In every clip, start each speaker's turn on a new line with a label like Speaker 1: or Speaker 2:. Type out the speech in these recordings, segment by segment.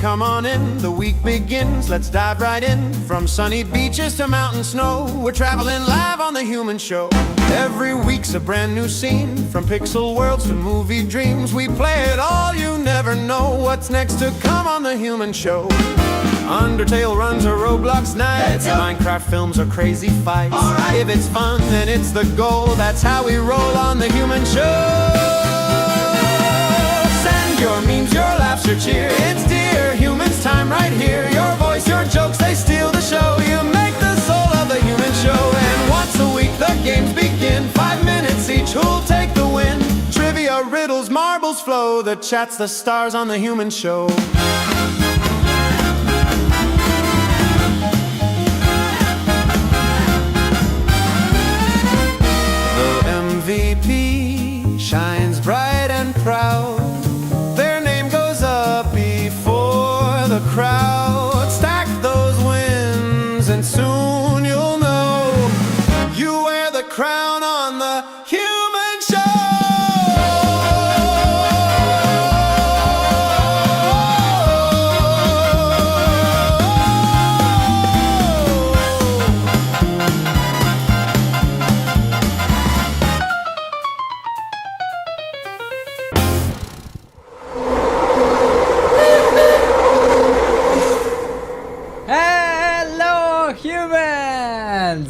Speaker 1: come on in, the week begins, let's dive right in. From sunny beaches to mountain snow, we're traveling live on The Human Show. Every week's a brand new scene, from pixel worlds to movie dreams. We play it all, you never know what's next to come on The Human Show. Undertale runs or Roblox nights, Minecraft films or crazy fights. Right. If it's fun, then it's the goal, that's how we roll on The Human Show. Send your memes, your laughs, your cheer, it's Dear Humans time right here. Your voice, your jokes, they steal the show. You make the soul of The Human Show. And once a week the games begin, 5 minutes each, who'll take the win? Trivia, riddles, marbles flow, the chats, the stars on The Human Show. MVP shines bright and proud. Their name goes up before the crowd. Stack those wins and soon you'll know you wear the crown on The Human Show.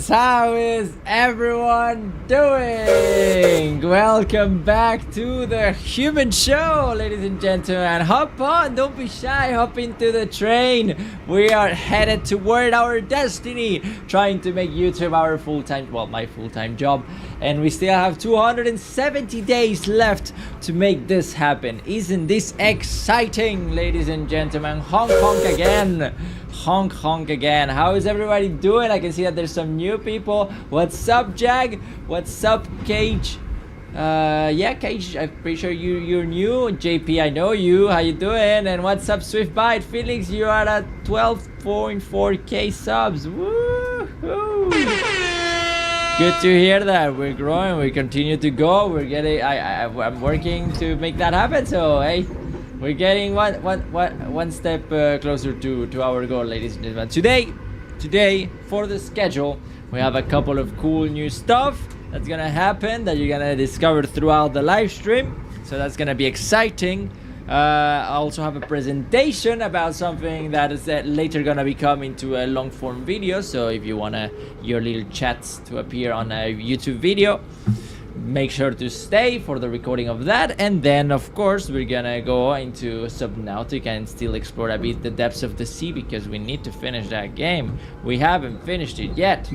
Speaker 2: How is everyone doing? Welcome back to The Human Show, ladies and gentlemen. Hop on, don't be shy, hop into the train. We are headed toward our destiny, trying to make YouTube our full-time, well, my full-time job. And we still have 270 days left to make this happen. Isn't this exciting, ladies and gentlemen? Honk honk again. Honk honk again. How is everybody doing? I can see that there's some new people. What's up, Jag? What's up, Cage? Yeah, Cage, I'm pretty sure you're new. JP, I know you. How you doing? And what's up, Swiftbite? Felix, you are at 12.4k subs. Woohoo! Good to hear that. We're growing. We continue to go. We're getting. I'm working to make that happen. So hey, we're getting one step closer to our goal, ladies and gentlemen. Today for the schedule, we have a couple of cool new stuff that's gonna happen that you're gonna discover throughout the live stream. So that's gonna be exciting. I also have a presentation about something that is later gonna become into a long form video. So if you wanna your little chats to appear on a YouTube video, make sure to stay for the recording of that. And then of course we're gonna go into Subnautica and still explore a bit the depths of the sea, because we need to finish that game. We haven't finished it yet.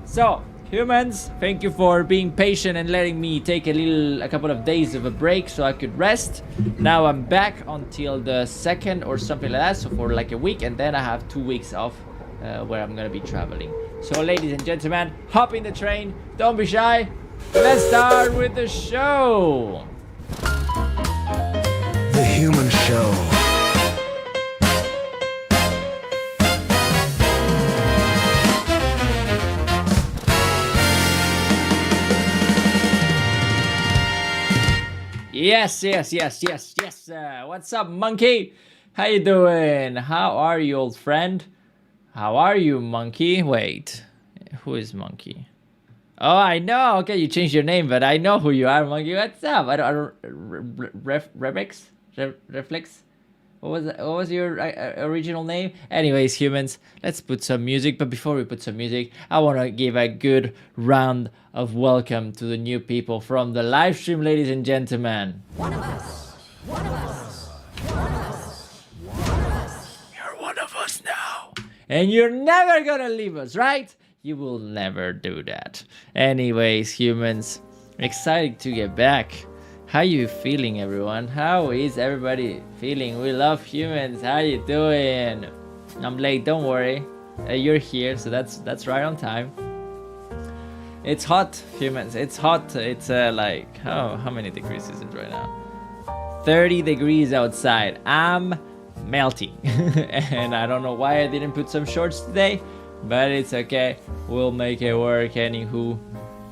Speaker 2: So humans, thank you for being patient and letting me take a couple of days of a break so I could rest. Now I'm back until the 2nd or something like that, so for like a week, and then I have 2 weeks off where I'm gonna be traveling. So ladies and gentlemen, hop in the train, don't be shy. Let's start with the show.
Speaker 1: The Human Show.
Speaker 2: Yes. What's up, monkey? How you doing? How are you, old friend? How are you, monkey? Wait, who is monkey? Oh, I know. Okay, you changed your name, but I know who you are, monkey. What's up? I don't. Reflex. What was your original name? Anyways, humans, let's put some music. But before we put some music, I want to give a good round of welcome to the new people from the live stream, ladies and gentlemen.
Speaker 3: One of us. One of us. One of us. One of us.
Speaker 2: You're one of us now. And you're never gonna leave us, right? You will never do that. Anyways, humans, excited to get back. How you feeling, everyone? How is everybody feeling? We love humans. How you doing? I'm late, don't worry. You're here, so that's right on time. It's hot, humans. It's hot. It's like how many degrees is it right now? 30 degrees outside. I'm melting. And I don't know why I didn't put some shorts today, but it's okay. We'll make it work anywho.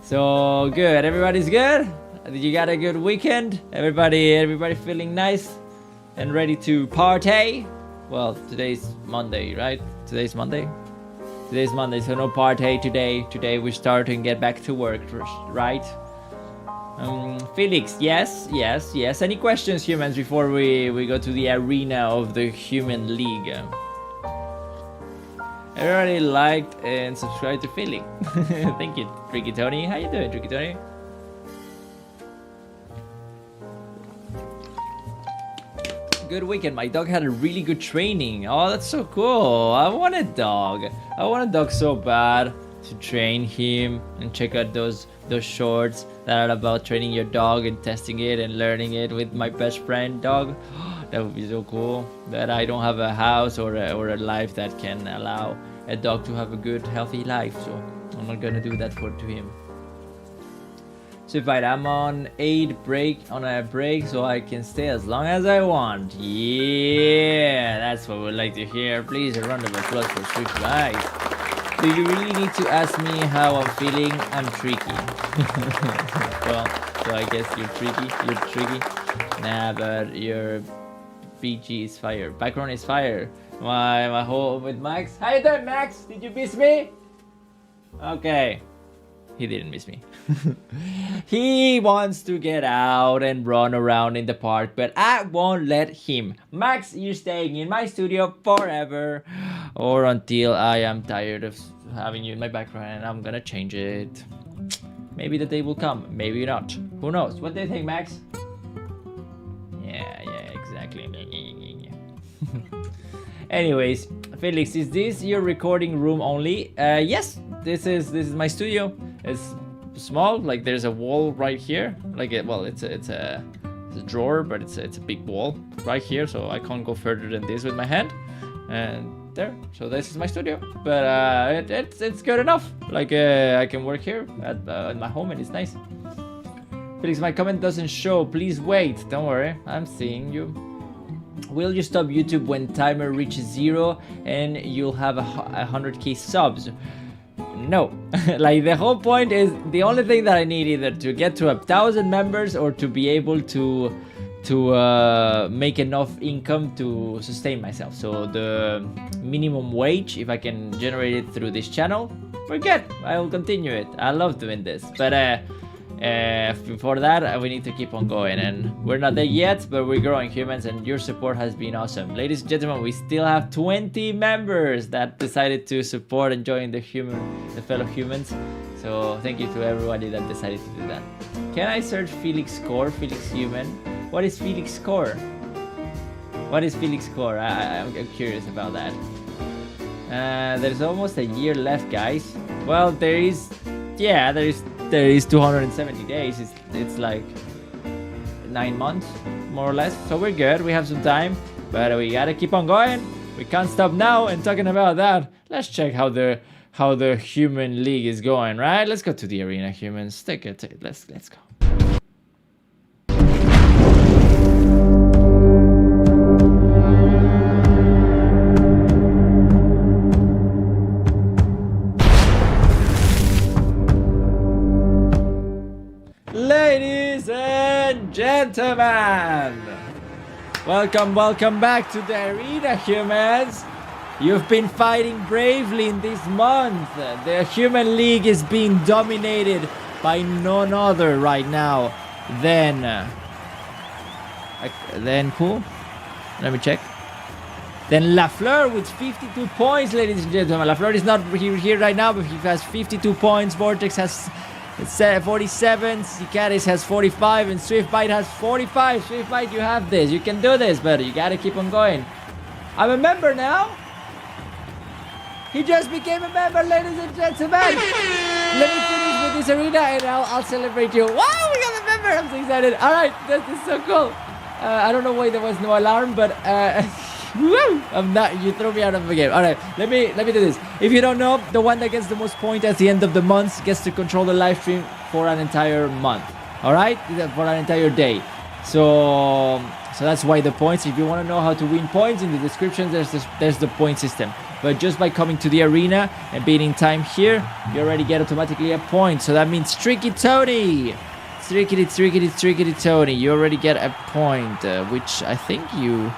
Speaker 2: So good. Everybody's good? You got a good weekend? Everybody feeling nice and ready to party? Well, today's Monday, right? Today's Monday? Today's Monday, so no party today. Today we start and get back to work, right? Felix, yes. Any questions, humans, before we go to the arena of the Human League? Everybody liked and subscribed to Felix. Thank you, Tricky Tony. How you doing, Tricky Tony? Good weekend. My dog had a really good training. Oh, that's so cool. I want a dog. I want a dog so bad to train him and check out those shorts that are about training your dog and testing it and learning it with my best friend dog. That would be so cool. But I don't have a house or a life that can allow a dog to have a good, healthy life. So I'm not gonna do that to him. So if I'm on a break, so I can stay as long as I want. Yeah, that's what we'd like to hear. Please, a round of applause for Switch Guys. Do you really need to ask me how I'm feeling? I'm tricky. Well, so I guess you're tricky. You're tricky. Nah, but your BG is fire. Background is fire. My home with Max. How you doing, Max? Did you miss me? Okay. He didn't miss me. He wants to get out and run around in the park, but I won't let him. Max, you're staying in my studio forever, or until I am tired of having you in my background and I'm gonna change it. Maybe the day will come, maybe not. Who knows? What do you think, Max? Yeah, exactly. Anyways, Felix, is this your recording room only? Yes, this is my studio. It's small, like there's a wall right here. Like it's a drawer, but it's a big wall right here, so I can't go further than this with my hand. And there, so this is my studio. But it's good enough. Like I can work here at my home, and it's nice. Felix, my comment doesn't show. Please wait. Don't worry, I'm seeing you. Will you stop YouTube when timer reaches 0 and you'll have 100k subs? No. Like the whole point is, the only thing that I need either to get to 1,000 members or to be able to make enough income to sustain myself. So the minimum wage, if I can generate it through this channel, we're good. I will continue it. I love doing this, but before that we need to keep on going, and we're not there yet, but we're growing, humans, and your support has been awesome. Ladies and gentlemen, we still have 20 members that decided to support and join the fellow humans, so thank you to everybody that decided to do that. Can I search Felix Score, FelixHumann? What is Felix Score? What is Felix Score? I'm curious about that. There's almost a year left, guys. Well, there is 270 days. It's like 9 months, more or less. So we're good. We have some time, but we gotta keep on going. We can't stop now. And talking about that, let's check how the Human League is going. Right? Let's go to the arena, humans. Take it. Let's go. Ladies and gentlemen, welcome back to the arena, humans. You've been fighting bravely in this month. The Human League is being dominated by none other right now than who? Let me check. Then Lafleur with 52 points, ladies and gentlemen. Lafleur is not here right now, but he has 52 points. Vortex has 47, Sicaris has 45, and Swiftbite has 45. Swiftbite, you have this. You can do this, but you gotta keep on going. I'm a member now. He just became a member, ladies and gentlemen. Let me finish with this arena and I'll celebrate you. Wow, we got a member. I'm so excited. All right, this is so cool. I don't know why there was no alarm, but woo, you throw me out of the game. All right, let me do this. If you don't know, the one that gets the most points at the end of the month gets to control the live stream for an entire month. All right, for an entire day. So that's why the points. If you want to know how to win points, in the description there's the point system. But just by coming to the arena and being in time here, you already get automatically a point. So that means Tricky Tony, Tony, you already get a point, which I think you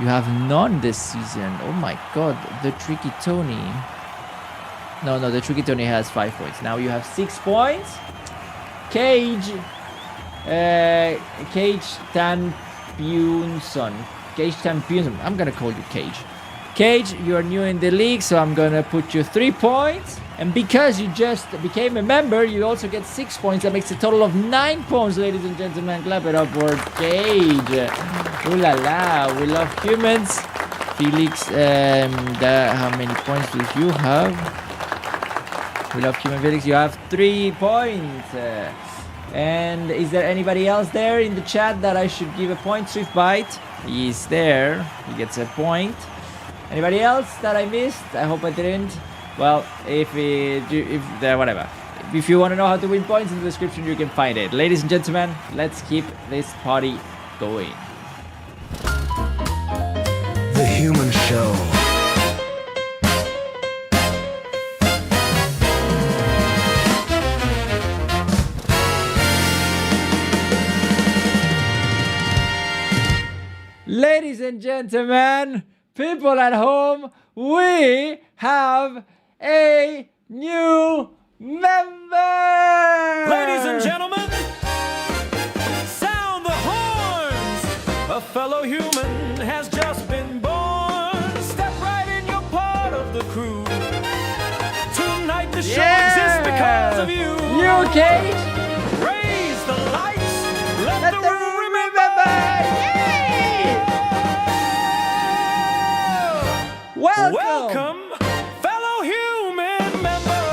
Speaker 2: You have none this season. Oh my god, the Tricky Tony. No, the Tricky Tony has 5 points. Now you have 6 points. Cage. Cage Tampionson. Cage Tampionson. I'm gonna call you Cage. Cage, you are new in the league, so I'm gonna put you 3 points. And because you just became a member, you also get 6 points. That makes a total of 9 points, ladies and gentlemen. Clap it up for Cage. Ooh la la, we love humans. Felix, how many points do you have? We love human Felix. You have 3 points. And is there anybody else there in the chat that I should give a point? Swift Bite, he's there. He gets a point. Anybody else that I missed? I hope I didn't. Well, whatever. If you want to know how to win points, in the description you can find it. Ladies and gentlemen, let's keep this party going.
Speaker 4: The Human Show.
Speaker 2: Ladies and gentlemen, people at home, we have a new member!
Speaker 1: Ladies and gentlemen, sound the horns! A fellow human has just been born. Step right in, you're part of the crew. Tonight the show exists because of you.
Speaker 2: You, Cage!
Speaker 1: Raise the lights, let the
Speaker 2: the
Speaker 1: room remember. Welcome, fellow human member.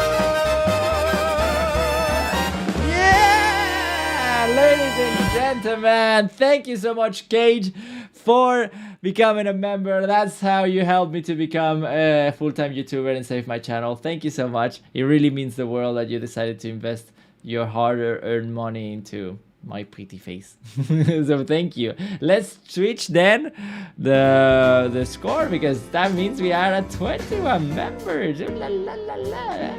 Speaker 2: Yeah! Ladies and gentlemen, thank you so much, Cage, for becoming a member. That's how you helped me to become a full-time YouTuber and save my channel. Thank you so much. It really means the world that you decided to invest your hard-earned money into my pretty face. So thank you. Let's switch then the score, because that means we are at 21 members. Ooh, la, la, la, la.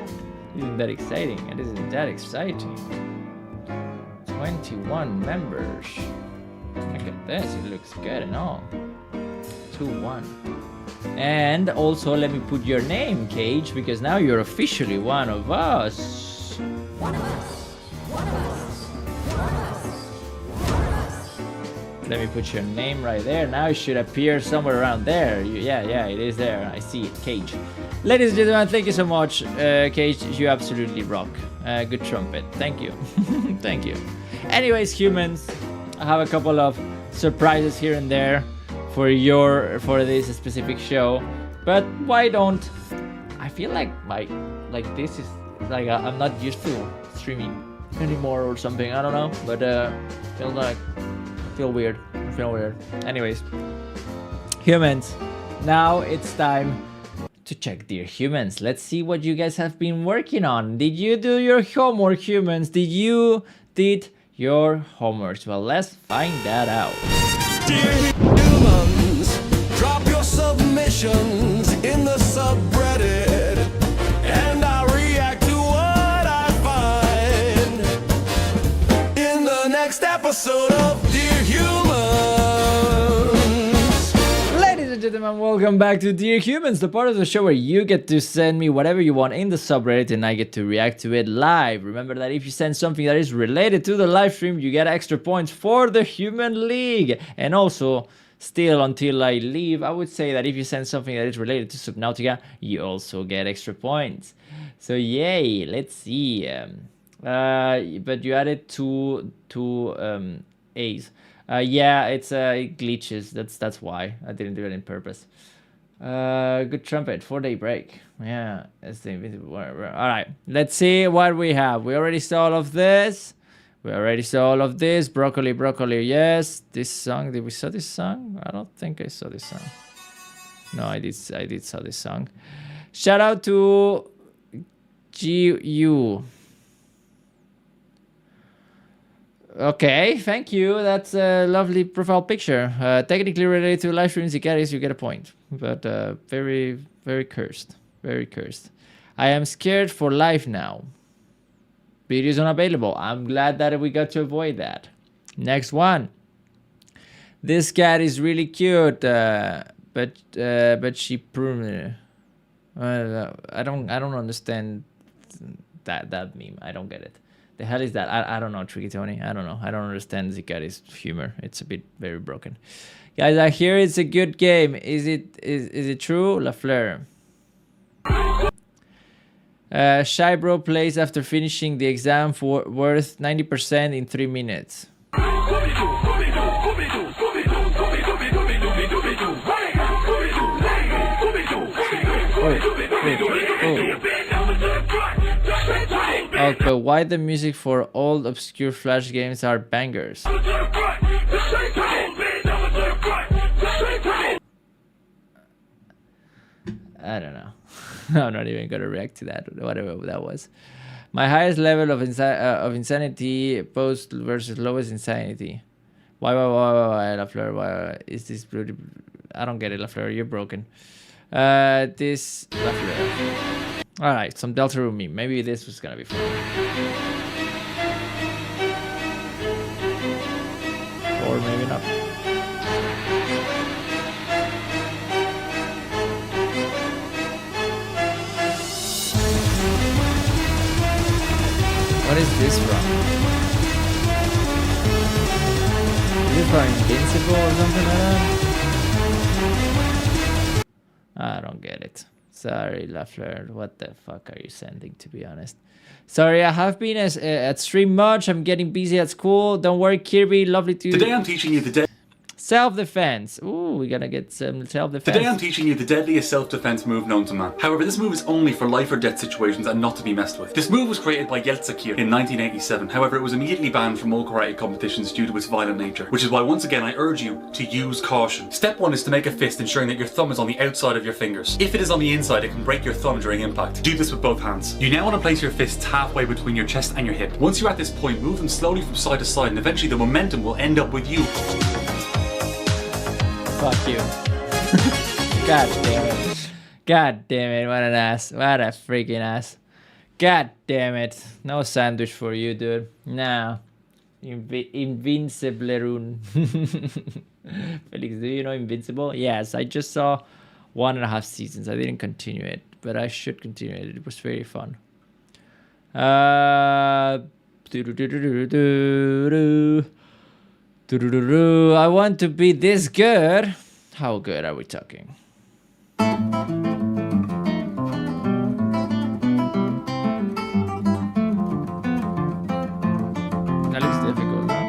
Speaker 2: Isn't that exciting? It isn't that exciting. 21 members. Look at this, it looks good and all. 2-1. And also let me put your name, Cage, because now you're officially one of us.
Speaker 3: One of us. One of us.
Speaker 2: Let me put your name right there. Now it should appear somewhere around there. Yeah, it is there. I see it. Cage. Ladies and gentlemen, thank you so much. Cage, you absolutely rock. Good trumpet. Thank you. Thank you. Anyways, humans, I have a couple of surprises here and there for this specific show. But why don't I feel like this is like I'm not used to streaming anymore or something. I don't know, but feels like I feel weird. Anyways, humans, now it's time to check, dear humans. Let's see what you guys have been working on. Did you do your homework, humans? Did your homework? Well, let's find that out.
Speaker 4: Dear humans, drop your submissions in the subreddit, and I'll react to what I find in the next episode of Dear Humans.
Speaker 2: Ladies and gentlemen, welcome back to Dear Humans, the part of the show where you get to send me whatever you want in the subreddit and I get to react to it live. Remember that if you send something that is related to the live stream, you get extra points for the Human League. And also, still until I leave, I would say that if you send something that is related to Subnautica, you also get extra points. So yay, let's see. But you added two A's. Yeah, it's it glitches. That's why I didn't do it on purpose. Good trumpet, 4-day break. Yeah, that's the invisible word. All right, let's see what we have. We already saw all of this. Broccoli. Yes, this song. Did we saw this song? I don't think I saw this song. No, I did saw this song. Shout out to GU. Okay, thank you. That's a lovely profile picture. Technically related to live streams, you get a point. But very, very cursed. Very cursed. I am scared for life now. Videos unavailable. I'm glad that we got to avoid that. Next one. This cat is really cute, but she pruned. I don't understand that meme. I don't get it. The hell is that? I don't know, Tricky Tony. I don't know. I don't understand the cat's humor. It's a bit very broken. Guys, I hear it's a good game. Is it true? Lafleur. Shy Bro plays after finishing the exam for worth 90% in 3 minutes. Oh, but why the music for old obscure Flash games are bangers? I don't know. I'm not even gonna react to that, whatever that was. My highest level of insanity post versus lowest insanity. Why, Lafleur? Why is this really? I don't get it, Lafleur. You're broken. This Lafleur. All right, some Deltarune meme. Maybe this was gonna be fun. Or maybe not. What is this from? Is it from Invincible or something like that? I don't get it. Sorry, Lafleur. What the fuck are you sending, to be honest? Sorry, I have been at stream much. I'm getting busy at school. Don't worry, Kirby. Lovely to...
Speaker 5: Today I'm teaching you the
Speaker 2: self-defense. Ooh, we're gonna get some self-defense.
Speaker 5: Today I'm teaching you the deadliest self-defense move known to man. However, this move is only for life or death situations and not to be messed with. This move was created by Yeltsin in 1987. However, it was immediately banned from all karate competitions due to its violent nature, which is why once again I urge you to use caution. Step 1 is to make a fist, ensuring that your thumb is on the outside of your fingers. If it is on the inside, it can break your thumb during impact. Do this with both hands. You now want to place your fists halfway between your chest and your hip. Once you're at this point, move them slowly from side to side, and eventually the momentum will end up with you.
Speaker 2: Fuck you. God damn it. God damn it. What an ass. What a freaking ass. God damn it. No sandwich for you, dude. No. Invincible. Felix, do you know Invincible? Yes, I just saw 1.5 seasons. I didn't continue it, but I should continue it. It was very fun. I want to be this good. How good are we talking? That looks difficult, huh?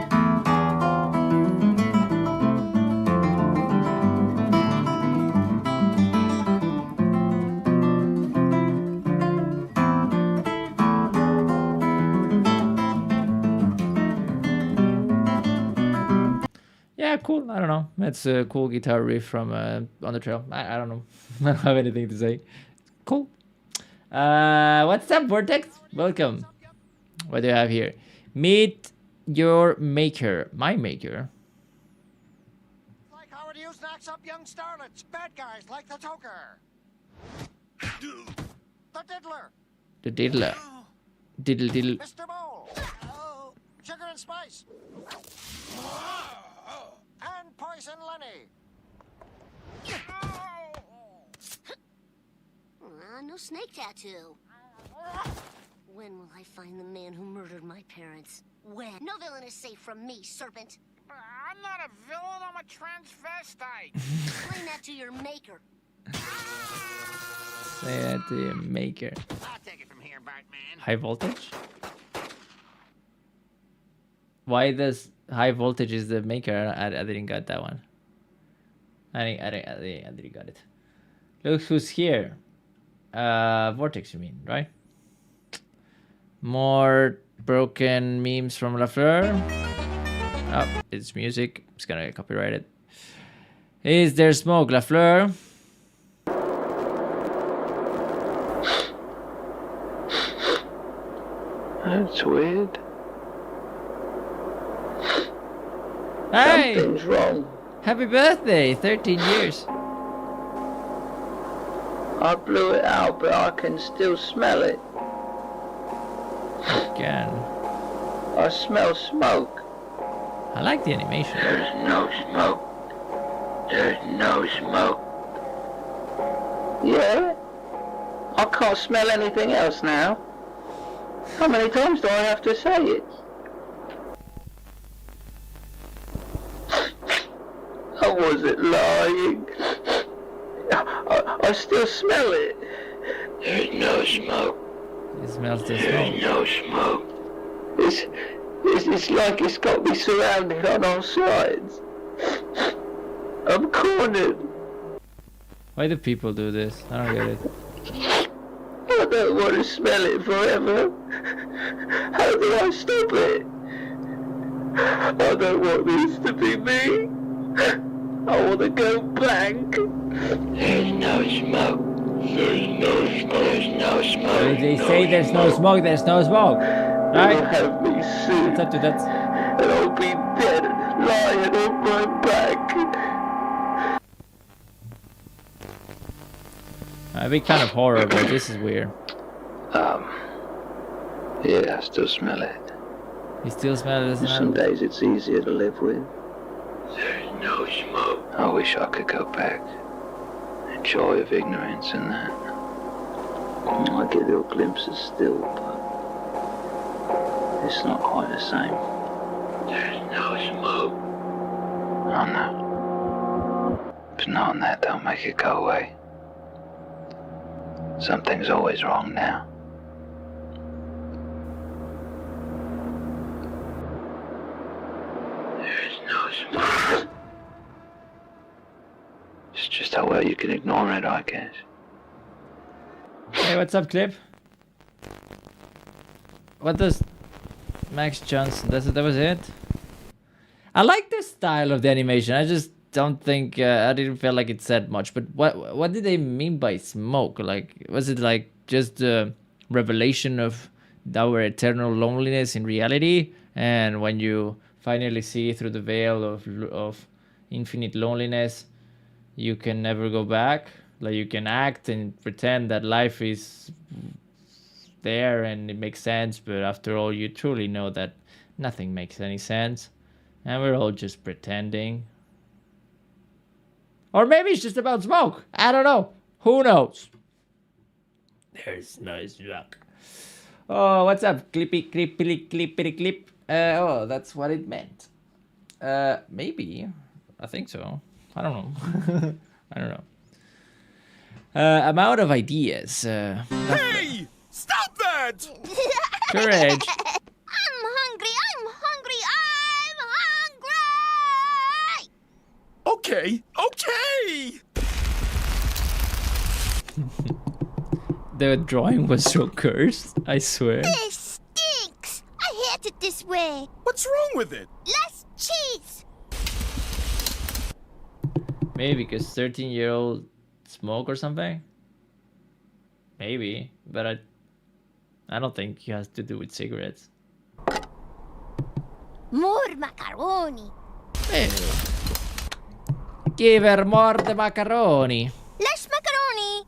Speaker 2: Yeah, cool. I don't know. That's a cool guitar riff from On the Trail. I don't know. I don't have anything to say. Cool. What's up, Vortex? Welcome. What do you have here? Meet your maker. My maker.
Speaker 6: Like how it use knocks up young starlets, bad guys like the Toker. The Diddler.
Speaker 2: The Diddler. Diddle diddle.
Speaker 6: Mr. Mole. Sugar and Spice. And Poison Lenny.
Speaker 3: No snake tattoo. When will I find the man who murdered my parents? When? No villain is safe from me, serpent.
Speaker 6: I'm not a villain, I'm a transvestite.
Speaker 3: Explain that to your maker.
Speaker 2: Say that to your maker.
Speaker 6: I'll take it from here, Batman.
Speaker 2: High voltage? Why does high voltage is the maker? I didn't get that one. I didn't got it. Look who's here. Vortex, you mean, right? More broken memes from Lafleur. Oh, it's music. It's gonna get copyrighted. Is there smoke, Lafleur?
Speaker 7: That's weird.
Speaker 2: Hey!
Speaker 7: Something's wrong.
Speaker 2: Happy birthday! 13 years.
Speaker 7: I blew it out, but I can still smell it.
Speaker 2: Again.
Speaker 7: I smell smoke.
Speaker 2: I like the animation.
Speaker 7: There's no smoke. There's no smoke. Yeah? I can't smell anything else now. How many times do I have to say it? I wasn't lying. I still smell it. There's no smoke.
Speaker 2: It smells the smoke.
Speaker 7: There's no smoke. It's like it's got me surrounded on all sides. I'm cornered.
Speaker 2: Why do people do this? I don't get it.
Speaker 7: I don't want to smell it forever. How do I stop it? I don't want this to be me. I want to go blank. There's no smoke. There's no smoke. There's no smoke.
Speaker 2: If they say there's no smoke, there's no smoke. Right?
Speaker 7: They'll have me soon.
Speaker 2: What's up to that?
Speaker 7: And I'll be dead, lying on my back.
Speaker 2: It'd be kind of horror, but this is weird.
Speaker 7: Yeah, I still smell it.
Speaker 2: You still smell it, doesn't
Speaker 7: Some
Speaker 2: it?
Speaker 7: days it's easier to live with. There's no smoke. I wish I could go back. The joy of ignorance and that. I get little glimpses still, but it's not quite the same. There's no smoke. I know. But knowing that don't make it go away. Something's always wrong now. There's no smoke. It's just how well you can ignore it, I guess.
Speaker 2: Hey, what's up, Clip? What does Max Johnson? That was it. I like the style of the animation. I just don't think I didn't feel like it said much. But what did they mean by smoke? Like, was it like just a revelation of our eternal loneliness in reality? And when you finally see through the veil of infinite loneliness, you can never go back. Like, you can act and pretend that life is there and it makes sense, but after all, you truly know that nothing makes any sense, and we're all just pretending. Or maybe it's just about smoke. I don't know. Who knows? There's no smoke. Oh, what's up? Clippy, clippity, clippity, clip. Oh, that's what it meant. Maybe. I think so. I don't know. I don't know. I'm out of ideas.
Speaker 4: Hey! Stop that!
Speaker 2: Courage.
Speaker 3: I'm hungry.
Speaker 4: Okay.
Speaker 2: The drawing was so cursed, I swear.
Speaker 3: This stinks. I hate it this way.
Speaker 4: What's wrong with it?
Speaker 3: Less cheese.
Speaker 2: Maybe because 13-year-old smoke or something? Maybe, but I don't think it has to do with cigarettes.
Speaker 3: More macaroni.
Speaker 2: Hey. Give her more the macaroni.
Speaker 3: Less macaroni.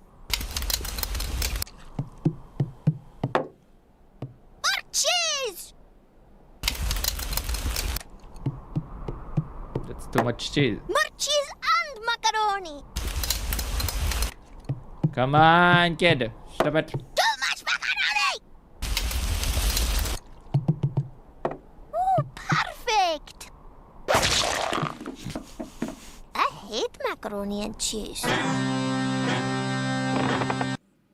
Speaker 3: More cheese.
Speaker 2: That's too much cheese.
Speaker 3: More cheese and macaroni.
Speaker 2: Come on, kid. Stop it.
Speaker 3: Too much macaroni. Ooh, perfect. I hate macaroni and cheese.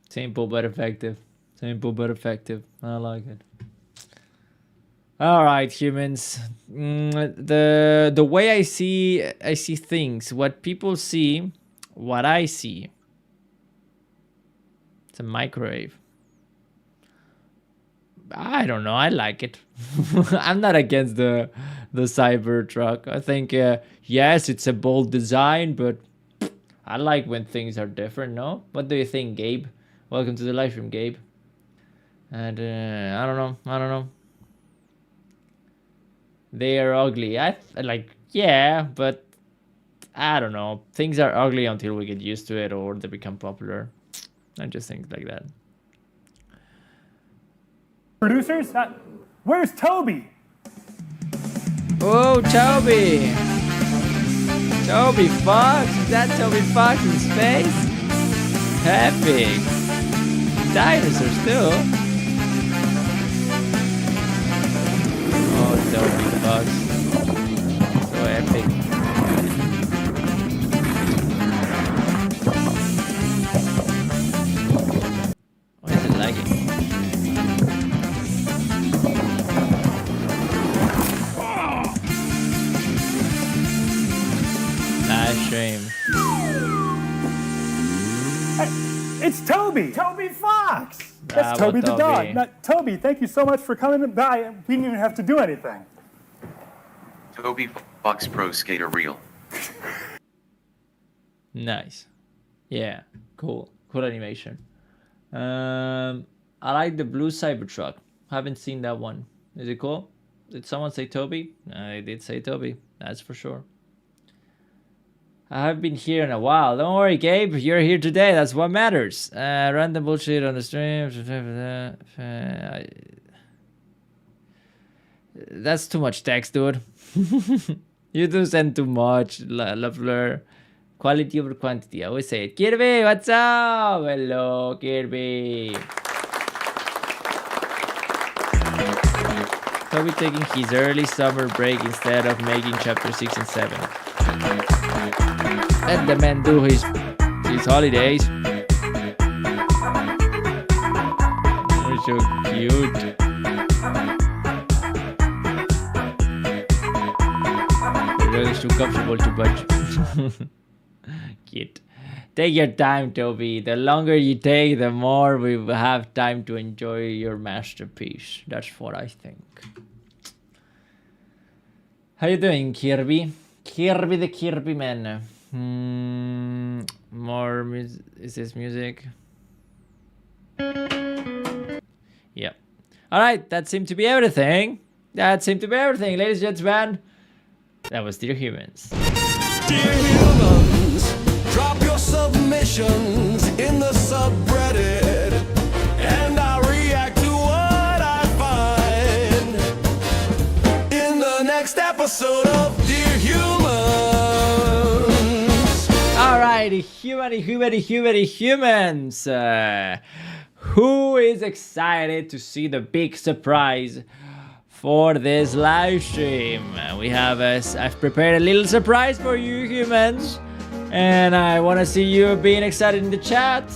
Speaker 2: Simple but effective. Simple but effective. I like it. All right, humans. The way I see things, what people see, what I see. It's a microwave. I don't know. I like it. I'm not against the cyber truck. I think yes, it's a bold design, but I like when things are different. No, what do you think, Gabe? Welcome to the live stream, Gabe. And I don't know. They are ugly. Yeah, but I don't know. Things are ugly until we get used to it or they become popular. I just think like that.
Speaker 8: Producers? Where's Toby?
Speaker 2: Oh, Toby! Toby Fox? Is that Toby Fox in space? Epic. Dinosaurs too. Oh, Toby Fox. So epic. Why is it lagging? Live stream.
Speaker 8: It's Toby! Toby Fox! That's
Speaker 2: Bravo,
Speaker 8: Toby the
Speaker 2: Toby.
Speaker 8: dog. Now, Toby, thank you so much for coming by. We didn't even have to do anything.
Speaker 9: Toby Fox Pro Skater Reel.
Speaker 2: Nice. Yeah, cool. Cool animation. I like the blue Cybertruck. Haven't seen that one. Is it cool? Did someone say Toby? I did say Toby. That's for sure. I have been here in a while. Don't worry, Gabe. You're here today. That's what matters. Random bullshit on the stream. That's too much text, dude. You do send too much. Lovler. Quality over quantity. I always say it. Kirby, what's up? Hello, Kirby. Toby taking his early summer break instead of making chapter 6 and 7. Let the man do his holidays. You're so cute. The rug is too comfortable to budge. Cute. Take your time, Toby. The longer you take, the more we will have time to enjoy your masterpiece. That's what I think. How you doing, Kirby? Kirby the Kirby man. More music. Is this music? Yep. Alright, that seemed to be everything. Ladies and gentlemen. That was Dear Humans.
Speaker 1: Dear humans, drop your submissions in the subreddit, and I'll react to what I find in the next episode of Dear Humans.
Speaker 2: Alrighty, humans. Who is excited to see the big surprise for this live stream? We have I've prepared a little surprise for you humans, and I want to see you being excited in the chat.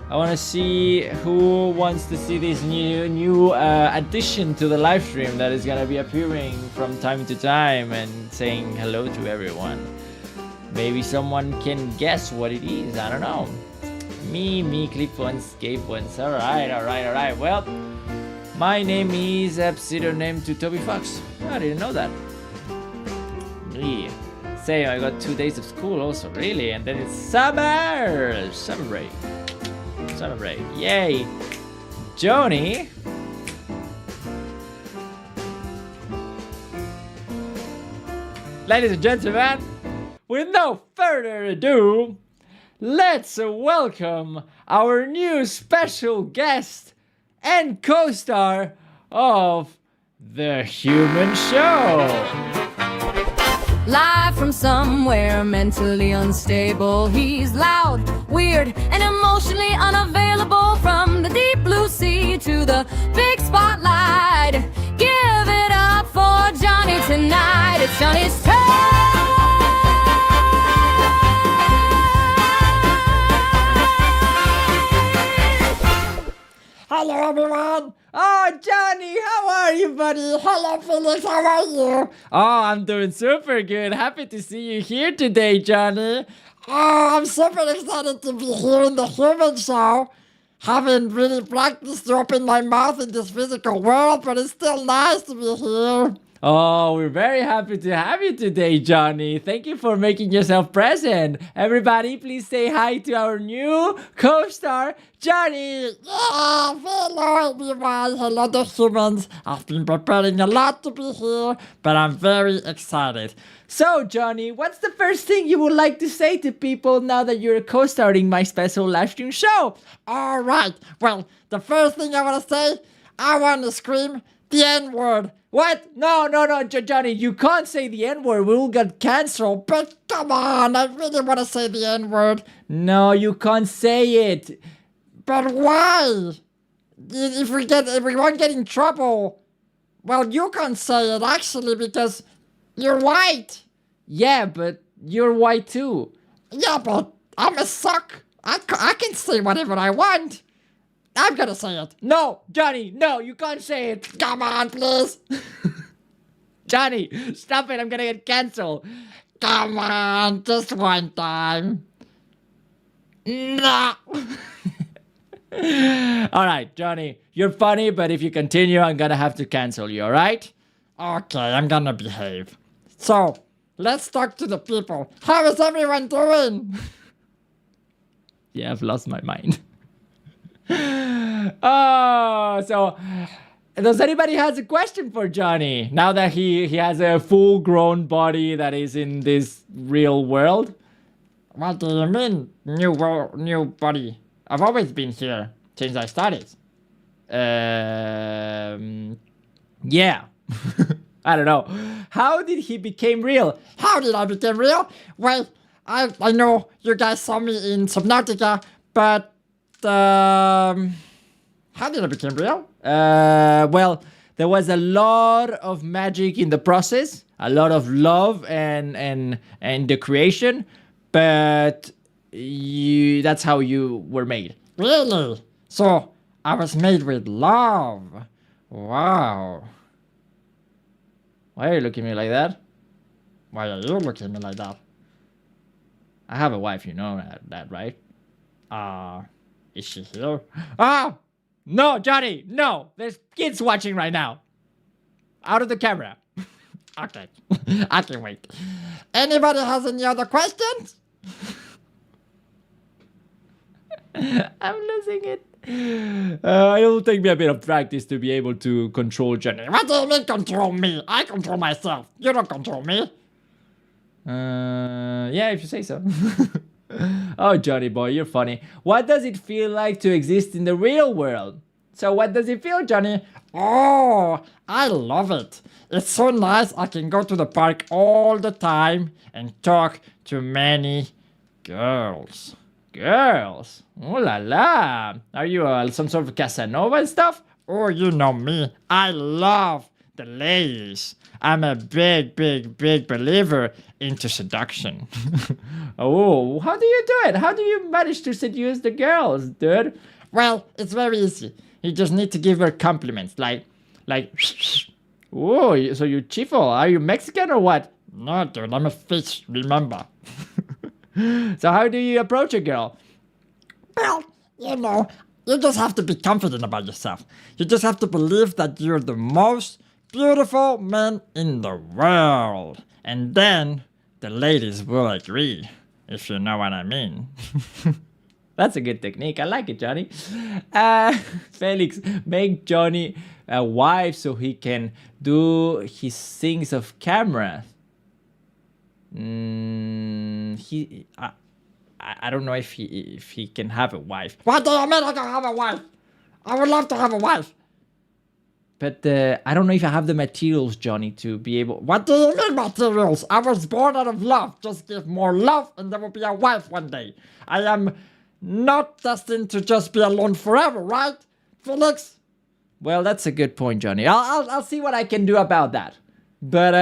Speaker 2: I want to see who wants to see this new addition to the live stream that is gonna be appearing from time to time and saying hello to everyone. Maybe someone can guess what it is. I don't know. Me, clip once, Gabe once. Alright. Well, my name is pseudonym to Toby Fox. I didn't know that. Yeah. Same, I got 2 days of school also, really. And then it's summer break. Yay. Joni. Ladies and gentlemen, with no further ado, let's welcome our new special guest and co-star of The Human Show.
Speaker 10: Live from somewhere mentally unstable, he's loud, weird, and emotionally unavailable. From the deep blue sea to the big spotlight, give it up for Johnny tonight. It's Johnny's turn.
Speaker 11: Hello everyone! Oh, Johnny, how are you, buddy? Hello, Felix, how are you?
Speaker 2: Oh, I'm doing super good. Happy to see you here today, Johnny.
Speaker 11: Oh, I'm super excited to be here in the Human Show. Haven't really practiced to open my mouth in this physical world, but it's still nice to be here.
Speaker 2: Oh, we're very happy to have you today, Johnny. Thank you for making yourself present. Everybody, please say hi to our new co-star, Johnny.
Speaker 11: Yeah, hello everyone. Hello the humans. I've been preparing a lot to be here, but I'm very excited.
Speaker 2: So, Johnny, what's the first thing you would like to say to people now that you're co-starring my special live stream show?
Speaker 11: All right. Well, the first thing I want to say, I want to scream, The N-word.
Speaker 2: What? No, Johnny, you can't say the N-word. We'll get cancelled.
Speaker 11: But come on, I really want to say the N-word.
Speaker 2: No, you can't say it.
Speaker 11: But why? If we won't get in trouble. Well, you can't say it actually because you're white.
Speaker 2: Yeah, but you're white too.
Speaker 11: Yeah, but I'm a suck. I can say whatever I want. I'm gonna say it.
Speaker 2: No, Johnny, no, you can't say it.
Speaker 11: Come on, please.
Speaker 2: Johnny, stop it. I'm gonna get cancelled.
Speaker 11: Come on, just one time. No.
Speaker 2: Alright, Johnny, you're funny, but if you continue, I'm gonna have to cancel you, alright?
Speaker 11: Okay, I'm gonna behave. So, let's talk to the people. How is everyone doing?
Speaker 2: Yeah, I've lost my mind. Oh, so does anybody has a question for Johnny now that he has a full-grown body that is in this real world?
Speaker 11: What do you mean, new body? I've always been here since I started.
Speaker 2: Yeah. I don't know. How did he become real?
Speaker 11: How did I become real? Well, I know you guys saw me in Subnautica, but how did I become real?
Speaker 2: Well, there was a lot of magic in the process, a lot of love and the creation, but that's how you were made.
Speaker 11: Really? So I was made with love. Wow.
Speaker 2: Why are you looking at me like that?
Speaker 11: Why are you looking at me like that?
Speaker 2: I have a wife, you know that, right?
Speaker 11: Is she here?
Speaker 2: Ah! No, Johnny, no! There's kids watching right now. Out of the camera.
Speaker 11: Okay, I can wait. Anybody has any other questions?
Speaker 2: I'm losing it. It'll take me a bit of practice to be able to control Johnny.
Speaker 11: What do you mean control me? I control myself. You don't control me.
Speaker 2: Yeah, if you say so. Oh, Johnny boy, you're funny. What does it feel like to exist in the real world? So what does it feel, Johnny?
Speaker 11: Oh, I love it. It's so nice I can go to the park all the time and talk to many girls.
Speaker 2: Girls? Oh la la. Are you some sort of Casanova and stuff?
Speaker 11: Oh, you know me. I love the ladies. I'm a big believer into seduction.
Speaker 2: Oh, how do you do it? How do you manage to seduce the girls, dude?
Speaker 11: Well, it's very easy. You just need to give her compliments, like,
Speaker 2: oh, so you chifo. Are you Mexican or what?
Speaker 11: No, dude, I'm a fish, remember.
Speaker 2: So how do you approach a girl?
Speaker 11: Well, you know, you just have to be confident about yourself. You just have to believe that you're the most beautiful man in the world. And then the ladies will agree, if you know what I mean.
Speaker 2: That's a good technique. I like it, Johnny. Felix, make Johnny a wife so he can do his things off camera. I don't know if he can have a wife.
Speaker 11: What do you mean I can have a wife? I would love to have a wife.
Speaker 2: But I don't know if I have the materials, Johnny, to be able...
Speaker 11: What do you mean materials? I was born out of love. Just give more love and there will be a wife one day. I am not destined to just be alone forever, right, Felix?
Speaker 2: Well, that's a good point, Johnny. I'll see what I can do about that. But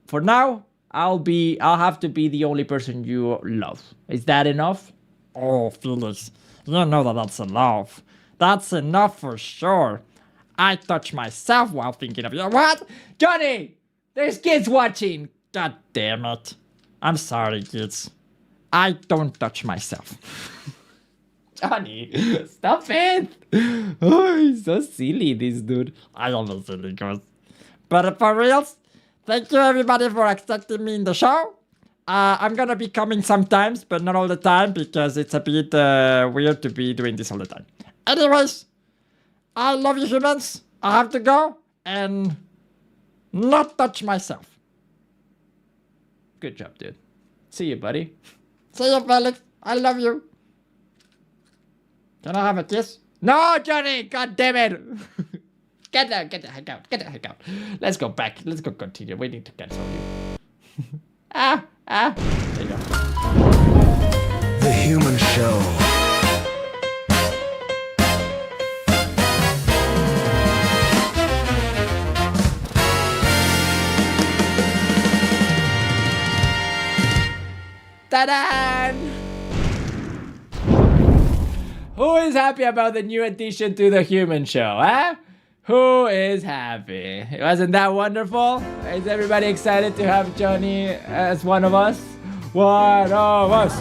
Speaker 2: for now, I'll have to be the only person you love. Is that enough?
Speaker 11: Oh, Felix, you know that's enough. That's enough for sure. I touch myself while thinking of you. What?
Speaker 2: Johnny! There's kids watching!
Speaker 11: God damn it. I'm sorry, kids. I don't touch myself.
Speaker 2: Johnny, stop it! Oh, he's so silly, this dude.
Speaker 11: I am a silly ghost. But for reals, thank you everybody for accepting me in the show. I'm gonna be coming sometimes, but not all the time, because it's a bit weird to be doing this all the time. Anyways, I love you humans. I have to go and not touch myself.
Speaker 2: Good job, dude. See you, buddy.
Speaker 11: See you, Felix. I love you. Can I have a kiss?
Speaker 2: No, Johnny! God damn it!
Speaker 11: Get the heck out. Get the heck out. Let's go back. Let's go continue. We need to cancel you. There you go.
Speaker 1: The Human Show.
Speaker 11: Ta-da! Who is happy about the new addition to the Human Show, huh? Who is happy? Wasn't that wonderful? Is everybody excited to have Johnny as one of us? One of us!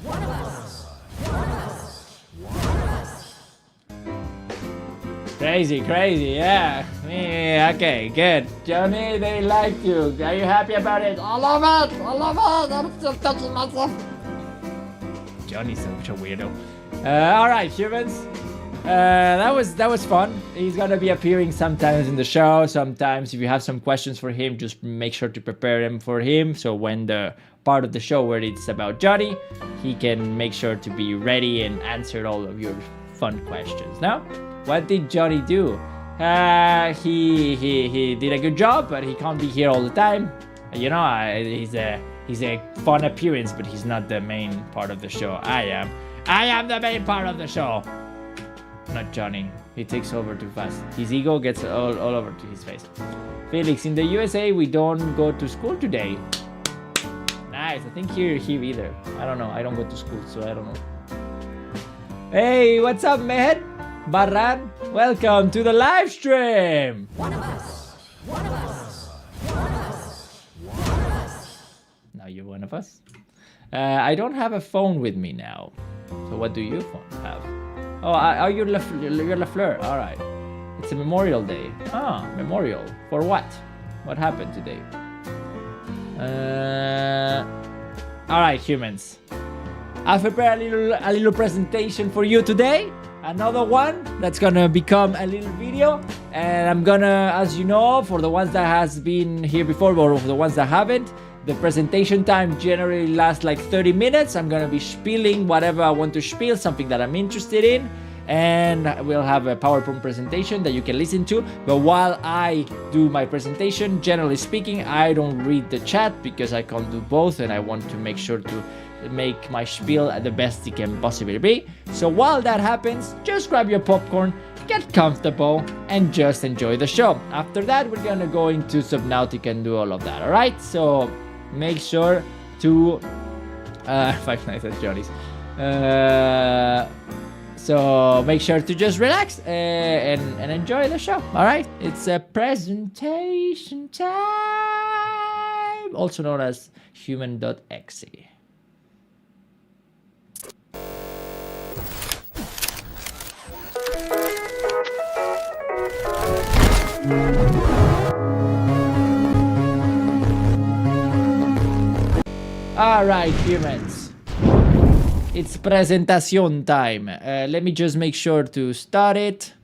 Speaker 10: One of us. One of us. One of us.
Speaker 11: Crazy, yeah. Yeah, okay, good. Johnny, they liked you. Are you happy about it? I love it! I love it! I'm still touching myself. Johnny's such a weirdo. Alright, humans. That was fun. He's gonna be appearing sometimes in the show. Sometimes if you have some questions for him, just make sure to prepare them for him. So when the part of the show where it's about Johnny, he can make sure to be ready and answer all of your fun questions. Now, what did Johnny do? He did a good job, but he can't be here all the time. You know, he's a fun appearance, but he's not the main part of the show. I am the main part of the show. Not Johnny. He takes over too fast. His ego gets all over to his face. Felix, in the USA, we don't go to school today. Nice. I think here either. I don't know. I don't go to school, so I don't know. Hey, what's up, Mehed? Barran, welcome to the live stream.
Speaker 10: One of us. One of us. One of us. One of us.
Speaker 11: Now you're one of us. I don't have a phone with me now. So what do you have? Oh, you're Lafleur. All right. It's a Memorial Day. Ah, Memorial. For what? What happened today? All right, humans. I've prepared a little presentation for you today. Another one that's gonna become a little video, and I'm gonna, as you know, for the ones that has been here before or for the ones that haven't, the presentation time generally lasts like 30 minutes. I'm gonna be spieling whatever I want to spiel, something that I'm interested in, and we'll have a PowerPoint presentation that you can listen to. But while I do my presentation, generally speaking, I don't read the chat because I can't do both, and I want to make sure to make my spiel the best it can possibly be. So while that happens, just grab your popcorn, get comfortable, and just enjoy the show. After that, we're gonna go into Subnautica and do all of that, alright? So make sure to... Five Nights at Johnny's. So make sure to just relax and enjoy the show, alright? It's a presentation time, also known as human.exe. Alright, humans. It's presentation time. Let me just make sure to start it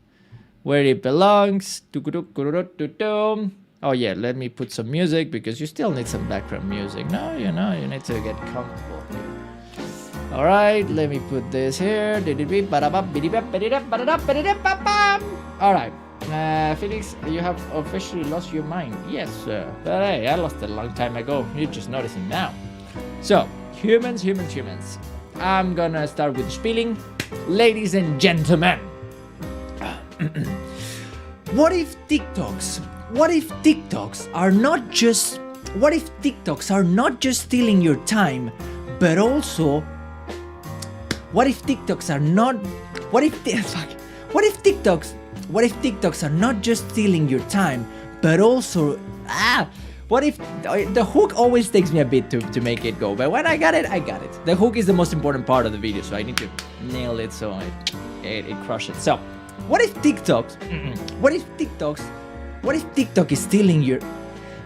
Speaker 11: where it belongs. Oh yeah, let me put some music because you still need some background music. No, you know, you need to get comfortable here. Alright, let me put this here. Alright. Felix, you have officially lost your mind. Yes, sir. But hey, I lost it a long time ago. You're just noticing now. So, humans. I'm gonna start with spilling. Ladies and gentlemen. What if TikToks are not just stealing your time, but also what if TikToks are not just stealing your time, but also what if the hook always takes me a bit to make it go, but when I got it. The hook is the most important part of the video, so I need to nail it so it crushes. So what if TikTok is stealing your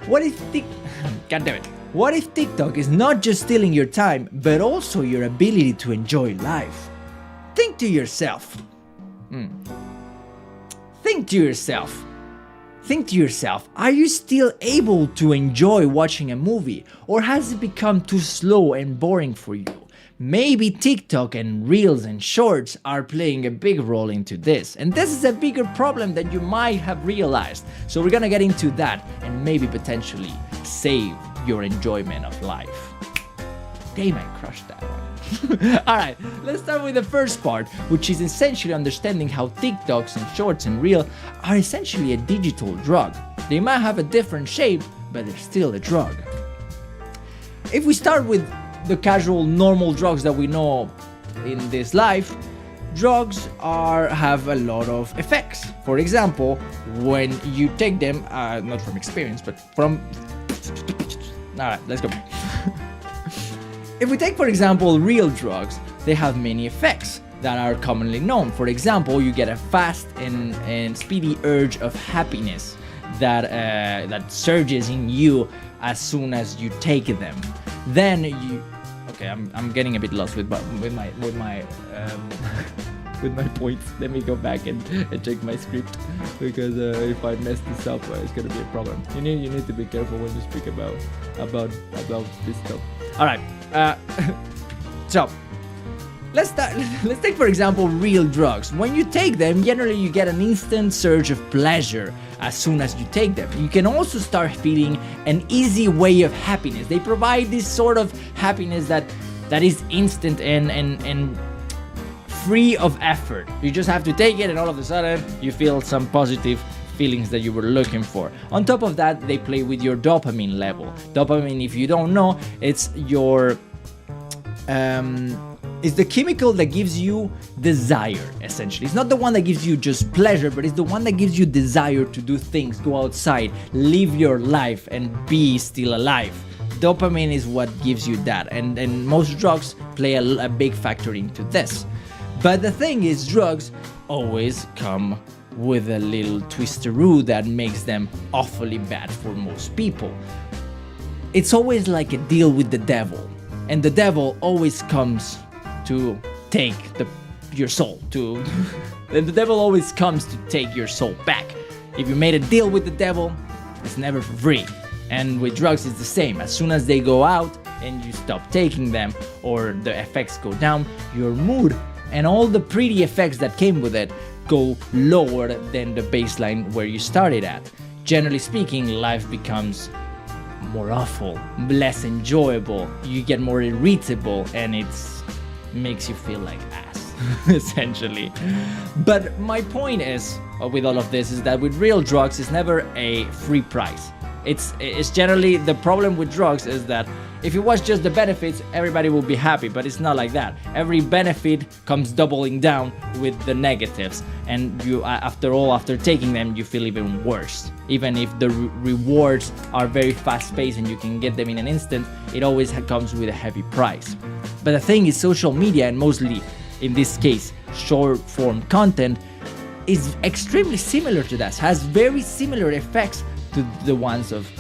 Speaker 11: what if TikTok is not just stealing your time, but also your ability to enjoy life? Think to yourself. Think to yourself, are you still able to enjoy watching a movie, or has it become too slow and boring for you?
Speaker 2: maybe TikTok and Reels and Shorts are playing a big role into this. And this is a bigger problem than you might have realized. So we're gonna get into that and maybe potentially save your enjoyment of life. Damn, I crushed that one. Alright, let's start with the first part, which is essentially understanding how TikToks and Shorts and Reel are essentially a digital drug. They might have a different shape, but they're still a drug. If we start with the casual normal drugs that we know in this life, drugs have a lot of effects. For example, when you take them, not from experience, but from... Alright, let's go. If we take, for example, real drugs, they have many effects that are commonly known. For example, you get a fast and speedy urge of happiness that surges in you as soon as you take them. Then you... Okay, I'm getting a bit lost with my with my points. Let me go back and check my script, because if I mess this up, it's gonna be a problem. You need to be careful when you speak about this stuff. All right. So let's take, for example, real drugs. When you take them, generally you get an instant surge of pleasure as soon as you take them. You can also start feeling an easy way of happiness. They provide this sort of happiness that is instant and free of effort. You just have to take it, and all of a sudden you feel some positive feelings that you were looking for. On top of that, they play with your dopamine level. Dopamine, if you don't know, it's your it's the chemical that gives you desire, essentially. It's not the one that gives you just pleasure, but it's the one that gives you desire to do things, go outside, live your life, and be still alive. Dopamine is what gives you that, and most drugs play a big factor into this. But the thing is, drugs always come with a little twisteroo that makes them awfully bad for most people. It's always like a deal with the devil, and the devil always comes to take your soul, and the devil always comes to take your soul back. If you made a deal with the devil, it's never for free. And with drugs, it's the same. As soon as they go out and you stop taking them, or the effects go down, your mood and all the pretty effects that came with it go lower than the baseline where you started at. Generally speaking, life becomes more awful, less enjoyable, you get more irritable, and it makes you feel like ass, essentially. But my point is, with all of this, is that with real drugs, it's never a free price. It's generally, the problem with drugs is that if it was just the benefits, everybody will be happy, but it's not like that. Every benefit comes doubling down with the negatives, and you, after taking them, you feel even worse. Even if the rewards are very fast-paced and you can get them in an instant, it always comes with a heavy price. But the thing is, social media, and mostly in this case short-form content, is extremely similar to that, has very similar effects to the ones of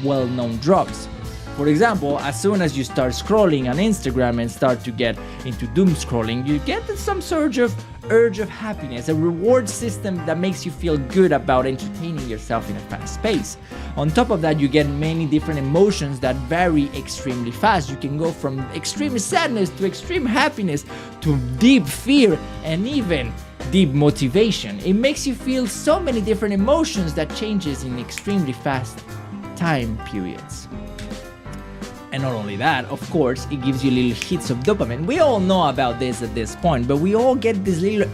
Speaker 2: well-known drugs. For example, as soon as you start scrolling on Instagram and start to get into doom scrolling, you get some surge of urge of happiness, a reward system that makes you feel good about entertaining yourself in a fast pace. On top of that, you get many different emotions that vary extremely fast. You can go from extreme sadness to extreme happiness to deep fear and even deep motivation. It makes you feel so many different emotions that changes in extremely fast time periods. And not only that, of course, it gives you little hits of dopamine. We all know about this at this point, but we all get these little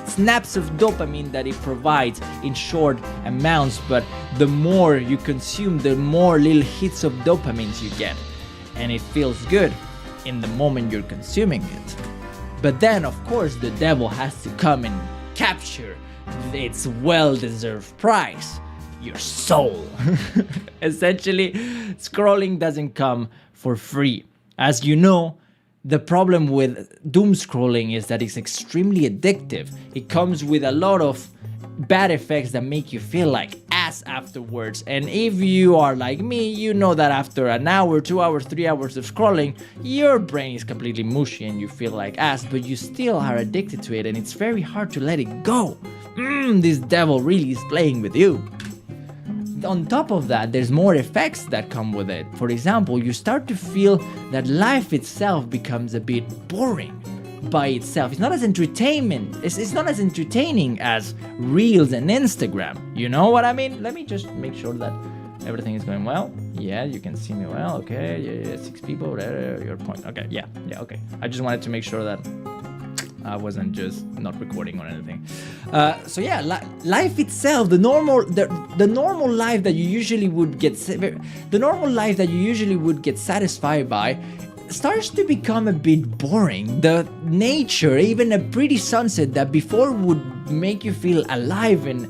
Speaker 2: snaps of dopamine that it provides in short amounts, but the more you consume, the more little hits of dopamines you get. And it feels good in the moment you're consuming it. But then, of course, the devil has to come and capture its well-deserved prize. Your soul. Essentially, scrolling doesn't come for free. As you know, the problem with doom scrolling is that it's extremely addictive. It comes with a lot of bad effects that make you feel like ass afterwards. And if you are like me, you know that after an hour, 2 hours, 3 hours of scrolling, your brain is completely mushy and you feel like ass, but you still are addicted to it, and it's very hard to let it go. This devil really is playing with you. on top of that, there's more effects that come with it. For example, you start to feel that life itself becomes a bit boring by itself. It's not as entertainment. It's not as entertaining as Reels and Instagram. You know what I mean? Let me just make sure that everything is going well. Yeah, you can see me well. Okay, yeah, 6 people. Your point. Okay, yeah, okay. I just wanted to make sure that I wasn't just not recording or anything. So yeah, life itself, the normal life that you usually would get, satisfied by, starts to become a bit boring. The nature, even a pretty sunset that before would make you feel alive and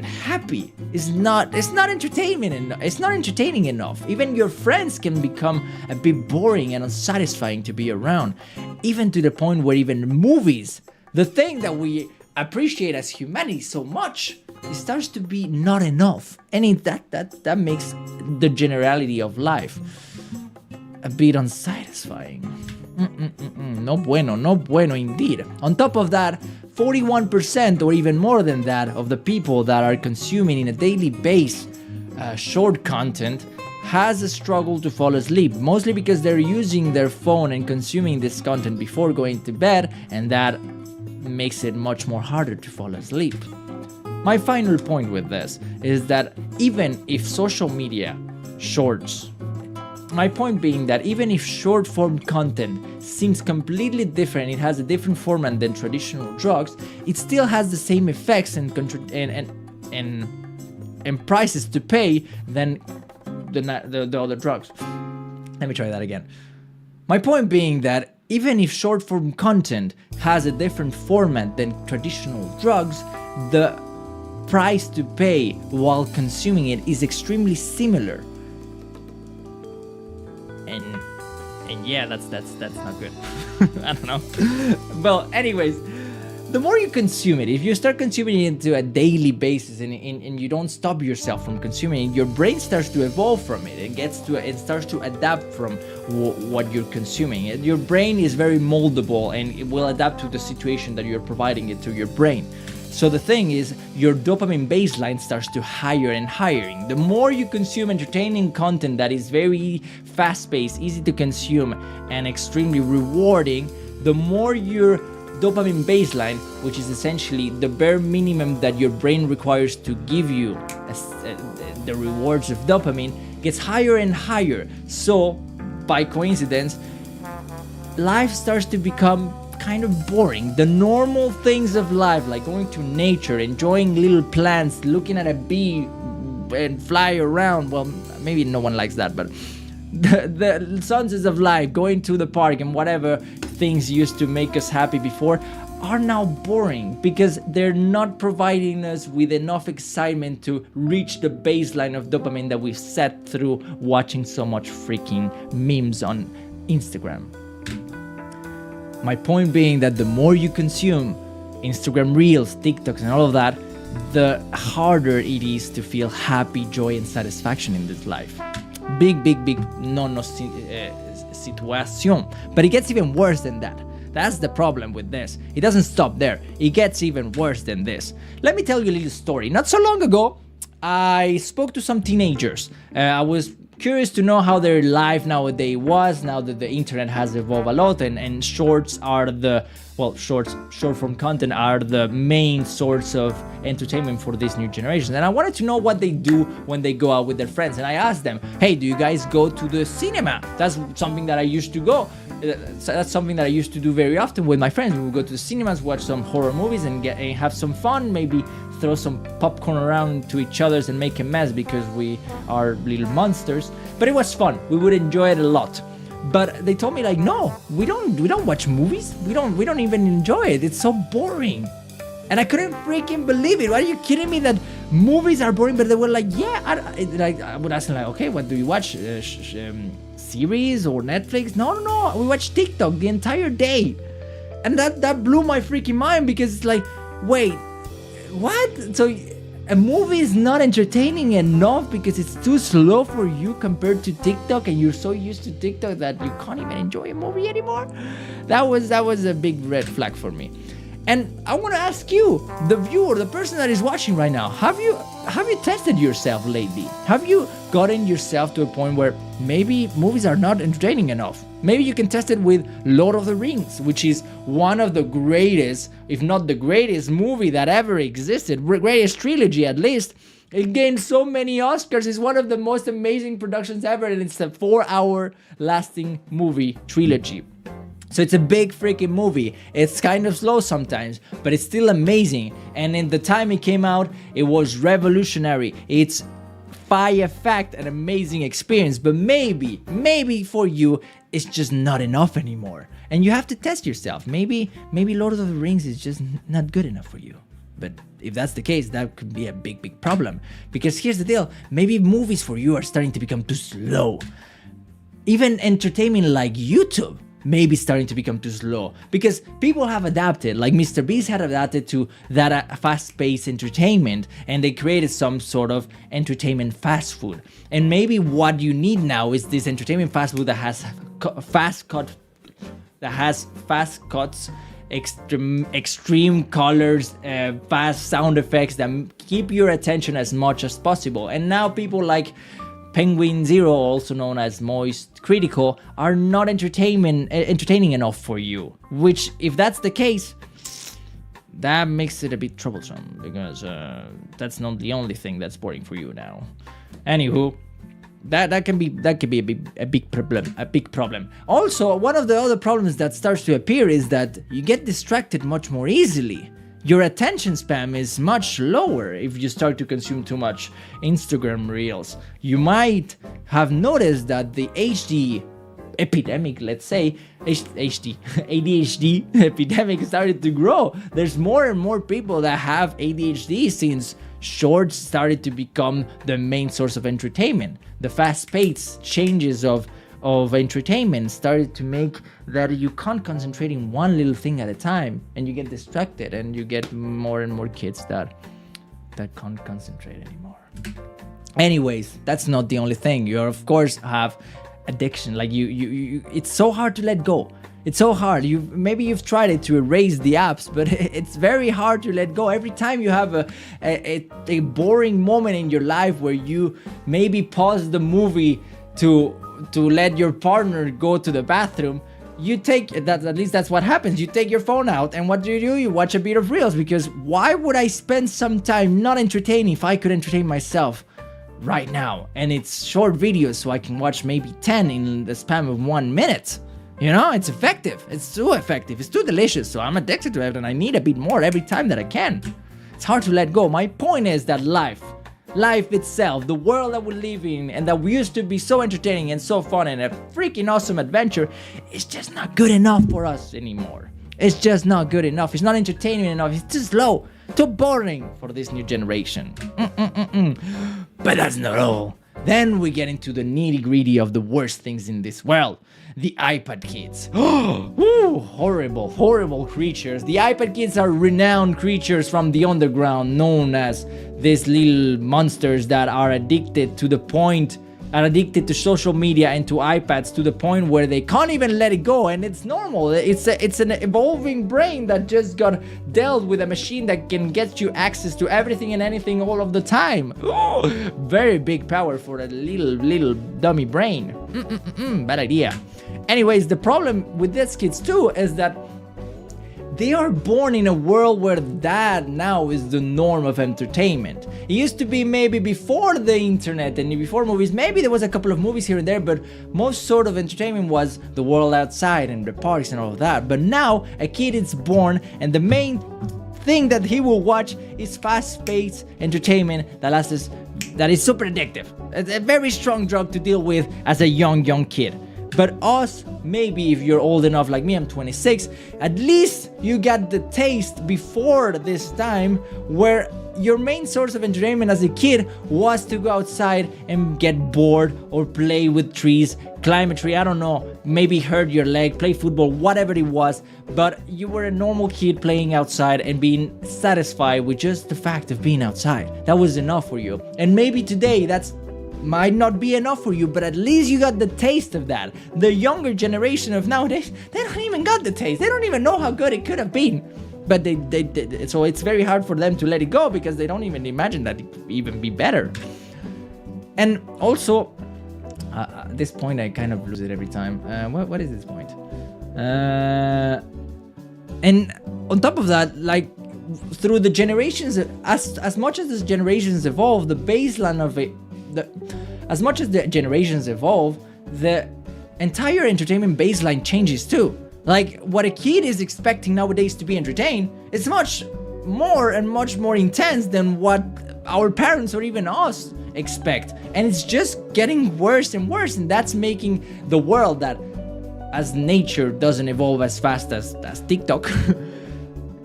Speaker 2: happy, it's not entertaining enough. Even your friends can become a bit boring and unsatisfying to be around, even to the point where even movies, the thing that we appreciate as humanity so much, it starts to be not enough, and that makes the generality of life a bit unsatisfying. No bueno indeed. On top of that, 41% or even more than that of the people that are consuming in a daily base short content has a struggle to fall asleep, mostly because they're using their phone and consuming this content before going to bed, and that makes it much more harder to fall asleep. My final point with this is that even if social media shorts, my point being that even if short form content seems completely different, it has a different format than traditional drugs, it still has the same effects and prices to pay than the other drugs. Let me try that again. My point being that even if short form content has a different format than traditional drugs, the price to pay while consuming it is extremely similar. And yeah, that's not good. I don't know. Well, anyways, the more you consume it, if you start consuming it into a daily basis and you don't stop yourself from consuming it, your brain starts to evolve from it. It starts to adapt from what you're consuming. Your brain is very moldable, and it will adapt to the situation that you're providing it to your brain. So the thing is, your dopamine baseline starts to higher and higher. The more you consume entertaining content that is very fast-paced, easy to consume, and extremely rewarding, the more your dopamine baseline, which is essentially the bare minimum that your brain requires to give you the rewards of dopamine, gets higher and higher. So, by coincidence, life starts to become kind of boring. The normal things of life, like going to nature, enjoying little plants, looking at a bee and fly around, well, maybe no one likes that, but the sunsets of life, going to the park and whatever things used to make us happy before, are now boring because they're not providing us with enough excitement to reach the baseline of dopamine that we've set through watching so much freaking memes on Instagram. My point being that the more you consume Instagram Reels, TikToks, and all of that, the harder it is to feel happy, joy, and satisfaction in this life. Big situation. But it gets even worse than that. That's the problem with this. It doesn't stop there. It gets even worse than this. Let me tell you a little story. Not so long ago, I spoke to some teenagers. I was curious to know how their life nowadays was, now that the internet has evolved a lot, and shorts are short form content are the main source of entertainment for this new generation. And I wanted to know what they do when they go out with their friends. And I asked them, hey, do you guys go to the cinema? That's something that I used to go. That's something that I used to do very often with my friends. We would go to the cinemas, watch some horror movies, and have some fun, maybe throw some popcorn around to each other and make a mess because we are little monsters. But it was fun. We would enjoy it a lot. But they told me, like, no, we don't watch movies. We don't even enjoy it. It's so boring. And I couldn't freaking believe it. Are you kidding me that movies are boring? But they were like, yeah. I would ask them, like, okay, what do you watch? Series or Netflix? No. We watch TikTok the entire day. And that blew my freaking mind, because it's like, wait, what? So a movie is not entertaining enough because it's too slow for you compared to TikTok, and you're so used to TikTok that you can't even enjoy a movie anymore? That was a big red flag for me. And I want to ask you, the viewer, the person that is watching right now, have you tested yourself lately? Have you gotten yourself to a point where maybe movies are not entertaining enough? Maybe you can test it with Lord of the Rings, which is one of the greatest, if not the greatest movie that ever existed, greatest trilogy at least. It gained so many Oscars. It's one of the most amazing productions ever, and it's a 4-hour lasting movie trilogy. So it's a big freaking movie. It's kind of slow sometimes, but it's still amazing. And in the time it came out, it was revolutionary. It's by fact an amazing experience, but maybe for you, it's just not enough anymore. And you have to test yourself. Maybe Lord of the Rings is just not good enough for you. But if that's the case, that could be a big problem. Because here's the deal, maybe movies for you are starting to become too slow. Even entertainment like YouTube may be starting to become too slow. Because people have adapted, like Mr. Beast had adapted to that fast-paced entertainment, and they created some sort of entertainment fast food. And maybe what you need now is this entertainment fast food that has fast cuts, extreme colors, fast sound effects that keep your attention as much as possible. And now people like Penguin Zero, also known as Moist Critical, are not entertaining enough for you. Which, if that's the case, that makes it a bit troublesome, because that's not the only thing that's boring for you now. Anywho, that can be a big problem. Also, one of the other problems that starts to appear is that you get distracted much more easily. Your attention span is much lower if you start to consume too much Instagram Reels. You might have noticed that the HD epidemic, let's say, ADHD epidemic started to grow. There's more and more people that have ADHD since shorts started to become the main source of entertainment. The fast-paced changes of entertainment started to make that you can't concentrate in one little thing at a time, and you get distracted, and you get more and more kids that can't concentrate anymore. Anyways, that's not the only thing. You of course have addiction. Like you it's so hard to let go. It's so hard. Maybe you've tried it to erase the apps, but it's very hard to let go. Every time you have a boring moment in your life where you maybe pause the movie to let your partner go to the bathroom, you take that, at least that's what happens. You take your phone out, and what do? You watch a bit of Reels, because why would I spend some time not entertaining if I could entertain myself right now? And it's short videos, so I can watch maybe 10 in the span of 1 minute. You know, it's effective. It's too effective. It's too delicious. So I'm addicted to it, and I need a bit more every time that I can. It's hard to let go. My point is that life itself, the world that we live in, and that we used to be so entertaining and so fun and a freaking awesome adventure, is just not good enough for us anymore. It's just not good enough. It's not entertaining enough. It's too slow, too boring for this new generation. But that's not all. Then we get into the nitty-gritty of the worst things in this world. The iPad kids. Ooh, horrible creatures. The iPad kids are renowned creatures from the underground, known as these little monsters that are addicted to social media and to iPads, to the point where they can't even let it go. And it's normal. It's an evolving brain that just got dealt with a machine that can get you access to everything and anything all of the time. Ooh, very big power for a little dummy brain. Bad idea. Anyways, the problem with these kids too is that they are born in a world where that now is the norm of entertainment. It used to be maybe before the internet and before movies, maybe there was a couple of movies here and there, but most sort of entertainment was the world outside and the parks and all of that. But now a kid is born, and the main thing that he will watch is fast-paced entertainment that is super addictive. It's a very strong drug to deal with as a young kid. But us, maybe if you're old enough like me, I'm 26, at least you got the taste before this time where your main source of entertainment as a kid was to go outside and get bored or play with trees, climb a tree, I don't know, maybe hurt your leg, play football, whatever it was, but you were a normal kid playing outside and being satisfied with just the fact of being outside. That was enough for you. And maybe today that's might not be enough for you, but at least you got the taste of that. The younger generation of nowadays, they don't even got the taste. They don't even know how good it could have been. But so it's very hard for them to let it go because they don't even imagine that it could even be better. And also, at this point, I kind of lose it every time. What is this point? And on top of that, like, through the generations, as much as the generations evolve, the baseline of it, as much as the generations evolve, the entire entertainment baseline changes too. Like, what a kid is expecting nowadays to be entertained is much more and much more intense than what our parents or even us expect. And it's just getting worse and worse, and that's making the world that, as nature doesn't evolve as fast as TikTok,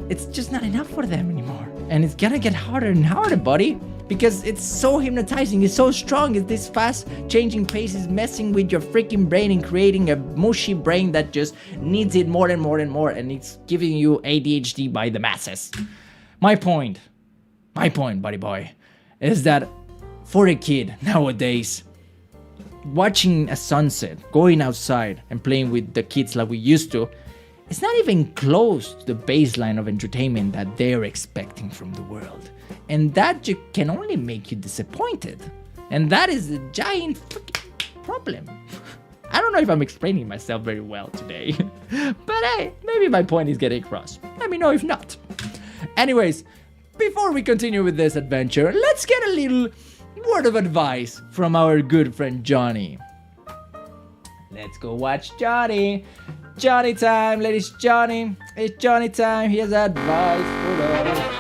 Speaker 2: it's just not enough for them anymore. And it's gonna get harder and harder, buddy, because it's so hypnotizing, it's so strong, it's this fast changing pace is messing with your freaking brain and creating a mushy brain that just needs it more and more and more, and it's giving you ADHD by the masses. My point, buddy boy, is that for a kid nowadays, watching a sunset, going outside and playing with the kids like we used to, it's not even close to the baseline of entertainment that they're expecting from the world. And that can only make you disappointed. And that is a giant freaking problem. I don't know if I'm explaining myself very well today. But hey, maybe my point is getting across. Let me know if not. Anyways, before we continue with this adventure, let's get a little word of advice from our good friend Johnny. Let's go watch Johnny. Johnny time, ladies. Johnny. It's Johnny time. Here's advice for us.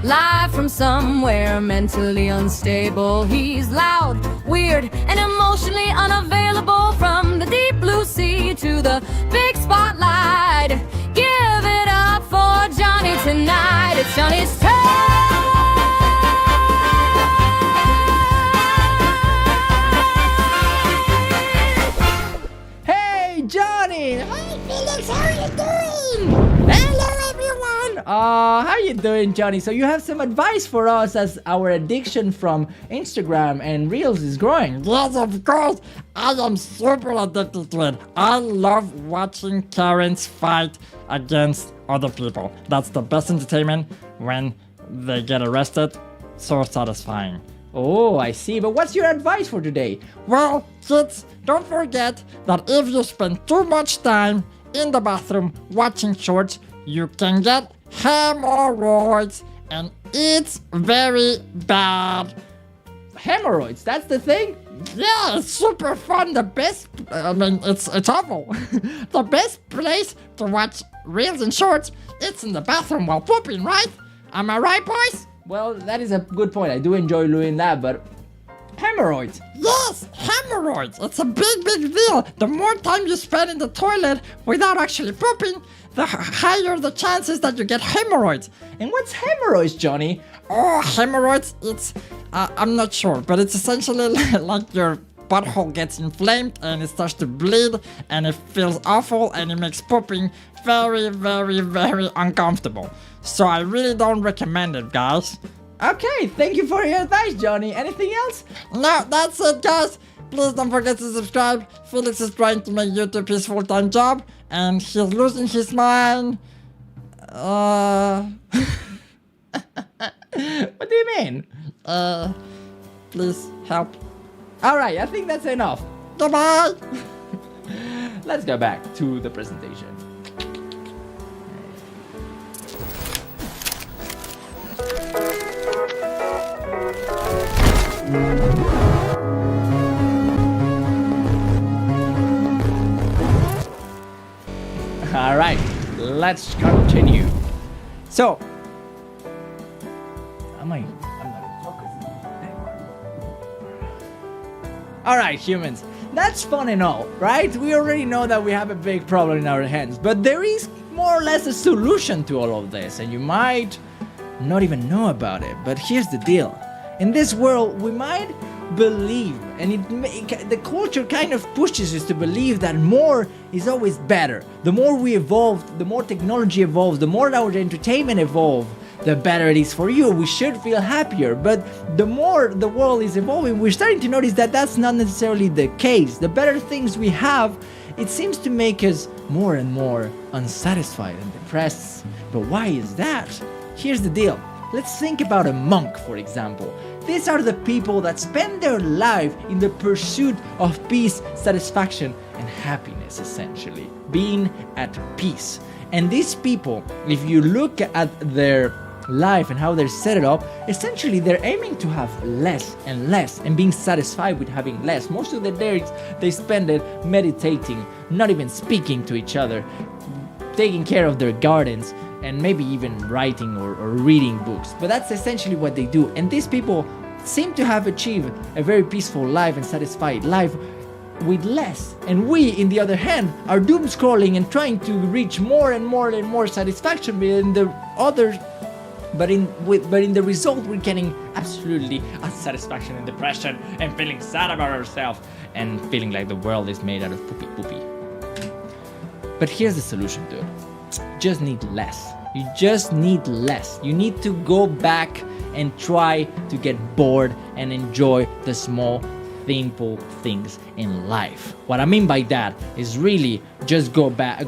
Speaker 10: Live from somewhere mentally unstable. He's loud, weird, and emotionally unavailable. From the deep blue sea to the big spotlight. Give it up for Johnny tonight. It's Johnny's turn.
Speaker 2: Johnny! Hey Felix, how are you doing? Hello everyone! How you doing, Johnny? So you have some advice for us as our addiction from Instagram and Reels is growing.
Speaker 11: Yes, of course. I am super addicted to it. I love watching Karens fight against other people. That's the best entertainment when they get arrested. So satisfying.
Speaker 2: Oh, I see. But what's your advice for today?
Speaker 11: Well, kids, don't forget that if you spend too much time in the bathroom watching shorts, you can get hemorrhoids, and it's very bad.
Speaker 2: Hemorrhoids, that's the thing?
Speaker 11: Yeah, it's super fun. The best, it's awful. The best place to watch reels and shorts, it's in the bathroom while pooping, right? Am I right, boys?
Speaker 2: Well, that is a good point. I do enjoy doing that, but hemorrhoids.
Speaker 11: Yes, hemorrhoids. It's a big deal. The more time you spend in the toilet without actually pooping, the higher the chances that you get hemorrhoids.
Speaker 2: And what's hemorrhoids, Johnny?
Speaker 11: Oh, hemorrhoids, it's, I'm not sure, but it's essentially like your butthole gets inflamed and it starts to bleed and it feels awful and it makes pooping very, very, very uncomfortable. So I really don't recommend it, guys.
Speaker 2: Okay, thank you for your advice, Johnny. Anything else?
Speaker 11: No, that's it, guys. Please don't forget to subscribe. Felix is trying to make YouTube his full-time job, and he's losing his mind.
Speaker 2: What do you mean?
Speaker 11: Please help.
Speaker 2: Alright, I think that's enough.
Speaker 11: Goodbye.
Speaker 2: Let's go back to the presentation. Alright, let's continue. So, I'm not focusing. Alright, humans, that's fun and all, right? We already know that we have a big problem in our hands, but there is more or less a solution to all of this, and you might not even know about it. But here's the deal. In this world, we might believe, and the culture kind of pushes us to believe that more is always better. The more we evolve, the more technology evolves, the more our entertainment evolves, the better it is for you. We should feel happier, but the more the world is evolving, we're starting to notice that that's not necessarily the case. The better things we have it seems to make us more and more unsatisfied and depressed. But why is that? Here's the deal. Let's think about a monk, for example. These are the people that spend their life in the pursuit of peace, satisfaction, and happiness, essentially. Being at peace. And these people, if you look at their life and how they're set it up, essentially they're aiming to have less and less and being satisfied with having less. Most of their days they spend it meditating, not even speaking to each other, taking care of their gardens, and maybe even writing or reading books. But that's essentially what they do. And these people seem to have achieved a very peaceful life and satisfied life with less. And we, in the other hand, are doom scrolling and trying to reach more and more and more satisfaction, but in the result we're getting absolutely unsatisfaction and depression and feeling sad about ourselves and feeling like the world is made out of poopy. But here's the solution to it. Just need less. You just need less. You need to go back and try to get bored and enjoy the small, simple things in life. What I mean by that is really just go back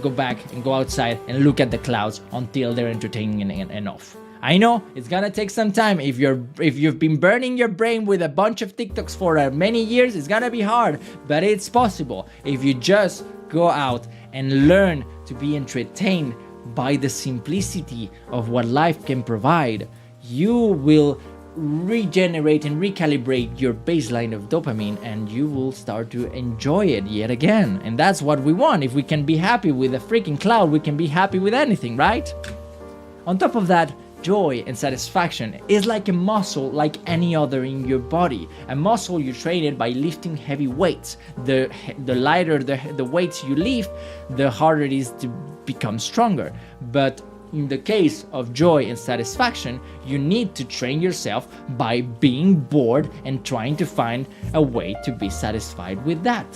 Speaker 2: and go outside and look at the clouds until they're entertaining enough. I know it's gonna take some time. If you've been burning your brain with a bunch of TikToks for many years, it's gonna be hard, but it's possible. If you just go out and learn to be entertained by the simplicity of what life can provide, you will regenerate and recalibrate your baseline of dopamine, and you will start to enjoy it yet again. And that's what we want. If we can be happy with a freaking cloud, we can be happy with anything, right? On top of that, joy and satisfaction is like a muscle like any other in your body. A muscle, you train it by lifting heavy weights. The lighter the weights you lift, the harder it is to become stronger. But in the case of joy and satisfaction, you need to train yourself by being bored and trying to find a way to be satisfied with that,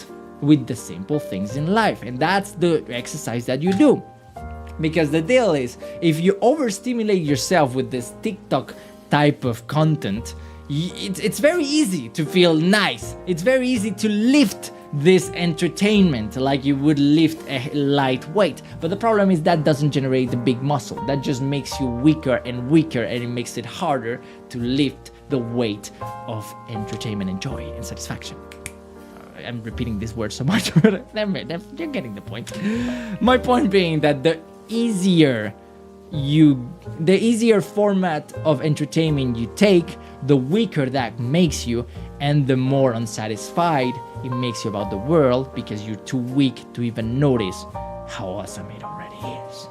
Speaker 2: with the simple things in life. And that's the exercise that you do. Because the deal is, if you overstimulate yourself with this TikTok type of content, it's very easy to feel nice. It's very easy to lift this entertainment like you would lift a light weight. But the problem is that doesn't generate the big muscle. That just makes you weaker and weaker, and it makes it harder to lift the weight of entertainment and joy and satisfaction. I'm repeating this word so much, but you're getting the point. My point being that the easier format of entertainment you take, the weaker that makes you, and the more unsatisfied it makes you about the world, because you're too weak to even notice how awesome it already is.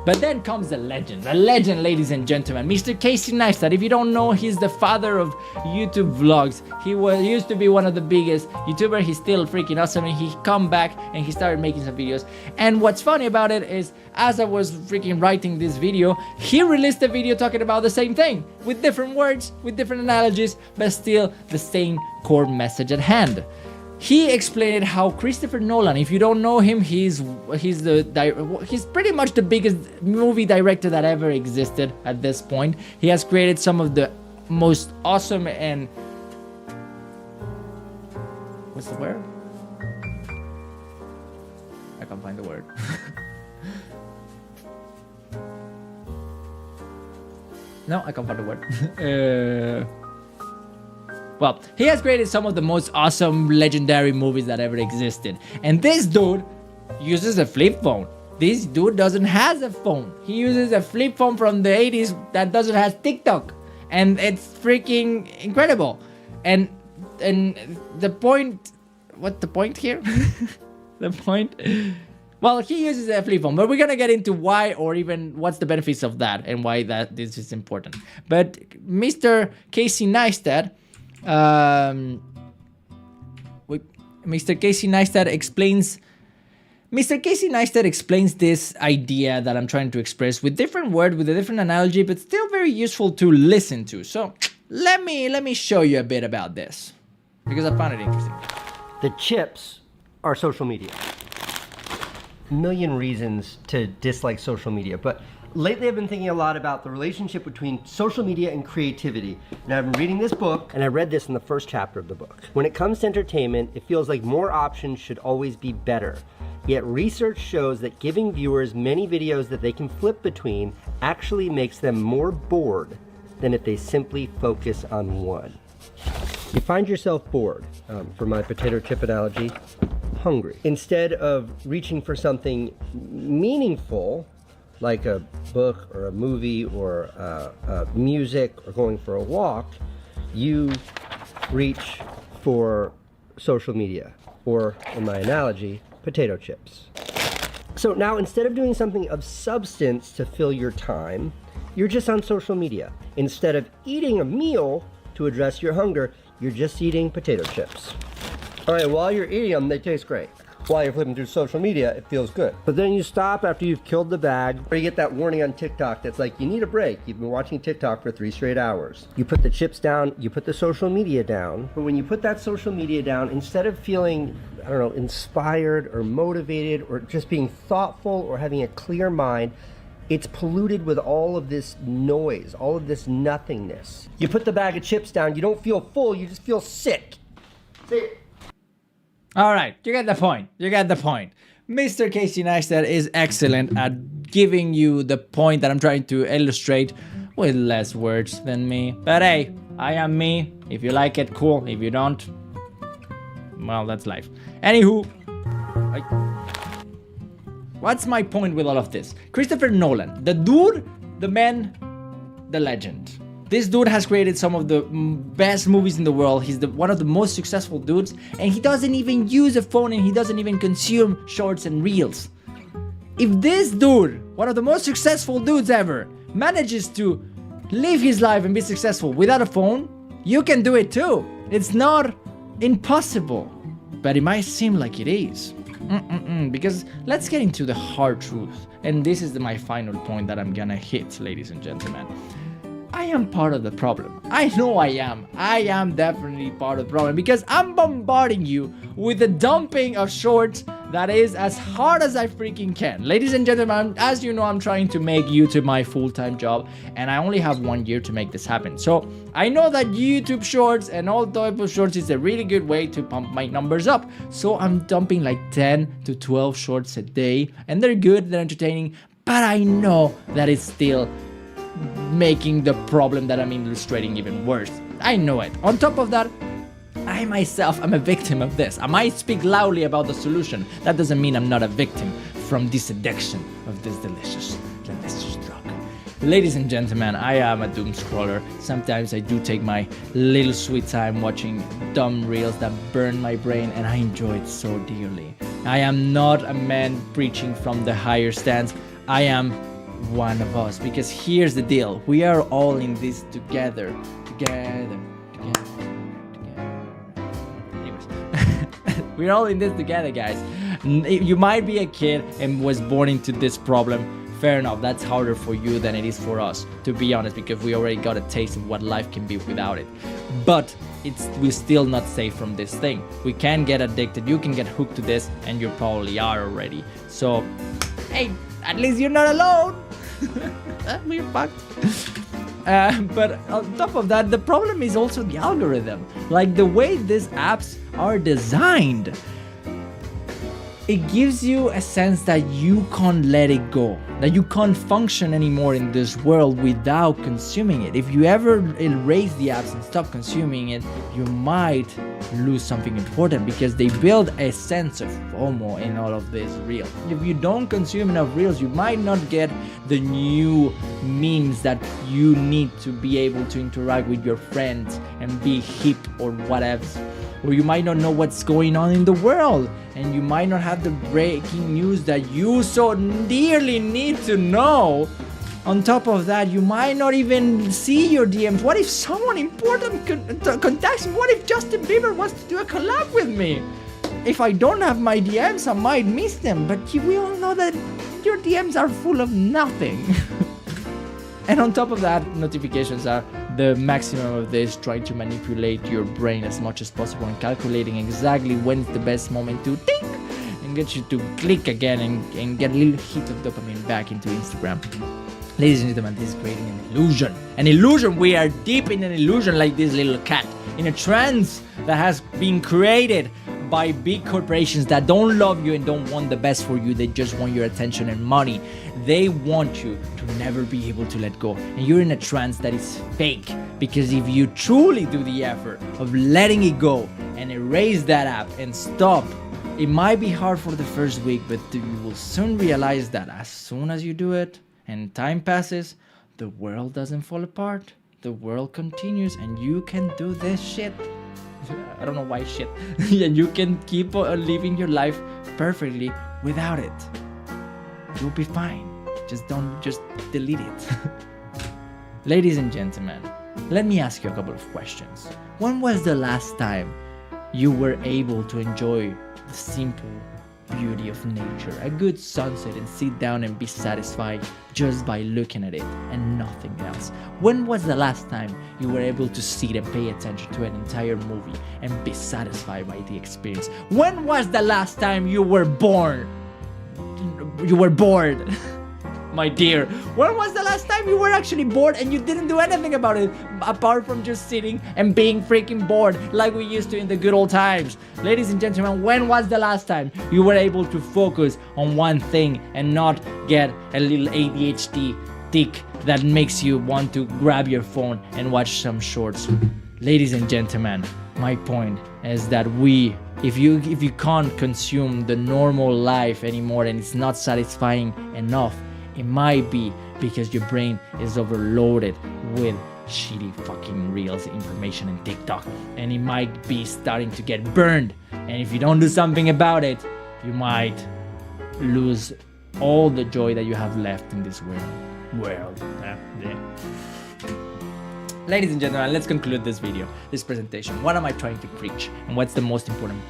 Speaker 2: But then comes the legend, ladies and gentlemen, Mr. Casey Neistat. If you don't know, he's the father of YouTube vlogs. He used to be one of the biggest YouTubers. He's still freaking awesome, and he come back and he started making some videos. And what's funny about it is, as I was freaking writing this video, he released a video talking about the same thing, with different words, with different analogies, but still the same core message at hand. He explained how Christopher Nolan, if you don't know him, he's pretty much the biggest movie director that ever existed at this point. He has created some of the most awesome and... what's the word? I can't find the word. No, I can't find the word. Well, he has created some of the most awesome, legendary movies that ever existed. And this dude uses a flip phone. This dude doesn't have a phone. He uses a flip phone from the 80s that doesn't have TikTok. And it's freaking incredible. And the point... what's the point here? The point... well, he uses a flip phone, but we're gonna get into why, or even what's the benefits of that and why this is important. But Mr. Casey Neistat... Mr. Casey Neistat explains this idea that I'm trying to express with different word, with a different analogy, but still very useful to listen to. So let me show you a bit about this, because I found it interesting.
Speaker 12: The chips are social media. A million reasons to dislike social media, but Lately, I've been thinking a lot about the relationship between social media and creativity. And I've been reading this book, and I read this in the first chapter of the book. When it comes to entertainment, it feels like more options should always be better. Yet research shows that giving viewers many videos that they can flip between actually makes them more bored than if they simply focus on one. You find yourself bored, for my potato chip analogy, hungry. Instead of reaching for something meaningful, like a book or a movie or music or going for a walk, you reach for social media, or in my analogy, potato chips. So now instead of doing something of substance to fill your time, you're just on social media. Instead of eating a meal to address your hunger, you're just eating potato chips. All right, while you're eating them, they taste great. While you're flipping through social media, it feels good. But then you stop after you've killed the bag, or you get that warning on TikTok that's like, you need a break. You've been watching TikTok for 3 straight hours. You put the chips down, you put the social media down. But when you put that social media down, instead of feeling, I don't know, inspired or motivated or just being thoughtful or having a clear mind, it's polluted with all of this noise, all of this nothingness. You put the bag of chips down, you don't feel full, you just feel sick. See?
Speaker 2: All right, you get the point. You get the point. Mr. Casey Neistat is excellent at giving you the point that I'm trying to illustrate with less words than me. But hey, I am me. If you like it, cool. If you don't, well, that's life. Anywho, what's my point with all of this? Christopher Nolan, the dude, the man, the legend. This dude has created some of the best movies in the world. He's one of the most successful dudes, and he doesn't even use a phone, and he doesn't even consume shorts and reels. If this dude, one of the most successful dudes ever, manages to live his life and be successful without a phone, you can do it too. It's not impossible, but it might seem like it is. Because let's get into the hard truth, and this is my final point that I'm gonna hit, ladies and gentlemen. I am part of the problem. I know I am. I am definitely part of the problem because I'm bombarding you with the dumping of shorts that is as hard as I freaking can. Ladies and gentlemen, as you know, I'm trying to make YouTube my full-time job, and I only have 1 year to make this happen. So I know that YouTube shorts and all type of shorts is a really good way to pump my numbers up. So I'm dumping like 10 to 12 shorts a day, and they're good, they're entertaining, but I know that it's still making the problem that I'm illustrating even worse. I know it. On top of that, I myself am a victim of this. I might speak loudly about the solution. That doesn't mean I'm not a victim from this addiction of this delicious drug. Ladies and gentlemen, I am a doom scroller. Sometimes I do take my little sweet time watching dumb reels that burn my brain, and I enjoy it so dearly. I am not a man preaching from the higher stance. I am one of us, because here's the deal, we are all in this together. Anyways, we're all in this together, guys. You might be a kid and was born into this problem. Fair enough, that's harder for you than it is for us, to be honest, because we already got a taste of what life can be without it. But we're still not safe from this thing. We can get addicted, you can get hooked to this, and you probably are already. So, hey, at least you're not alone. We're fucked. But on top of that, the problem is also the algorithm. Like the way these apps are designed, it gives you a sense that you can't let it go, that you can't function anymore in this world without consuming it. If you ever erase the apps and stop consuming it, you might lose something important, because they build a sense of FOMO in all of this reel. If you don't consume enough reels, you might not get the new memes that you need to be able to interact with your friends and be hip or whatever. Or you might not know what's going on in the world, and you might not have the breaking news that you so dearly need to know. On top of that, you might not even see your DMs. What if someone important contacts me? What if Justin Bieber wants to do a collab with me? If I don't have my DMs, I might miss them. But we all know that your DMs are full of nothing. And on top of that, notifications are the maximum of this, trying to manipulate your brain as much as possible and calculating exactly when's the best moment to think and get you to click again and get a little hit of dopamine back into Instagram. Ladies and gentlemen, this is creating an illusion. An illusion. We are deep in an illusion like this little cat. In a trance that has been created by big corporations that don't love you and don't want the best for you. They just want your attention and money. They want you to never be able to let go. And you're in a trance that is fake. Because if you truly do the effort of letting it go and erase that app and stop, it might be hard for the first week, but you will soon realize that as soon as you do it and time passes, the world doesn't fall apart. The world continues and you can do this shit. I don't know why shit. And you can keep living your life perfectly without it. You'll be fine. Just delete it. Ladies and gentlemen, let me ask you a couple of questions. When was the last time you were able to enjoy the simple beauty of nature, a good sunset, and sit down and be satisfied just by looking at it and nothing else? When was the last time you were able to sit and pay attention to an entire movie and be satisfied by the experience? When was the last time you were bored? My dear, when was the last time you were actually bored and you didn't do anything about it apart from just sitting and being freaking bored like we used to in the good old times? Ladies and gentlemen, when was the last time you were able to focus on one thing and not get a little ADHD tick that makes you want to grab your phone and watch some shorts? Ladies and gentlemen, my point is that if you can't consume the normal life anymore and it's not satisfying enough, it might be because your brain is overloaded with shitty fucking reels, information, and TikTok. And it might be starting to get burned. And if you don't do something about it, you might lose all the joy that you have left in this world. Ladies and gentlemen, let's conclude this video, this presentation. What am I trying to preach? And what's the most important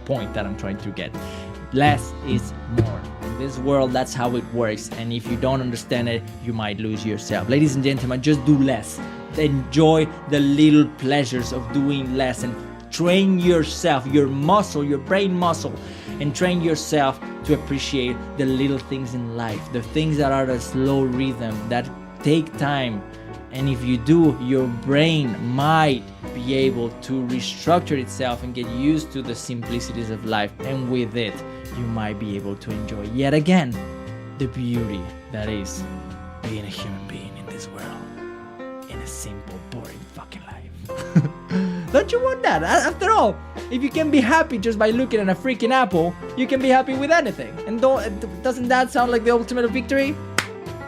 Speaker 2: point that I'm trying to get? Less is more. In this world, that's how it works. And if you don't understand it, you might lose yourself. Ladies and gentlemen, just do less. Enjoy the little pleasures of doing less and train yourself, your muscle, your brain muscle, and train yourself to appreciate the little things in life, the things that are a slow rhythm, that take time. And if you do, your brain might be able to restructure itself and get used to the simplicities of life. And with it, you might be able to enjoy yet again the beauty that is being a human being in this world, in a simple, boring fucking life. Don't you want that? After all, if you can be happy just by looking at a freaking apple, you can be happy with anything. And doesn't that sound like the ultimate victory?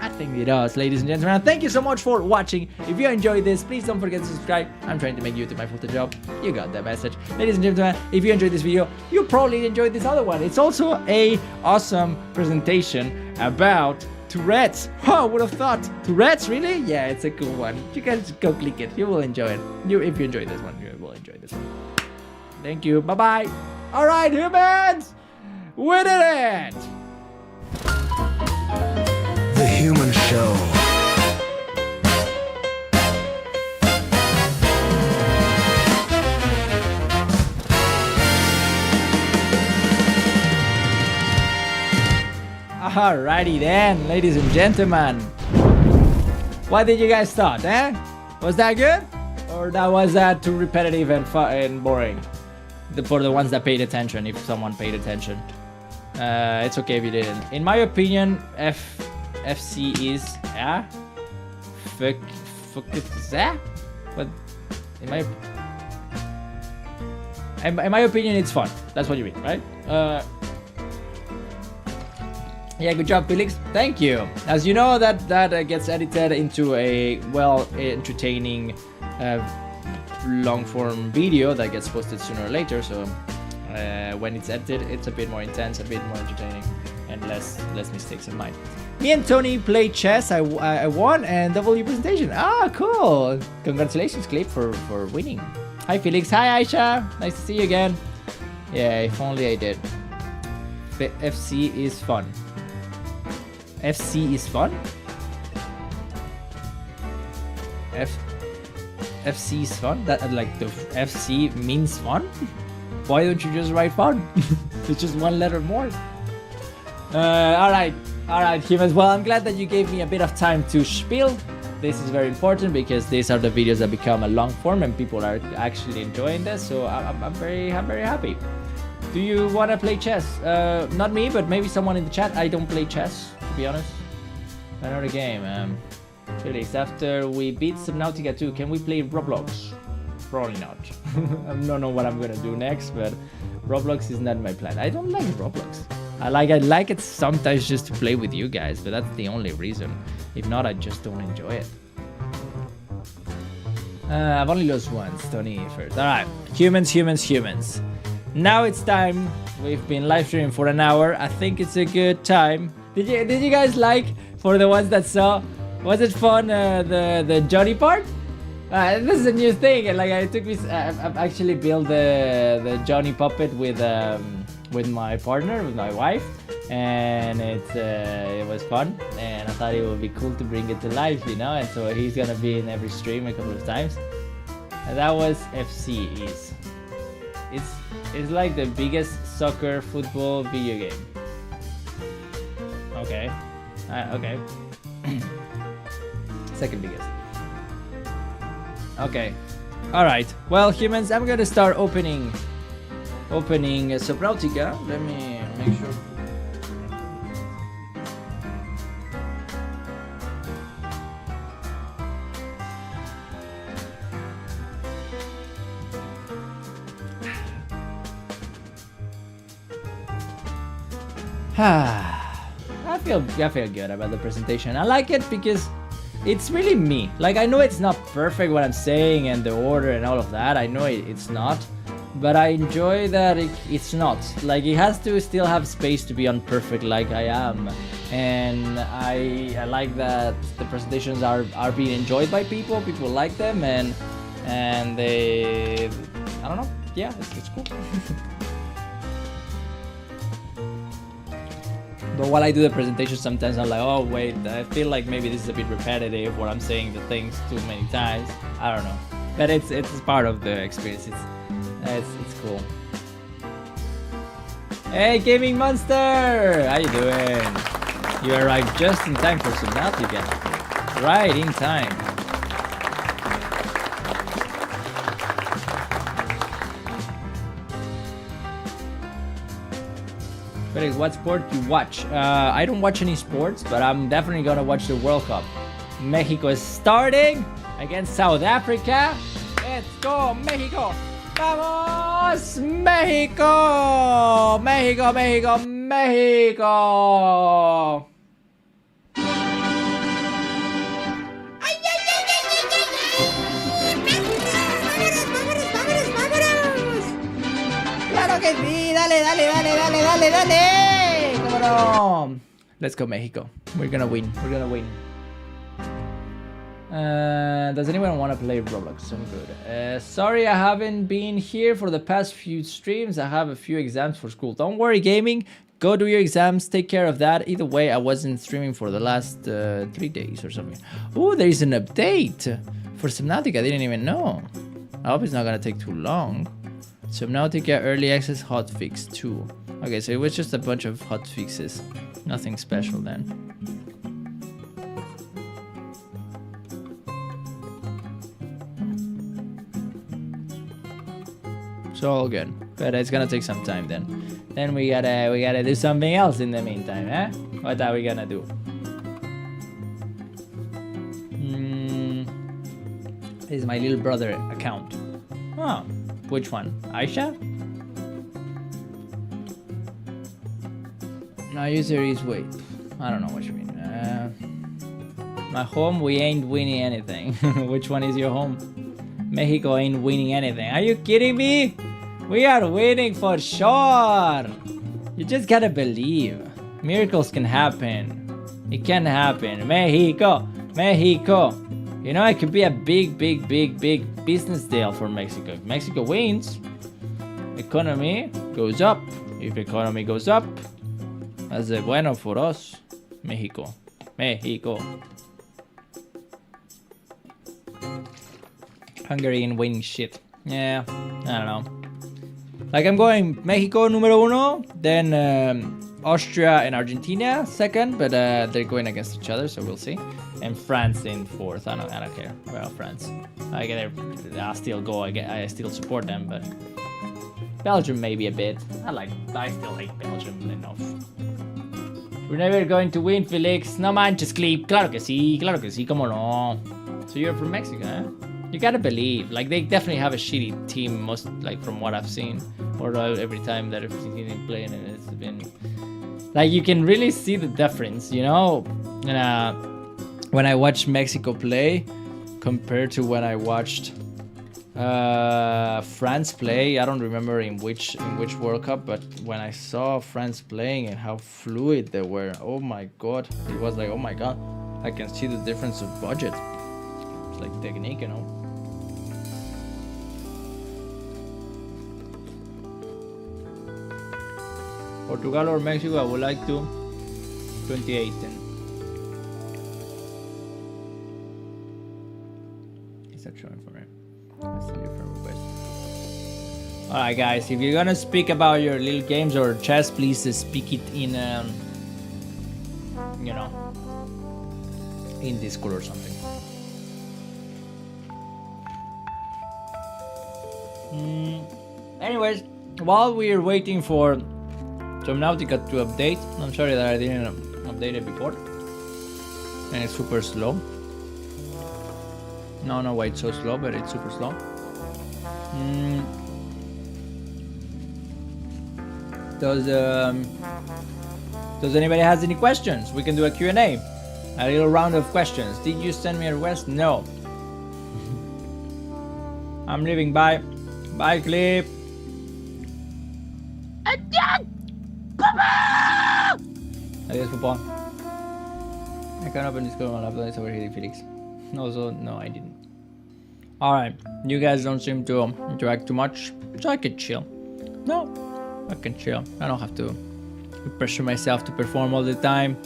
Speaker 2: I think it does, ladies and gentlemen. Thank you so much for watching. If you enjoyed this, please don't forget to subscribe. I'm trying to make YouTube my full-time job. You got that message. Ladies and gentlemen, if you enjoyed this video, you probably enjoyed this other one. It's also a awesome presentation about Tourette's. Oh, would have thought. Tourette's, really? Yeah, it's a cool one. You guys go click it. You will enjoy it. If you enjoyed this one, you will enjoy this one. Thank you. Bye-bye. All right, humans. We did it.
Speaker 1: The Human Show.
Speaker 2: Alrighty then, ladies and gentlemen. What did you guys thought, eh? Was that good? Or that was too repetitive and boring? For the ones that paid attention, if someone paid attention. It's okay if you didn't. In my opinion, FC is fuck is that? But in my opinion, it's fun. That's what you mean, right? Yeah, good job, Felix. Thank you. As you know, that gets edited into a entertaining long form video that gets posted sooner or later. So when it's edited, it's a bit more intense, a bit more entertaining, and less mistakes of mine. Me and Tony played chess. I won and double your presentation. Ah, cool. Congratulations, Clip, for winning. Hi, Felix. Hi, Aisha. Nice to see you again. Yeah, if only I did. FC is fun. FC is fun? FC is fun? That like the FC means fun? Why don't you just write fun? It's just one letter more. Alright. Alright, humans, well, I'm glad that you gave me a bit of time to spiel. This is very important because these are the videos that become a long form and people are actually enjoying this, so I'm very happy. Do you want to play chess? Not me, but maybe someone in the chat. I don't play chess, to be honest. Another game. Felix, after we beat Subnautica 2, can we play Roblox? Probably not. I don't know what I'm gonna do next, but Roblox is not my plan. I don't like Roblox. I like it sometimes just to play with you guys, but that's the only reason. If not, I just don't enjoy it. I've only lost once. Tony first. Alright. Humans. Now it's time. We've been live streaming for an hour. I think it's a good time. Did you guys like, for the ones that saw, was it fun, the Johnny part? This is a new thing. Like, I've actually built the Johnny puppet with my partner, with my wife, and it was fun, and I thought it would be cool to bring it to life, you know. And so he's gonna be in every stream a couple of times. And that was FC's. It's like the biggest soccer football video game. Okay. Okay. Second biggest. Okay. Alright. Well, humans, I'm gonna start opening Subnautica. Let me make sure. I feel good about the presentation. I like it because it's really me. Like, I know it's not perfect what I'm saying and the order and all of that. I know it's not, but I enjoy that it's not. Like, it has to still have space to be unperfect like I am. And I like that the presentations are being enjoyed by people. People like them, and they, I don't know. Yeah, it's cool. But while I do the presentation, sometimes I'm like, oh wait, I feel like maybe this is a bit repetitive, or I'm saying the things too many times. I don't know, but it's part of the experience. It's cool. Hey, Gaming Monster, how you doing? You arrived just in time for Subnautica. Right in time. Felix, what sport do you watch? I don't watch any sports, but I'm definitely gonna watch the World Cup. Mexico is starting against South Africa. Let's go, Mexico! Vamos, Mexico! Mexico, Mexico, Mexico! ¡Claro que sí! ¡Dale, dale, dale, dale, dale, dale! ¡Cómo no! Let's go, Mexico. We're gonna win. We're gonna win. Does anyone want to play Roblox? I'm good. Sorry I haven't been here for the past few streams. I have a few exams for school. Don't worry, gaming. Go do your exams. Take care of that. Either way, I wasn't streaming for the last 3 days or something. Oh, there is an update for Subnautica. I didn't even know. I hope it's not gonna take too long. Subnautica Early Access Hotfix 2. Okay, so it was just a bunch of hotfixes. Nothing special then. So all good. But it's gonna take some time then. Then we gotta do something else in the meantime, eh? What are we gonna do? This is my little brother account. Oh. Which one? Aisha? My user is wait. I don't know what you mean. My home, we ain't winning anything. Which one is your home? Mexico ain't winning anything. Are you kidding me? We are winning for sure. You just gotta believe. Miracles can happen. It can happen. Mexico, Mexico. You know, it could be a big business deal for Mexico. If Mexico wins, economy goes up. If economy goes up, that's bueno for us. Mexico. Mexico. Hungary and winning shit. Yeah, I don't know. Like I'm going Mexico número uno, then Austria and Argentina second, but they're going against each other, so we'll see. And France in fourth. I don't care. Well, France. I'll still go. I still support them, but Belgium maybe a bit. I still like Belgium enough. We're never going to win, Felix. No manches, Clip. Claro que sí, como no. So you're from Mexico, eh? You gotta believe. Like, they definitely have a shitty team, most, like, from what I've seen. Or every time that I've seen them play, and it's been... Like, you can really see the difference, you know? And, when I watched Mexico play, compared to when I watched France play, I don't remember in which World Cup, but when I saw France playing and how fluid they were, oh my god, it was like, oh my god, I can see the difference of budget. It's like technique, you know. Portugal or Mexico, I would like to 2018. It's not showing for me. That's a different request. Alright guys, if you're gonna speak about your little games or chess, please speak it in you know, in Discord or something. Anyways, while we're waiting for Subnautica to update, I'm sorry that I didn't update it before, and it's super slow. No, why it's so slow, but it's super slow. Does anybody has any questions? We can do a Q&A. A little round of questions. Did you send me a request? No. I'm leaving. Bye. Bye, Clip. Adios, Papa. I can't open this on my laptop. It's over here, Felix. Also, no, I didn't. Alright, you guys don't seem to interact too much, so I can chill. No, I can chill. I don't have to pressure myself to perform all the time.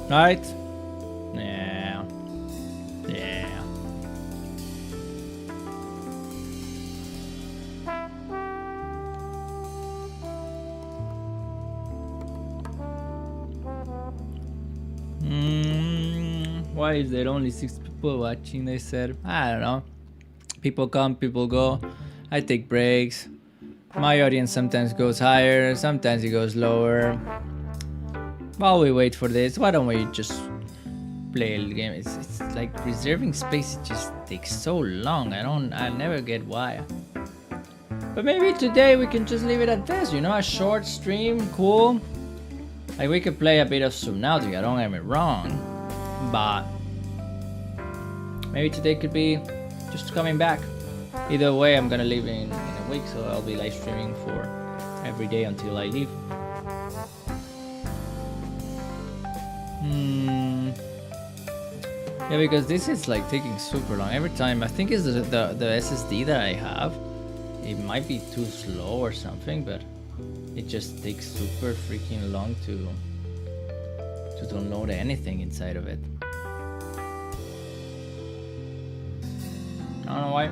Speaker 2: Right? Yeah. Yeah. Why is there only 6 people watching? They said, I don't know. People come, people go. I take breaks. My audience sometimes goes higher, sometimes it goes lower. While we wait for this, why don't we just play a game? It's like reserving space. It just takes so long. I never get why. But maybe today we can just leave it at this. You know, a short stream, cool. Like we could play a bit of Subnautica. Don't get me wrong. But maybe today could be just coming back. Either way, I'm gonna leave in a week, so I'll be live streaming for every day until I leave. Yeah, because this is like taking super long. Every time, I think it's the SSD that I have. It might be too slow or something, but it just takes super freaking long to download anything inside of it. I don't know why.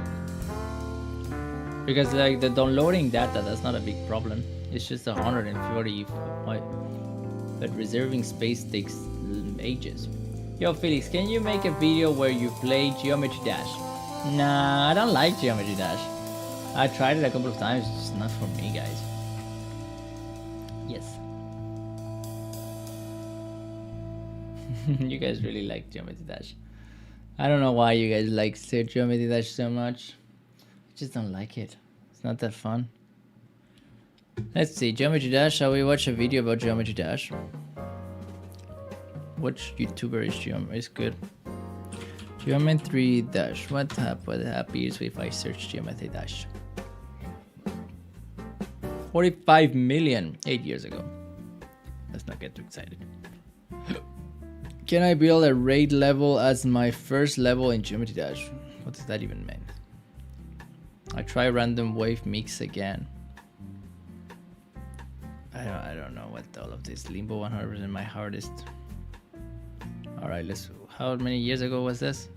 Speaker 2: Because like the downloading data, that's not a big problem. It's just 140. But reserving space takes ages. Yo Felix, can you make a video where you play Geometry Dash? Nah, I don't like Geometry Dash. I tried it a couple of times, it's just not for me, guys. Yes. You guys really like Geometry Dash. I don't know why you guys like Geometry Dash so much. I just don't like it. It's not that fun. Let's see, Geometry Dash. Shall we watch a video about Geometry Dash? Which YouTuber is good? Geometry Dash. What happens if I search Geometry Dash? 45 million 8 years ago. Let's not get too excited. Can I build a raid level as my first level in Geometry Dash? What does that even mean? I try random wave mix again. I don't know what all of this. Limbo 100% my hardest. Alright, let's. How many years ago was this?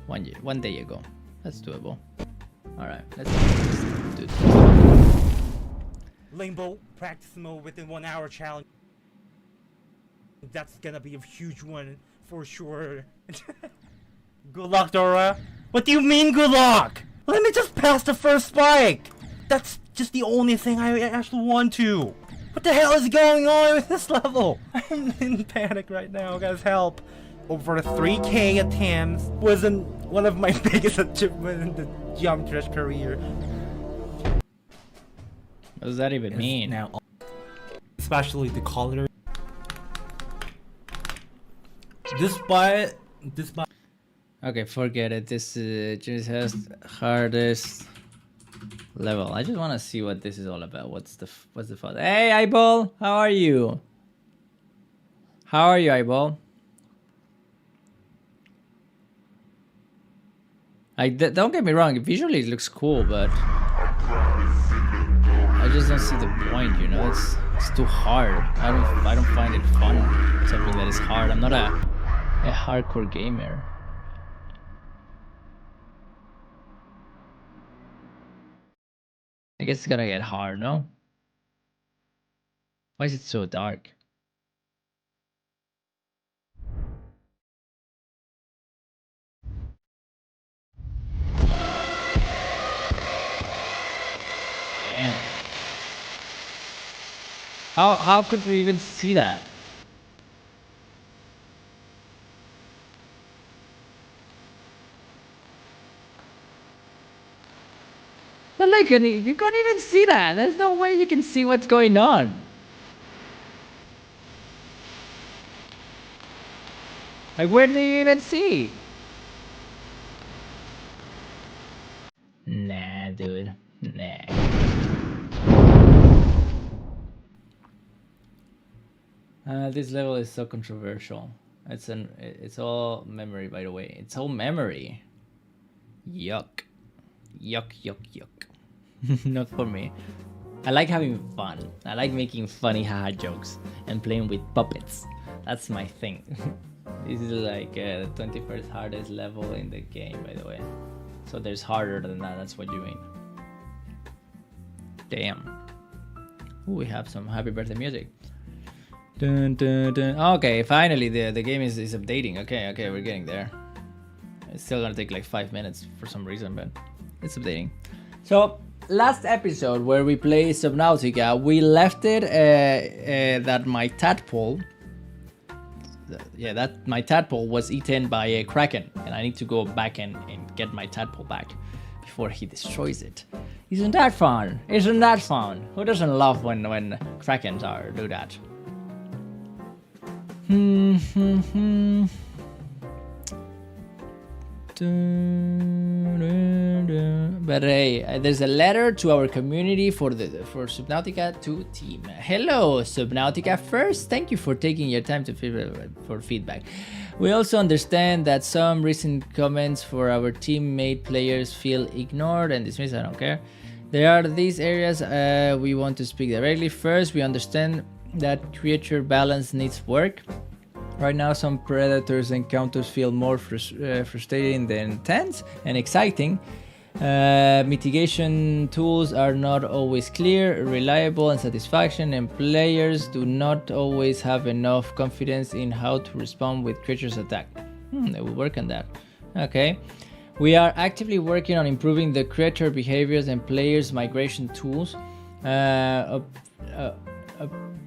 Speaker 2: 1 year, 1 day ago. That's doable. Alright, let's do this.
Speaker 13: Limbo practice mode within 1 hour challenge. That's gonna be a huge one for sure. Good luck, Dora. What do you mean good luck? Let me just pass the first spike. That's just the only thing I actually want to. What the hell is going on with this level? I'm in panic right now, guys, help. Over 3K attempts wasn't one of my biggest achievements in the Geometry's career.
Speaker 2: What does that even mean?
Speaker 13: Now, especially the color. Despite
Speaker 2: Okay, forget it. This just has hardest level. I just want to see what this is all about. What's the fun? Hey, Eyeball, how are you? How are you, Eyeball? Don't get me wrong. Visually, it looks cool, but I just don't see the point. You know, it's too hard. I don't find it fun. Something that is hard. I'm not a hardcore gamer. I guess it's gonna get hard, no? Why is it so dark? Damn. How could we even see that? But like, you can't even see that. There's no way you can see what's going on. Like, where do you even see? Nah, dude. Nah. This level is so controversial. It's all memory, by the way. It's all memory. Yuck. Yuck, yuck, yuck. Not for me. I like having fun. I like making funny haha jokes and playing with puppets. That's my thing. This is like the 21st hardest level in the game, by the way. So there's harder than that, that's what you mean. Damn. Ooh, we have some happy birthday music. Dun, dun, dun. Okay, finally the game is updating. Okay, we're getting there. It's still gonna take like 5 minutes for some reason, but it's updating. So last episode where we played Subnautica, we left it that my tadpole, my tadpole was eaten by a kraken, and I need to go back and get my tadpole back before he destroys it. Isn't that fun? Isn't that fun? Who doesn't love when krakens do that? But hey, there's a letter to our community for Subnautica 2 team. Hello, Subnautica. First, thank you for taking your time for feedback. We also understand that some recent comments for our teammate players feel ignored and dismissed. I don't care. There are these areas we want to speak directly. First, we understand that creature balance needs work. Right now, some predators encounters feel more frustrating than tense and exciting. Mitigation tools are not always clear, reliable, and satisfaction, and players do not always have enough confidence in how to respond with creatures' attack. They will work on that. Okay. We are actively working on improving the creature behaviors and players' migration tools.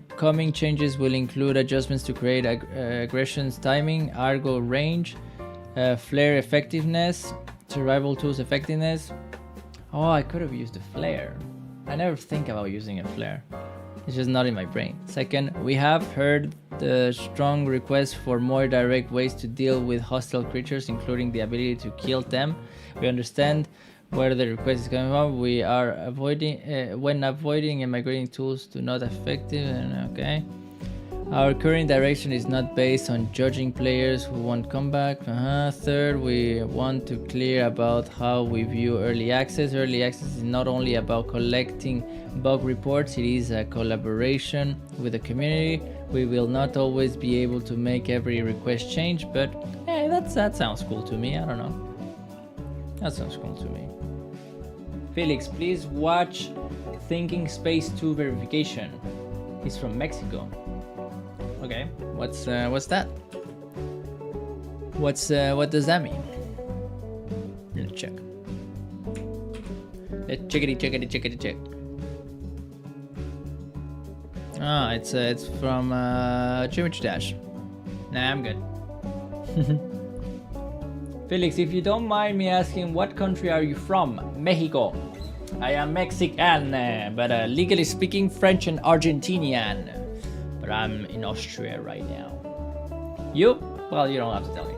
Speaker 2: Upcoming changes will include adjustments to create aggressions timing, Argo range, flare effectiveness, survival tools effectiveness. Oh, I could have used a flare. I never think about using a flare. It's just not in my brain. Second, we have heard the strong request for more direct ways to deal with hostile creatures, including the ability to kill them. We understand where the request is coming from. We are avoiding and migrating tools do not effective. Okay. Our current direction is not based on judging players who won't come back. Third, we want to clear about how we view early access. Early access is not only about collecting bug reports, it is a collaboration with the community. We will not always be able to make every request change, but hey, that sounds cool to me. I don't know. That sounds cool to me. Felix, please watch Thinking Space 2 verification. He's from Mexico. Okay, what's that? What does that mean? Let's check. Let's check. Ah, it's from Geometry Dash. Nah, I'm good. Felix, if you don't mind me asking, what country are you from? Mexico. I am Mexican, but legally speaking French and Argentinian. But I'm in Austria right now. You? Well, you don't have to tell me.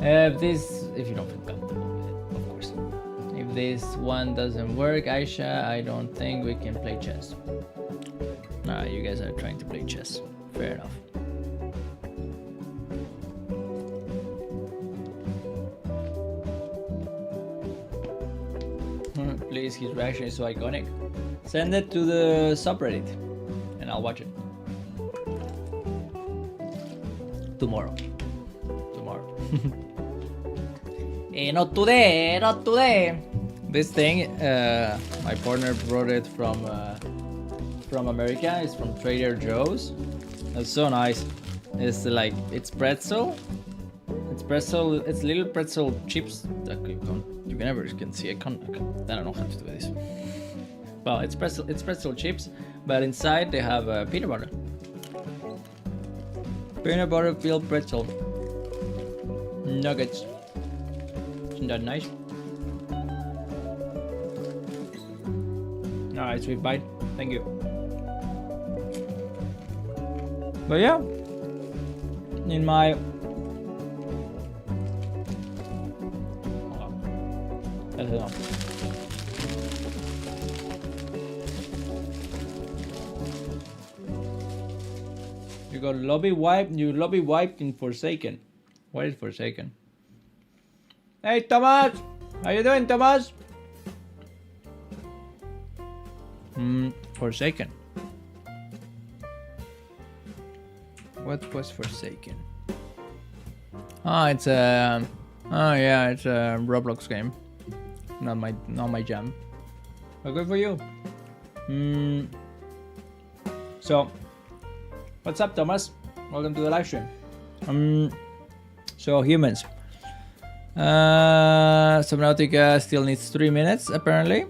Speaker 2: If you don't feel comfortable with it, of course. If this one doesn't work, Aisha, I don't think we can play chess. You guys are trying to play chess. Fair enough. Please, his reaction is so iconic. Send it to the subreddit and I'll watch it. Tomorrow. Not today. This thing, my partner brought it from America. It's from Trader Joe's. It's so nice. It's like, it's pretzel. It's little pretzel chips. You never can see. I don't know how to do this. Well, it's pretzel chips, but inside they have peanut butter. Peanut butter filled pretzel nuggets. Isn't that nice? Alright, sweet bite. Thank you. But yeah, in my you got lobby wipe. You lobby wiped in Forsaken. What is Forsaken? Hey Thomas, how you doing, Thomas? Forsaken. What was Forsaken? It's a Roblox game. Not my jam. But good for you. So, what's up, Thomas? Welcome to the live stream. So humans. Subnautica still needs 3 minutes apparently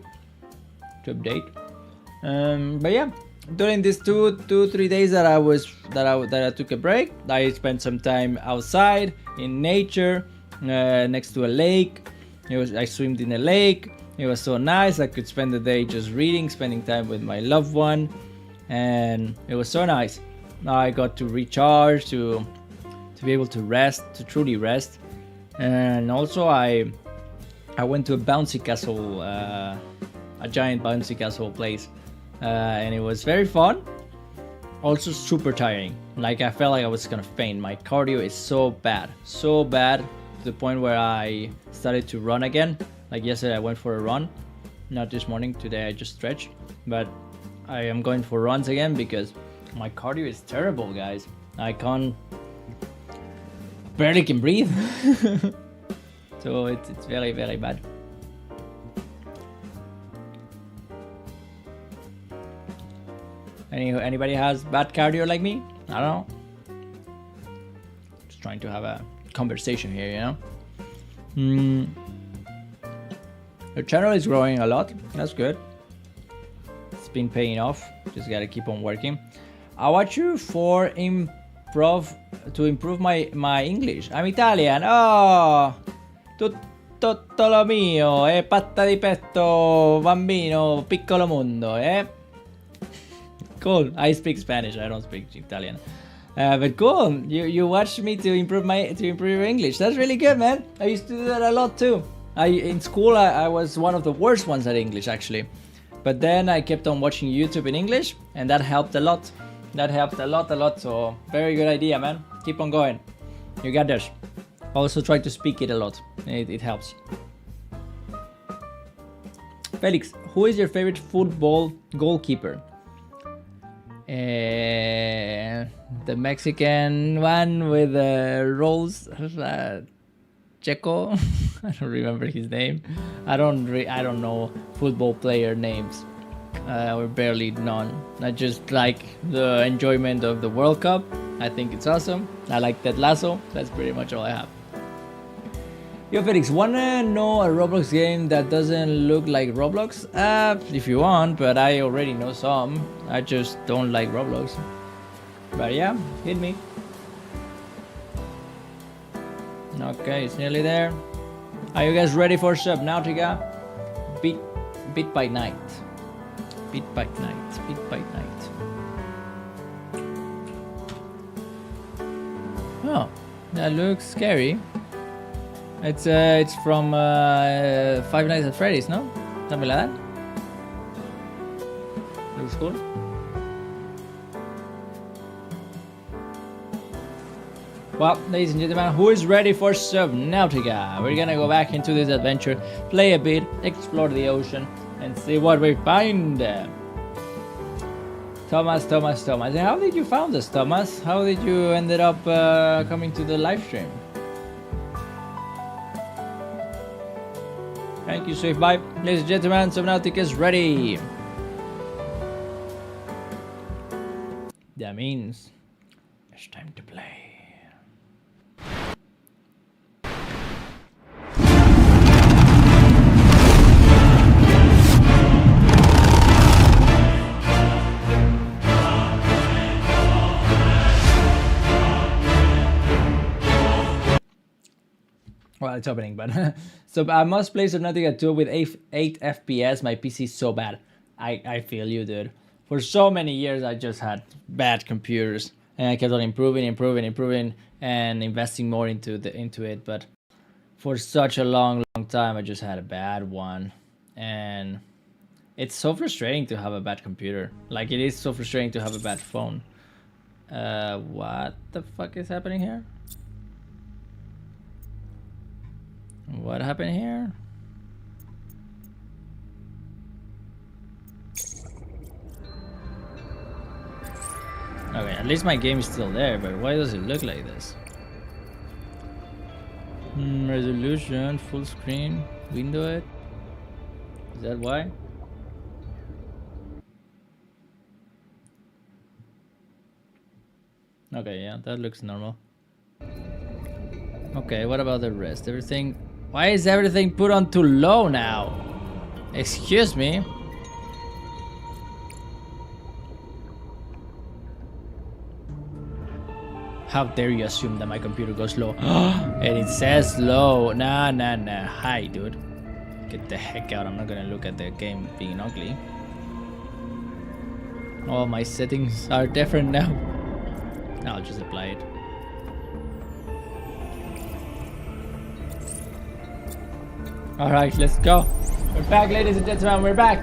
Speaker 2: to update. But yeah, during these 3 days that I took a break, I spent some time outside in nature, next to a lake. I swam in a lake. It was so nice. I could spend the day just reading, spending time with my loved one, and it was so nice. I got to recharge, to be able to rest, to truly rest. And also I went to a bouncy castle, a giant bouncy castle place, and it was very fun. Also super tiring. Like I felt like I was gonna faint. My cardio is so bad to the point where I started to run again. Like yesterday I went for a run, not this morning. Today I just stretched, but I am going for runs again because my cardio is terrible, guys. I barely can breathe. So it's very, very bad. Anybody has bad cardio like me? I don't know. Just trying to have a conversation here, you know. Your channel is growing a lot. That's good. It's been paying off. Just gotta keep on working. I watch you to improve my English. I'm Italian. Oh, tutto lo mio è patta di petto, bambino, piccolo mondo, eh? Cool. I speak Spanish. I don't speak Italian. But cool. You watched me to improve your English. That's really good, man. I used to do that a lot too. In school I was one of the worst ones at English actually. But then I kept on watching YouTube in English and that helped a lot. That helped a lot. So very good idea, man. Keep on going. You got this. Also try to speak it a lot. It helps. Felix, who is your favorite football goalkeeper? The Mexican one with the rolls. Checo. I don't remember his name. I don't know football player names. Or barely none. I just like the enjoyment of the World Cup. I think it's awesome. I like Ted Lasso. That's pretty much all I have. Yo, Felix, wanna know a Roblox game that doesn't look like Roblox? If you want, but I already know some. I just don't like Roblox. But yeah, hit me. Okay, it's nearly there. Are you guys ready for Subnautica? Bit by night. Bit by night. Bit by night. Oh, that looks scary. It's from Five Nights at Freddy's, no? Something like that. Looks cool. Well, ladies and gentlemen, who is ready for Subnautica? We're gonna go back into this adventure, play a bit, explore the ocean, and see what we find. Thomas. How did you find us, Thomas? How did you ended up coming to the live stream? Thank you, Swift. Bye. Ladies and gentlemen, Subnautica is ready. That means it's time to play. Well, it's opening, but so I must play Subnautica 2 with 8 FPS. My PC is so bad. I feel you, dude. For so many years, I just had bad computers, and I kept on improving, and investing more into it. But for such a long time, I just had a bad one, and it's so frustrating to have a bad computer. Like, it is so frustrating to have a bad phone. What the fuck is happening here? What happened here? Okay, at least my game is still there, but why does it look like this? Resolution, full screen, window it. Is that why? Okay, yeah, that looks normal. Okay, what about the rest? Everything... Why is everything put on too low now? Excuse me? How dare you assume that my computer goes low? And it says low. Nah. Hi, dude. Get the heck out. I'm not gonna look at the game being ugly. All my settings are different now. I'll just apply it. Alright, let's go. We're back, ladies and gentlemen, we're back.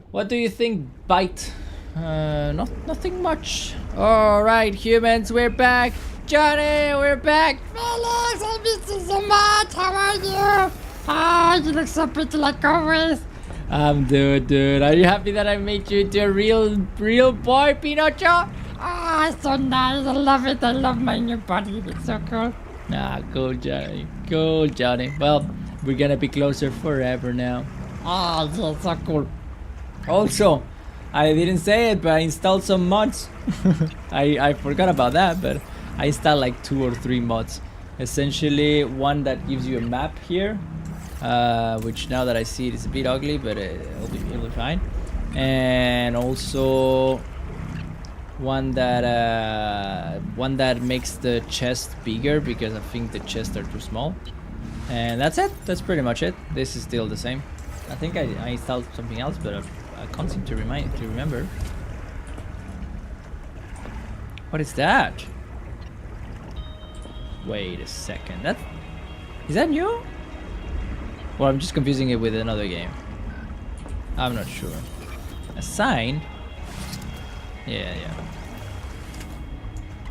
Speaker 2: What do you think, Bite? Nothing much. Alright, humans, we're back. Johnny, we're back.
Speaker 11: Felix, I miss you so much. How are you? Oh, you look so pretty like always.
Speaker 2: I'm dude. Are you happy that I made you into a real boy, Pinocho?
Speaker 11: Ah, oh, so nice. I love it. I love my new body. It's so cool.
Speaker 2: Ah, cool, Johnny. Cool, Johnny. Well, we're gonna be closer forever now.
Speaker 11: Oh, yeah, so cool.
Speaker 2: Also, I didn't say it, but I installed some mods. I forgot about that, but I installed like 2 or 3 mods. Essentially, one that gives you a map here, which now that I see it is a bit ugly, but it'll be fine. And also one that makes the chest bigger, because I think the chests are too small. And that's it. That's pretty much it. This is still the same. I think I installed something else, but I can't seem to remember. What is that? Wait a second. Is that new? Well, I'm just confusing it with another game. I'm not sure. A sign? Yeah.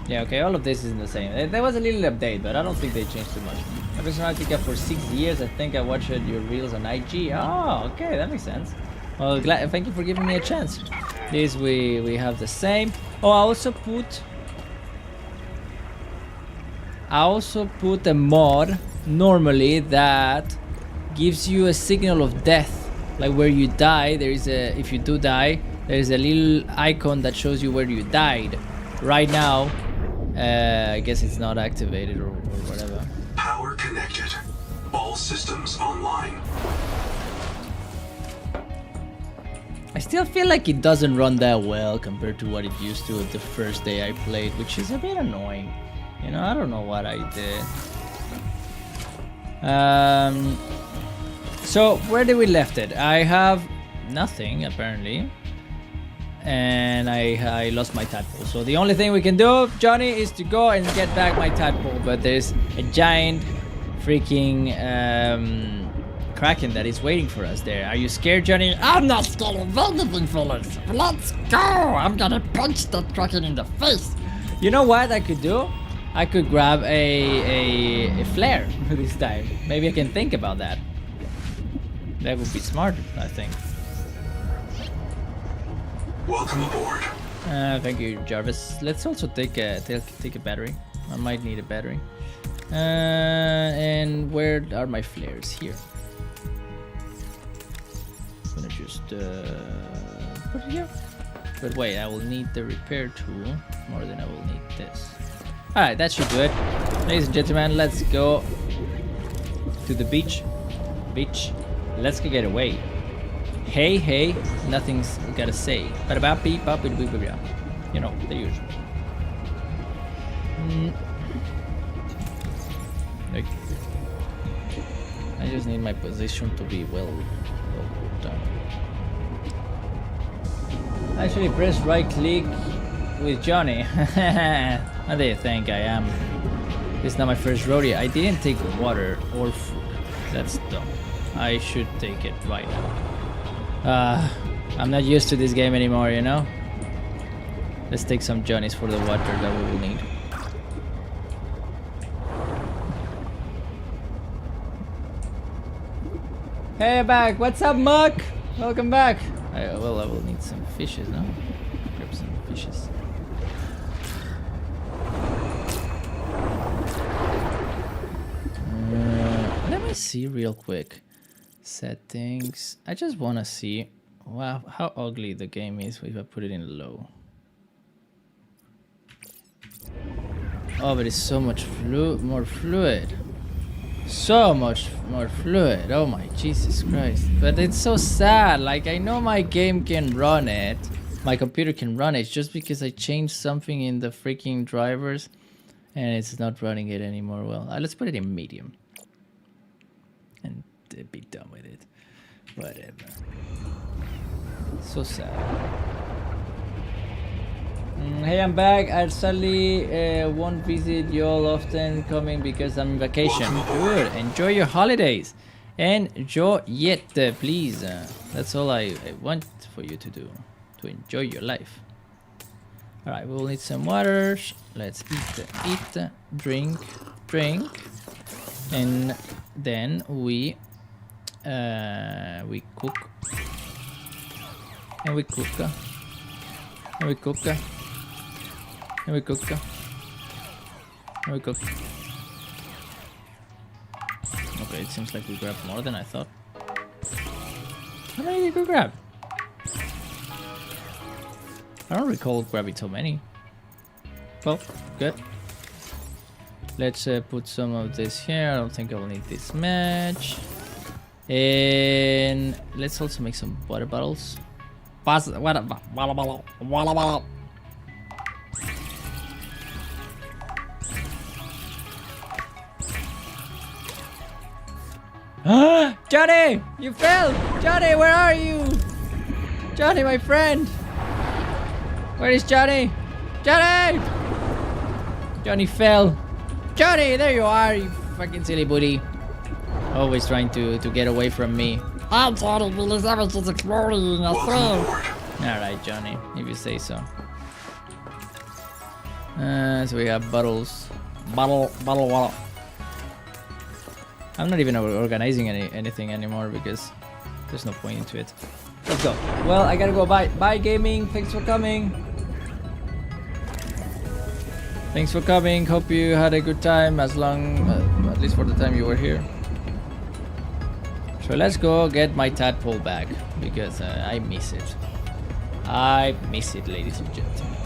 Speaker 2: Yeah, okay, all of this is the same. There was a little update, but I don't think they changed too much. I've been Subnautica for 6 years. I think I watched your reels on IG. Oh, okay, that makes sense. Well, thank you for giving me a chance. This we have the same. Oh, I also put I also put a mod normally that gives you a signal of death. Like where you die, there is a, if you do die, there is a little icon that shows you where you died. Right now, I guess it's not activated or whatever.
Speaker 14: Power connected. All systems online.
Speaker 2: I still feel like it doesn't run that well compared to what it used to the first day I played, which is a bit annoying. You know, I don't know what I did. So where did we left it? I have nothing apparently, and I lost my tadpole. So the only thing we can do, Johnny, is to go and get back my tadpole. But there's a giant freaking kraken that is waiting for us there. Are you scared, Johnny?
Speaker 11: I'm not scared of anything, Felix. Let's go. I'm gonna punch that kraken in the face.
Speaker 2: You know what I could do? I could grab a flare this time. Maybe I can think about that. That would be smart, I think.
Speaker 14: Welcome aboard.
Speaker 2: Thank you, Jarvis. Let's also take a battery. I might need a battery. And where are my flares? Here. I'm gonna just put it here. But wait, I will need the repair tool more than I will need this. Alright, that should do it. Ladies and gentlemen, let's go to the beach. Let's go get away. Hey, hey, nothing's gotta say. But about beep up, you know, the usual. Like, I just need my position to be well done. Actually, press right click with Johnny. How do you think I am? This is not my first rodeo. I didn't take water or food. That's dumb. I should take it right now. I'm not used to this game anymore, you know? Let's take some Johnnies for the water that we will need. Hey, back! What's up, Muck? Welcome back! Well, I will need some fishes, no? Grab some fishes. Let me see real quick. Settings. I just want to see how ugly the game is if I put it in low. Oh, but it's so much more fluid. So much more fluid. Oh my Jesus Christ. But it's so sad. Like, I know my game can run it. My computer can run it just because I changed something in the freaking drivers and it's not running it anymore. Well, let's put it in medium and be done with it. Whatever. So sad. Hey, I'm back. I sadly won't visit y'all often coming because I'm on vacation. Good. Enjoy your holidays. Enjoy it, please. That's all I want for you to do. To enjoy your life. Alright, we will need some water. Let's eat, drink. And then we cook. And we cook. And we cook. And we cook. And we cook. Okay, it seems like we grabbed more than I thought. How many did we grab? I don't recall grabbing so many. Well, good. Let's put some of this here. I don't think I will need this much. And let's also make some water bottles. Johnny! You fell! Johnny, where are you? Johnny, my friend! Where is Johnny? Johnny! Johnny fell. Johnny, there you are, you fucking silly booty. Always trying to get away from me.
Speaker 11: I'm Johnny, because I was just exploring a thing.
Speaker 2: Alright, Johnny, if you say so. So we have bottles. Bottle water. I'm not even organizing anything anymore because there's no point into it. Let's go. Well, I gotta go. Bye gaming. Thanks for coming. Thanks for coming. Hope you had a good time as long, at least for the time you were here. So let's go get my tadpole back because I miss it. I miss it, ladies and gentlemen.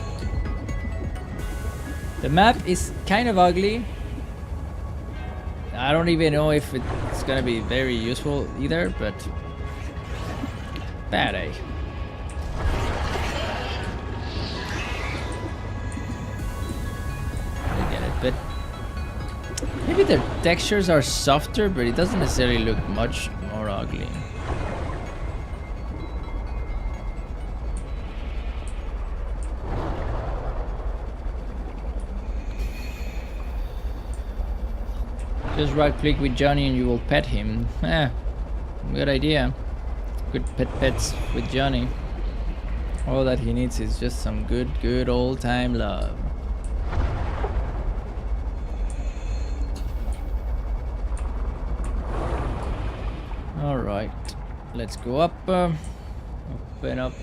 Speaker 2: The map is kind of ugly. I don't even know if it's gonna be very useful either, but bad, eh? But maybe the textures are softer, but it doesn't necessarily look much more ugly. Just right click with Johnny and you will pet him. Good idea. Good pets with Johnny. All that he needs is just some good old time love. Alright, let's go up. Open up.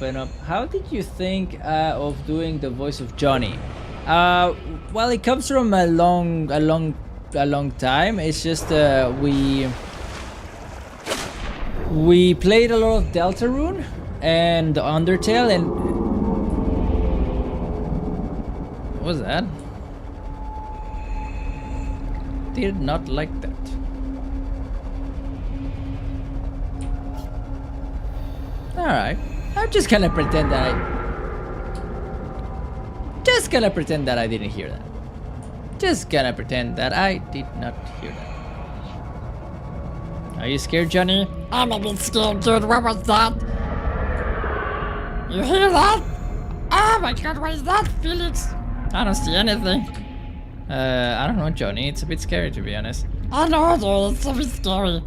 Speaker 2: How did you think of doing the voice of Johnny? Well, it comes from a long time. It's just we played a lot of Deltarune and Undertale, and what was that? Did not like that. Alright, I'm just gonna pretend that I didn't hear that. Just gonna pretend that I did not hear that. Are you scared, Johnny?
Speaker 11: I'm a bit scared, dude. What was that? You hear that? Oh my god, what is that, Felix? I don't see anything.
Speaker 2: I don't know, Johnny. It's a bit scary, to be honest.
Speaker 11: I know, dude. It's a bit scary.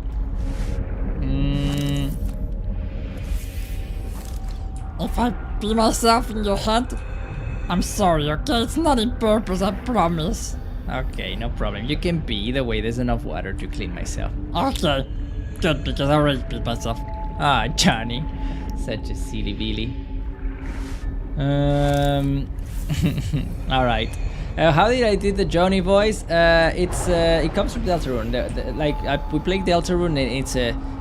Speaker 11: If I be myself in your head, I'm sorry, okay? It's not in purpose, I promise.
Speaker 2: Okay, no problem. You can be. Either way, there's enough water to clean myself.
Speaker 11: Okay. Good, because I already beat myself.
Speaker 2: Ah, Johnny. Such a silly billy. Alright. How did I do the Johnny voice? It comes from Deltarune. We played Deltarune, and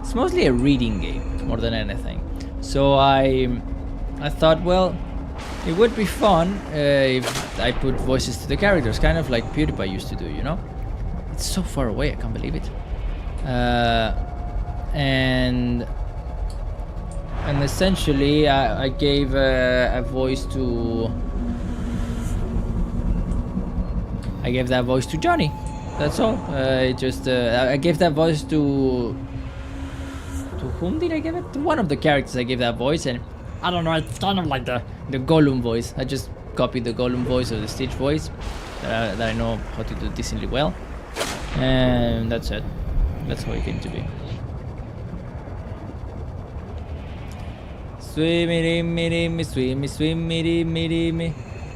Speaker 2: it's mostly a reading game more than anything. So I thought, well, it would be fun if I put voices to the characters, kind of like PewDiePie used to do, you know? It's so far away, I can't believe it. And essentially, I gave a voice to. I gave that voice to Johnny. That's all. I gave that voice to. To whom did I give it? To one of the characters I gave that voice, and
Speaker 11: I don't know. It's kind of like the
Speaker 2: Gollum voice. I just copied the Gollum voice or the Stitch voice that I know how to do decently well, and that's it. That's how it came to be. Swimmy.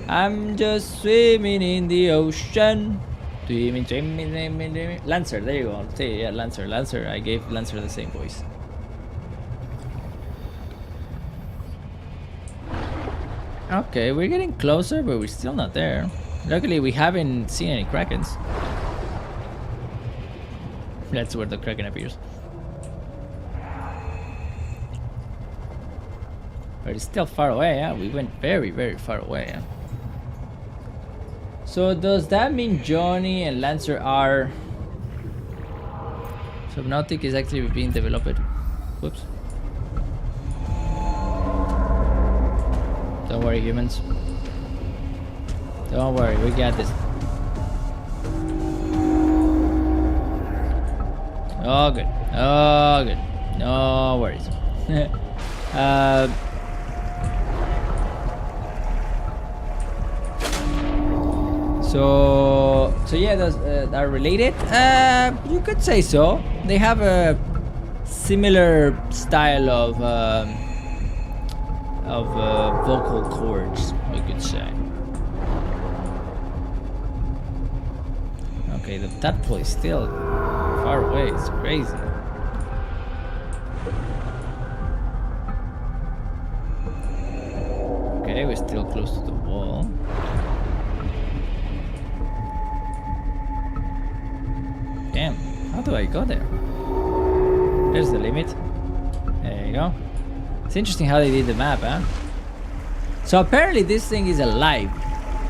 Speaker 2: I'm just swimming in the ocean. Swimming. Lancer, there you go. Say, yeah, Lancer. I gave Lancer the same voice. Okay, we're getting closer, but we're still not there. Luckily, we haven't seen any Krakens. That's where the Kraken appears. But it's still far away, yeah? We went very, very far away, yeah? So does that mean Johnny and Lancer are... Subnautica is actually being developed? Whoops. Don't worry, humans. Don't worry, we got this. Oh, good. Oh, good. No worries. So yeah, those are related. You could say so. They have a similar style of vocal cords, we could say. Okay, the tadpole is still far away. It's crazy. Okay, we're still close to the wall. How do I go there? There's the limit. There you go. It's interesting how they did the map, huh? So apparently this thing is alive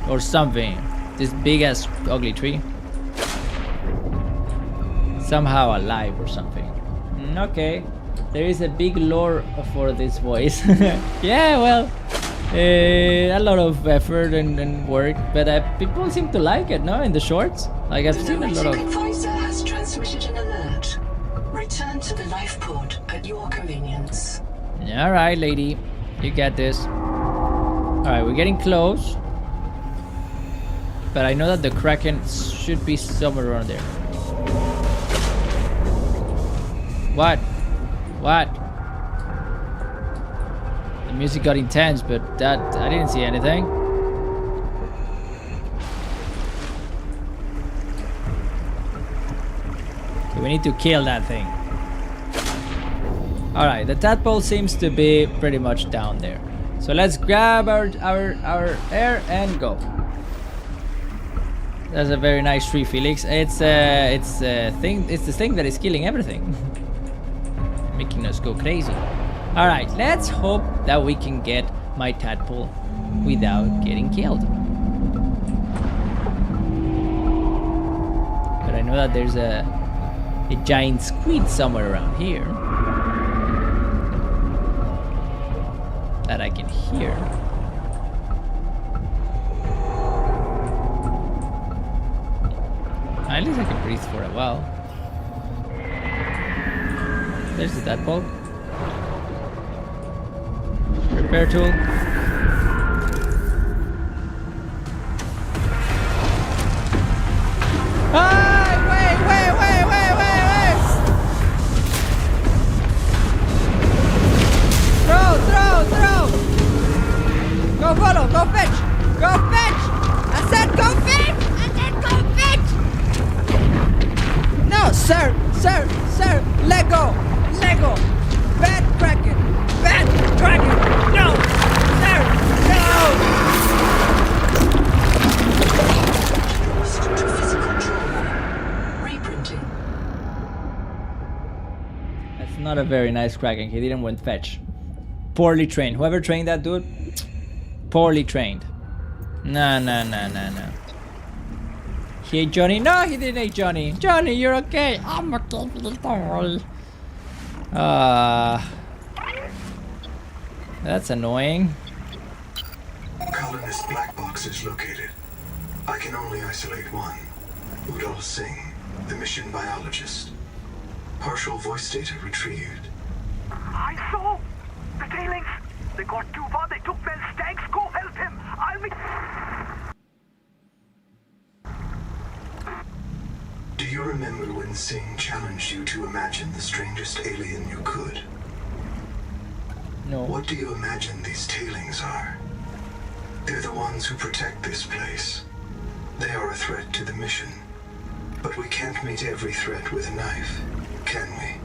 Speaker 2: or something. This big ass ugly tree. Somehow alive or something. Okay. There is a big lore for this voice. Yeah, well, a lot of effort and work, but people seem to like it, no? In the shorts, like I've seen a lot of.
Speaker 15: Advisor has transmitted an alert. Return to the life pod at your convenience.
Speaker 2: All right, lady, you get this. All right, we're getting close, but I know that the Kraken should be somewhere around there. What? What? The music got intense, but that I didn't see anything. Okay, we need to kill that thing. Alright, the tadpole seems to be pretty much down there. So let's grab our air and go. That's a very nice tree, Felix. It's the thing that is killing everything. Making us go crazy. Alright, let's hope that we can get my tadpole without getting killed. But I know that there's a giant squid somewhere around here that I can hear. At least I can breathe for a while. There's the tadpole. Repair tool. Ah! Wait! Throw! Go follow! Go fetch! Go fetch! I said go fetch! No, sir! Let go! Bad Kraken! No! Sir! No!
Speaker 15: Lost to physical trauma. Reprinting.
Speaker 2: That's not a very nice Kraken. He didn't win fetch. Poorly trained. Whoever trained that dude, poorly trained. No. He ate Johnny. No, he didn't eat Johnny. Johnny, you're okay. I'm okay. Don't worry. That's annoying.
Speaker 14: Colonist black box is located. I can only isolate one. Udall Singh, the mission biologist. Partial voice data retrieved.
Speaker 16: I saw the tailings. They got too far. They took Bell's tanks. Go help him. I'll meet.
Speaker 14: Do you remember when Singh challenged you to imagine the strangest alien you could?
Speaker 2: No.
Speaker 14: What do you imagine these tailings are? They're the ones who protect this place. They are a threat to the mission. But we can't meet every threat with a knife, can we?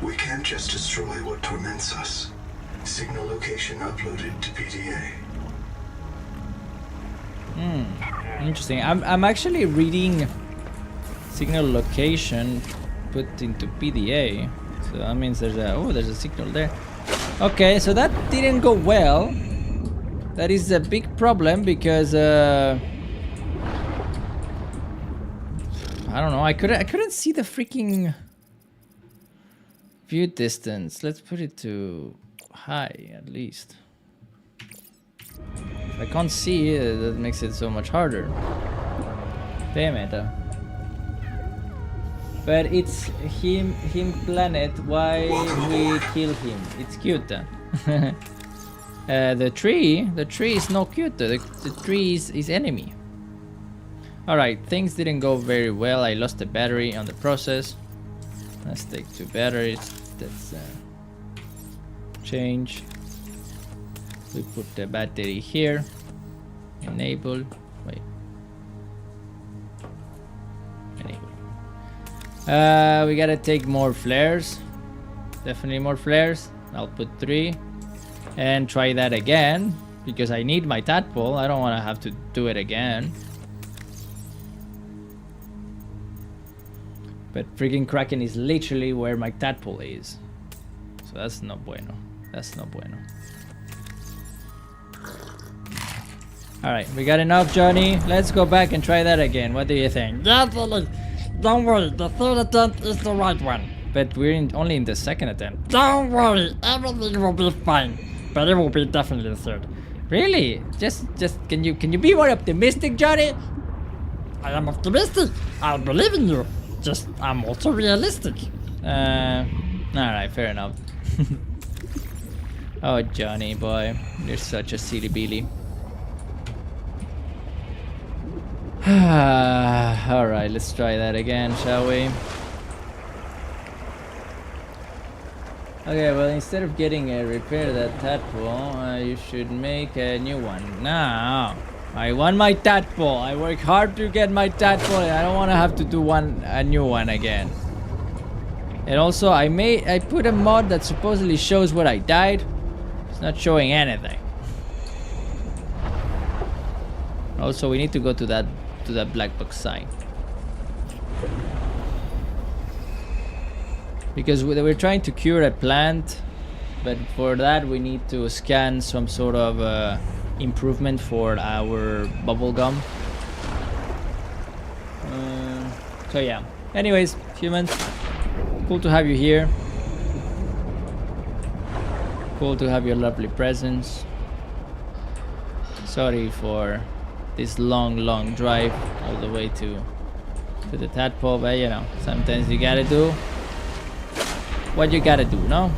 Speaker 14: We can't just destroy what torments us. Signal location uploaded to PDA.
Speaker 2: Interesting. I'm actually reading signal location put into PDA. So that means there's a signal there. Okay, so that didn't go well. That is a big problem because I don't know. I couldn't see the freaking view distance. Let's put it to high at least. If I can't see it, that makes it so much harder. Damn it. But it's him planet. Why we kill him? It's cute. The tree is not cute. The tree is enemy. Alright, things didn't go very well. I lost the battery on the process. Let's take 2 batteries. That's change. We put the battery here. Enable. Wait. Enable. We gotta take more flares. Definitely more flares. I'll put 3. And try that again. Because I need my tadpole. I don't want to have to do it again. But freaking Kraken is literally where my tadpole is. So that's not bueno. That's not bueno. Alright, we got enough, Johnny. Let's go back and try that again. What do you think?
Speaker 11: Yeah, Felix. Don't worry, the third attempt is the right one.
Speaker 2: But we're only in the second attempt.
Speaker 11: Don't worry, everything will be fine. But it will be definitely the third.
Speaker 2: Really? Just can you be more optimistic, Johnny?
Speaker 11: I am optimistic. I believe in you. Just I'm also realistic.
Speaker 2: Alright, fair enough. Oh, Johnny boy, you're such a silly billy. Alright, let's try that again, shall we? Okay, well, instead of getting a repair that tadpole, you should make a new one. No, I want my tadpole. I work hard to get my tadpole, and I don't want to have to do a new one again. And also, I put a mod that supposedly shows what I died. It's not showing anything. Also, we need to go to that black box sign. Because we're trying to cure a plant, but for that we need to scan some sort of improvement for our bubble gum. So yeah. Anyways, humans, cool to have you here. Cool to have your lovely presence. Sorry for this long drive all the way to the tadpole, but you know, sometimes you gotta do what you gotta do, no?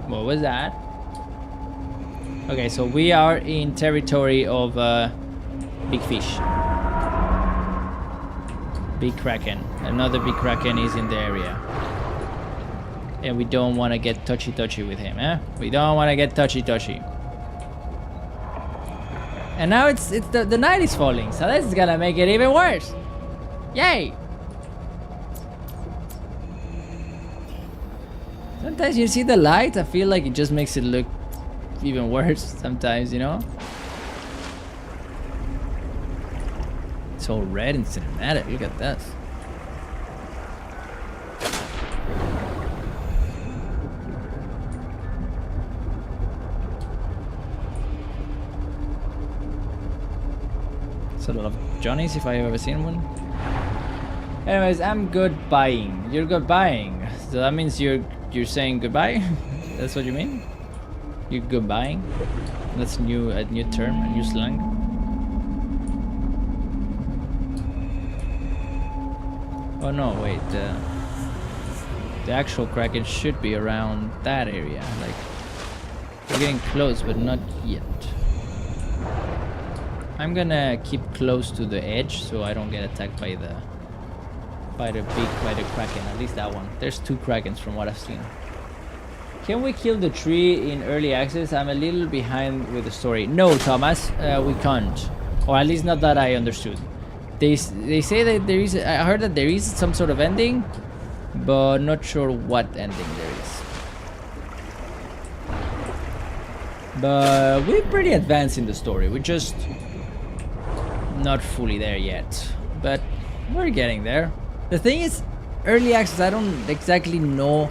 Speaker 2: What was that? Okay, so we are in territory of big fish. Big Kraken. Another big Kraken is in the area. And we don't want to get touchy with him, eh? We don't want to get touchy. And now the night is falling, so this is gonna make it even worse. Yay! Sometimes you see the light, I feel like it just makes it look even worse sometimes, you know? It's all red and cinematic, look at this. A lot of Johnnies if I've ever seen one. Anyways, I'm good buying. You're good buying. So that means you're saying goodbye? That's what you mean? You're good buying? That's a new term, a new slang. Oh no, wait, the actual Kraken should be around that area. Like, we're getting close, but not yet. I'm gonna keep close to the edge so I don't get attacked by the Kraken. At least that one. There's 2 Krakens from what I've seen. Can we kill the tree in early access? I'm a little behind with the story. No, Thomas, we can't. Or at least not that I understood. They say that there is. I heard that there is some sort of ending, but not sure what ending there is. But we're pretty advanced in the story. We're just not fully there yet, but we're getting there. The thing is, early access, I don't exactly know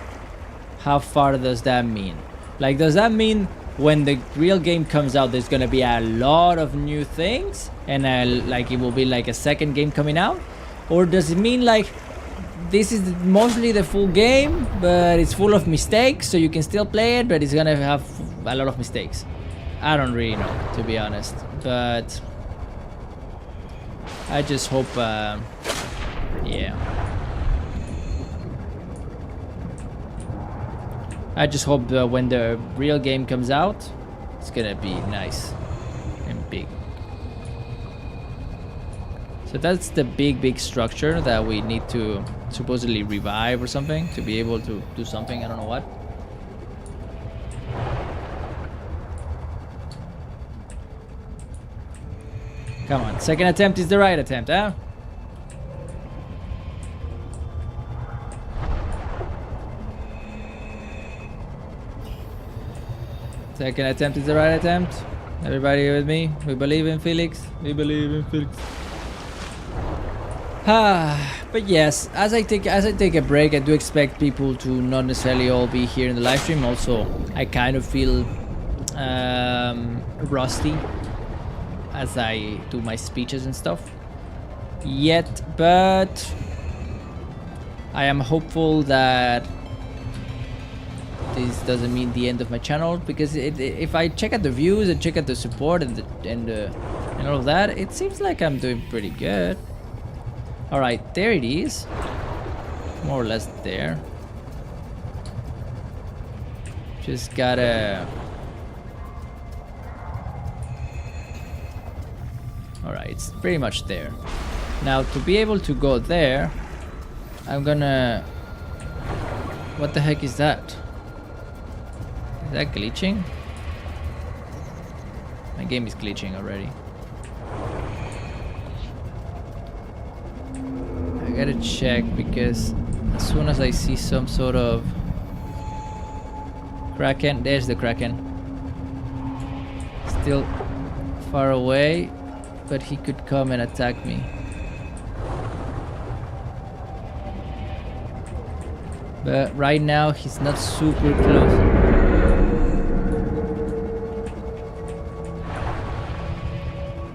Speaker 2: how far does that mean. Like, does that mean when the real game comes out there's gonna be a lot of new things and like it will be like a second game coming out? Or does it mean like this is mostly the full game but it's full of mistakes so you can still play it but it's gonna have a lot of mistakes? I don't really know, to be honest, but I just hope, yeah. I just hope that when the real game comes out, it's gonna be nice and big. So that's the big structure that we need to supposedly revive or something to be able to do something, I don't know what. Come on, second attempt is the right attempt, huh? Second attempt is the right attempt. Everybody with me? We believe in Felix. We believe in Felix. But yes, as I take a break, I do expect people to not necessarily all be here in the live stream. Also, I kind of feel rusty as I do my speeches and stuff. But I am hopeful that this doesn't mean the end of my channel, because if I check out the views and check out the support and all of that, it seems like I'm doing pretty good. All right, there it is, more or less there. Just gotta. All right, it's pretty much there. Now to be able to go there, I'm gonna. What the heck is that? Is that glitching? My game is glitching already. I gotta check, because as soon as I see some sort of Kraken, there's the Kraken. Still far away, but he could come and attack me. But right now he's not super close.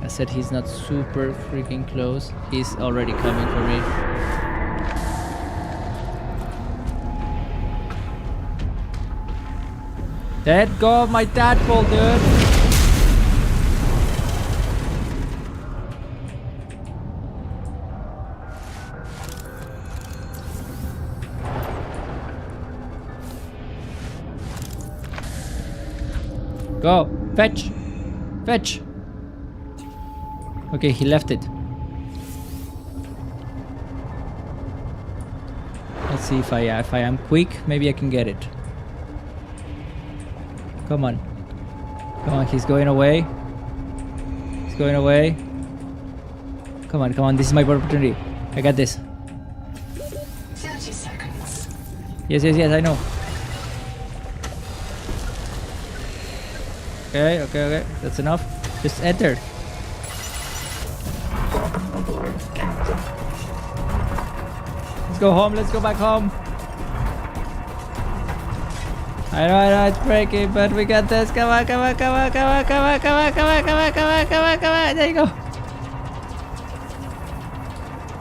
Speaker 2: I said he's not super freaking close. He's already coming for me. Let go of my tadpole, dude. Go, fetch, fetch. Okay, he left it. Let's see if I am quick, maybe I can get it. Come on, come on. He's going away. He's going away. Come on, come on. This is my opportunity. I got this.
Speaker 15: 30 seconds.
Speaker 2: Yes, yes, yes. I know. Okay, okay, okay. That's enough. Just enter. Let's go home. Let's go back home. I know, it's breaking, but we got this. Come on, come on, come on, come on, come on, come on, come on, come on, come on, come on, come on. There you go.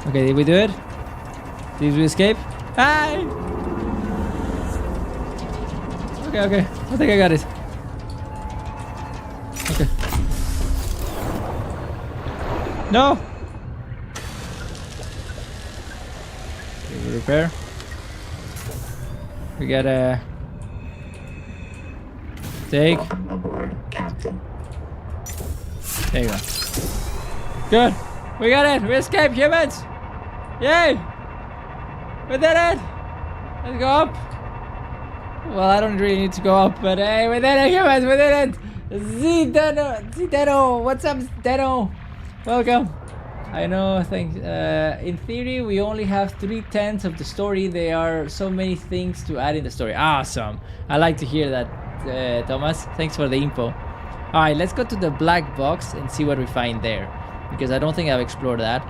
Speaker 2: Okay, did we do it? Did we escape? Hi! Okay, okay. I think I got it. Okay. No! Okay, we repair. We gotta take. There you go. Good. We got it. We escaped, humans. Yay! We did it. Let's go up. Well, I don't really need to go up, but hey, we did it, humans. We did it. Zdeno, what's up, Zdeno? Welcome. I know, thanks. In theory, we only have 3/10 of the story. There are so many things to add in the story. Awesome. I like to hear that, Thomas. Thanks for the info. All right, let's go to the black box and see what we find there, because I don't think I've explored that.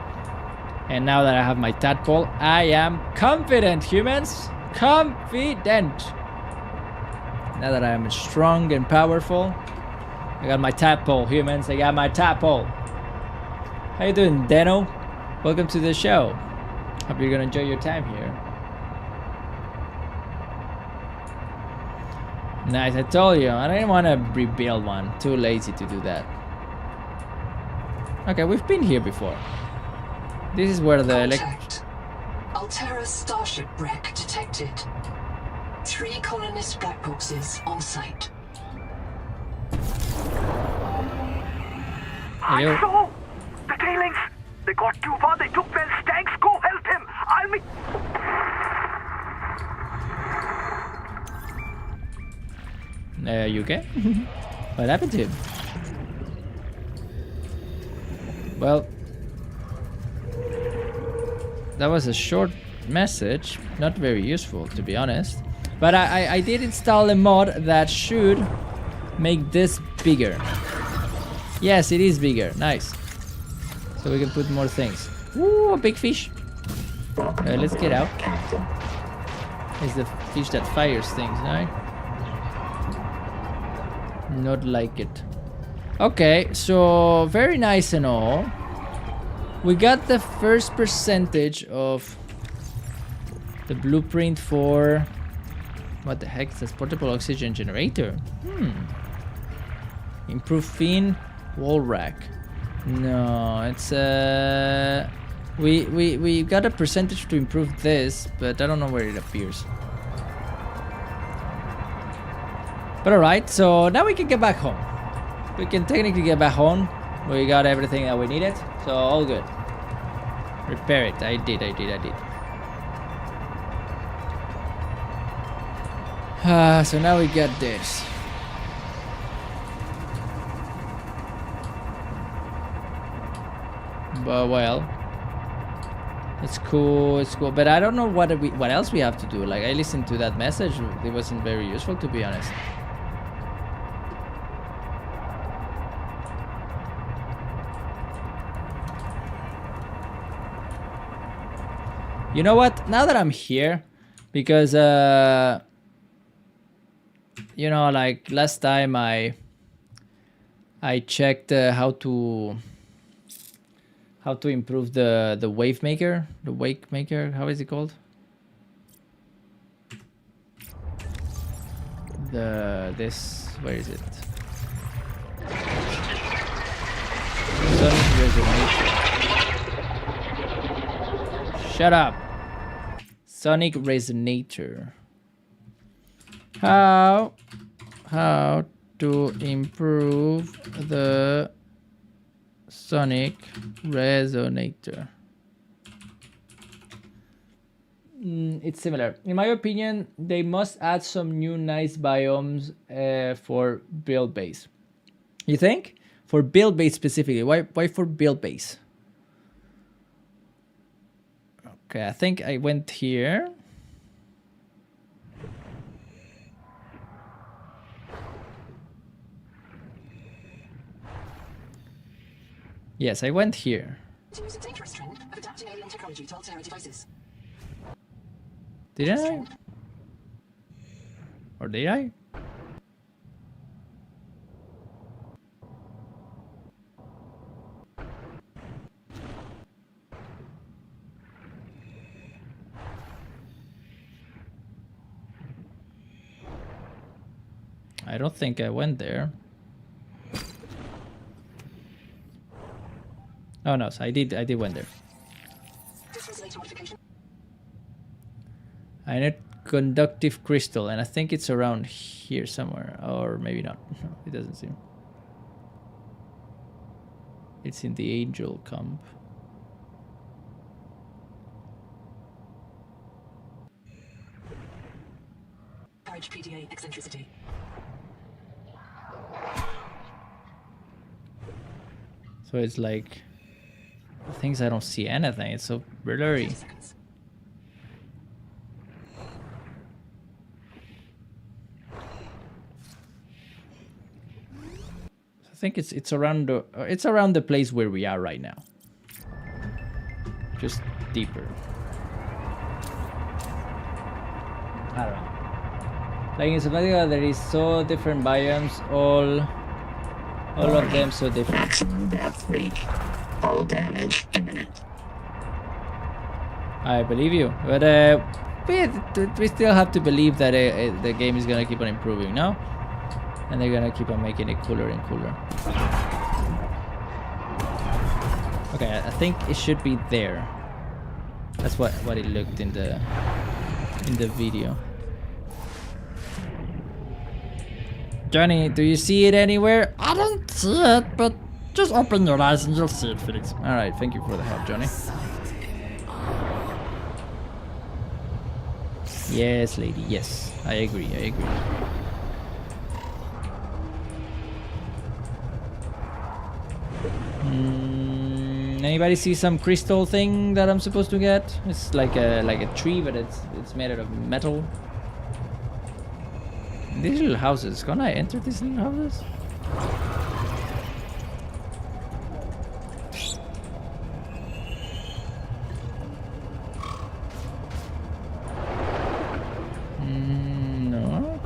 Speaker 2: And now that I have my tadpole, I am confident, humans. Confident. Now that I am strong and powerful, I got my tadpole, humans. I got my tadpole. How you doing, Deno? Welcome to the show. Hope you're gonna enjoy your time here. Nice, I told you, I didn't want to rebuild one. Too lazy to do that. Okay, we've been here before. This is where the
Speaker 15: Altera starship wreck detected. 3 colonist black boxes on site.
Speaker 2: Hello.
Speaker 16: So, the tailings, they got too far, they took Bell's tanks, go help him, I'll meet...
Speaker 2: You okay? What happened to him? Well, that was a short message, not very useful to be honest. But I did install a mod that should make this bigger. Yes, it is bigger. Nice. So we can put more things. Ooh, a big fish. Let's get out. It's the fish that fires things, right? Not like it. Okay, so very nice and all. We got the first percentage of the blueprint for... What the heck? It says portable oxygen generator. Improve fin wall rack. No, it's we got a percentage to improve this, but I don't know where it appears. But alright, so now we can get back home. We can technically get back home. We got everything that we needed, so all good. Repair it. I did. So now we got this. But well, it's cool. But I don't know what else we have to do. Like, I listened to that message. It wasn't very useful, to be honest. You know what? Now that I'm here, because you know, like last time I checked how to improve the wake maker. How is it called? Where is it? Sonic Resonator. Shut up. Sonic Resonator. How to improve the Sonic Resonator. It's similar. In my opinion, they must add some new nice biomes for build base. You think? For build base specifically. Why for build base? Okay, I think I went here. Yes, I went here. Did I? Or did I? I don't think I went there. Oh no, so I did went there. I need conductive crystal, and I think it's around here somewhere, or maybe not. No, it doesn't seem. It's in the angel camp.
Speaker 15: PDA eccentricity.
Speaker 2: So it's like things I don't see anything. It's so blurry. I think it's around the place where we are right now. Just deeper. I don't know. Like in Subnautica, there is so different biomes, all of them so different.
Speaker 17: Maximum death rate. All damage imminent.
Speaker 2: I believe you, but we still have to believe that the game is gonna keep on improving, no? And they're gonna keep on making it cooler and cooler. Okay, I think it should be there. That's what it looked in the video. Johnny, do you see it anywhere?
Speaker 11: I don't see it, but just open your eyes and you'll see it, Felix.
Speaker 2: Alright, thank you for the help, Johnny. Yes, lady, yes. I agree. Anybody see some crystal thing that I'm supposed to get? It's like a tree, but it's made out of metal. These little houses, can I enter these little houses?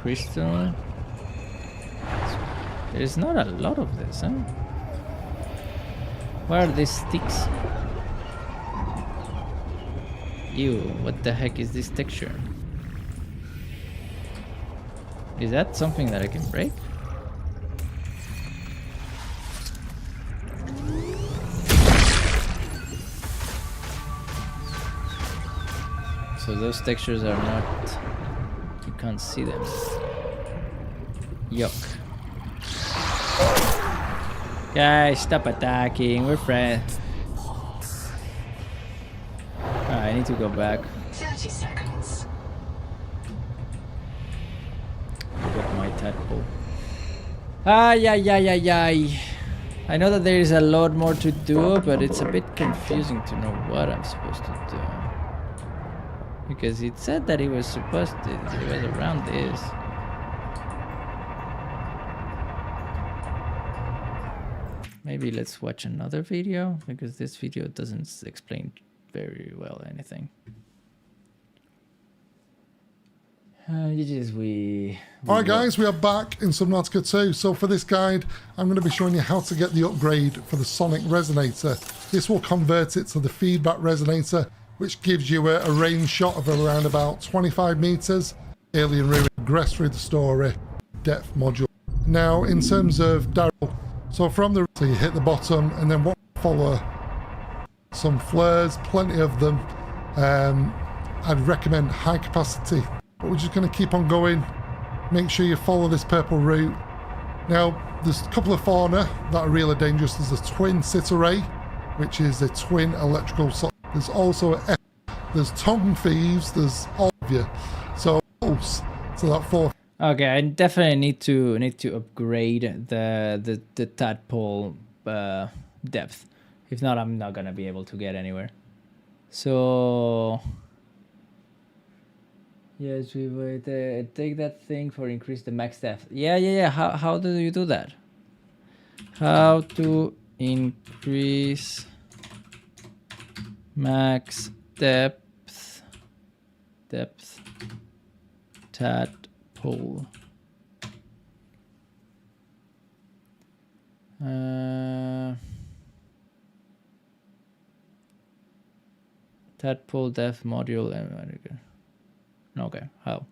Speaker 2: crystal. There's not a lot of this, huh? Where are these sticks? Ew, what the heck is this texture? Is that something that I can break? So those textures are not... You can't see them. Yuck. Guys, stop attacking. We're friends. I need to go back.
Speaker 15: 30 seconds.
Speaker 2: Got my tadpole. Ay. I know that there is a lot more to do, but it's a bit confusing to know what I'm supposed to do. Because it said that it was supposed to, it was around this. Maybe let's watch another video, because this video doesn't explain very well anything.
Speaker 18: Alright guys, we are back in Subnautica 2. So for this guide, I'm going to be showing you how to get the upgrade for the sonic resonator. This will convert it to the feedback resonator, which gives you a range shot of around about 25 meters. Alien ruin, progress through the story, depth module. Now in terms of Daryl, so from the, so you hit the bottom and then what follow some flares, plenty of them. I'd recommend high capacity, but we're just going to keep on going. Make sure you follow this purple route. Now there's a couple of fauna that are really dangerous. There's a twin sit array, which is a twin electrical socket. There's also there's tongue thieves, there's all of you. So that 4.
Speaker 2: Okay, I definitely need to upgrade the tadpole depth. If not, I'm not gonna be able to get anywhere. So yes, we would take that thing for increase the max depth. Yeah. How do you do that? How to increase max depth tadpole. Tadpole depth module. Okay, how?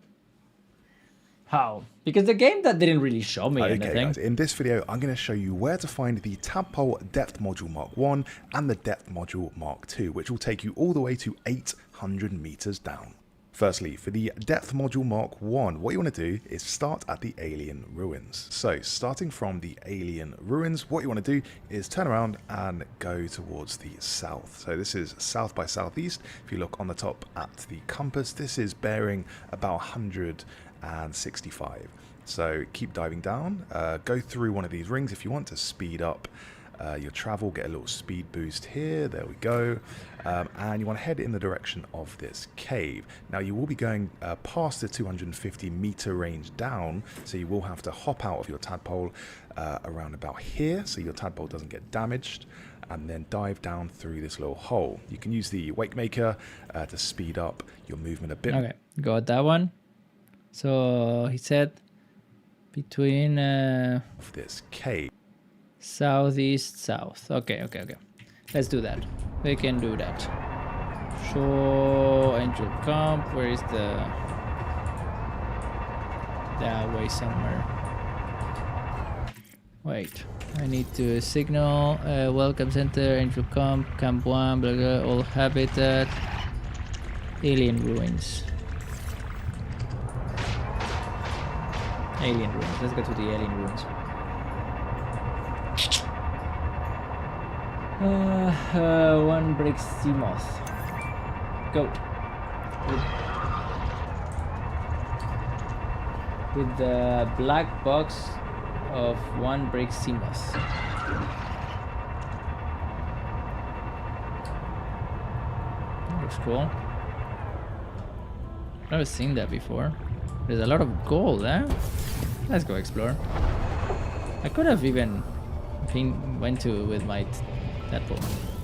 Speaker 2: Because the game that didn't really show me anything.
Speaker 19: Guys, in this video I'm going to show you where to find the tadpole depth module Mark 1 and the depth module Mark 2, which will take you all the way to 800 meters down. Firstly, for the depth module Mark 1, what you want to do is start at the alien ruins. So starting from the alien ruins, what you want to do is turn around and go towards the south. So this is south by southeast. If you look on the top at the compass, this is bearing about 165. So keep diving down, go through one of these rings if you want to speed up your travel, get a little speed boost here, there we go, and you want to head in the direction of this cave. Now you will be going past the 250 meter range down, so you will have to hop out of your tadpole around about here so your tadpole doesn't get damaged, and then dive down through this little hole. You can use the wake maker to speed up your movement a bit.
Speaker 2: Okay, got that one. So he said between
Speaker 19: this cave.
Speaker 2: Southeast, south. Okay. Let's do that. We can do that. Show Angel Camp. Where is the... That way somewhere. Wait. I need to signal. Welcome Center, Angel Camp, Camp 1, blah, blah, all habitat. Alien ruins. Alien ruins. Let's go to the alien ruins. One breaks sea moth. Go. With the black box of one breaks sea moth. Looks cool. Never seen that before. There's a lot of gold, eh? Let's go explore. I could have even went to with my tadpole.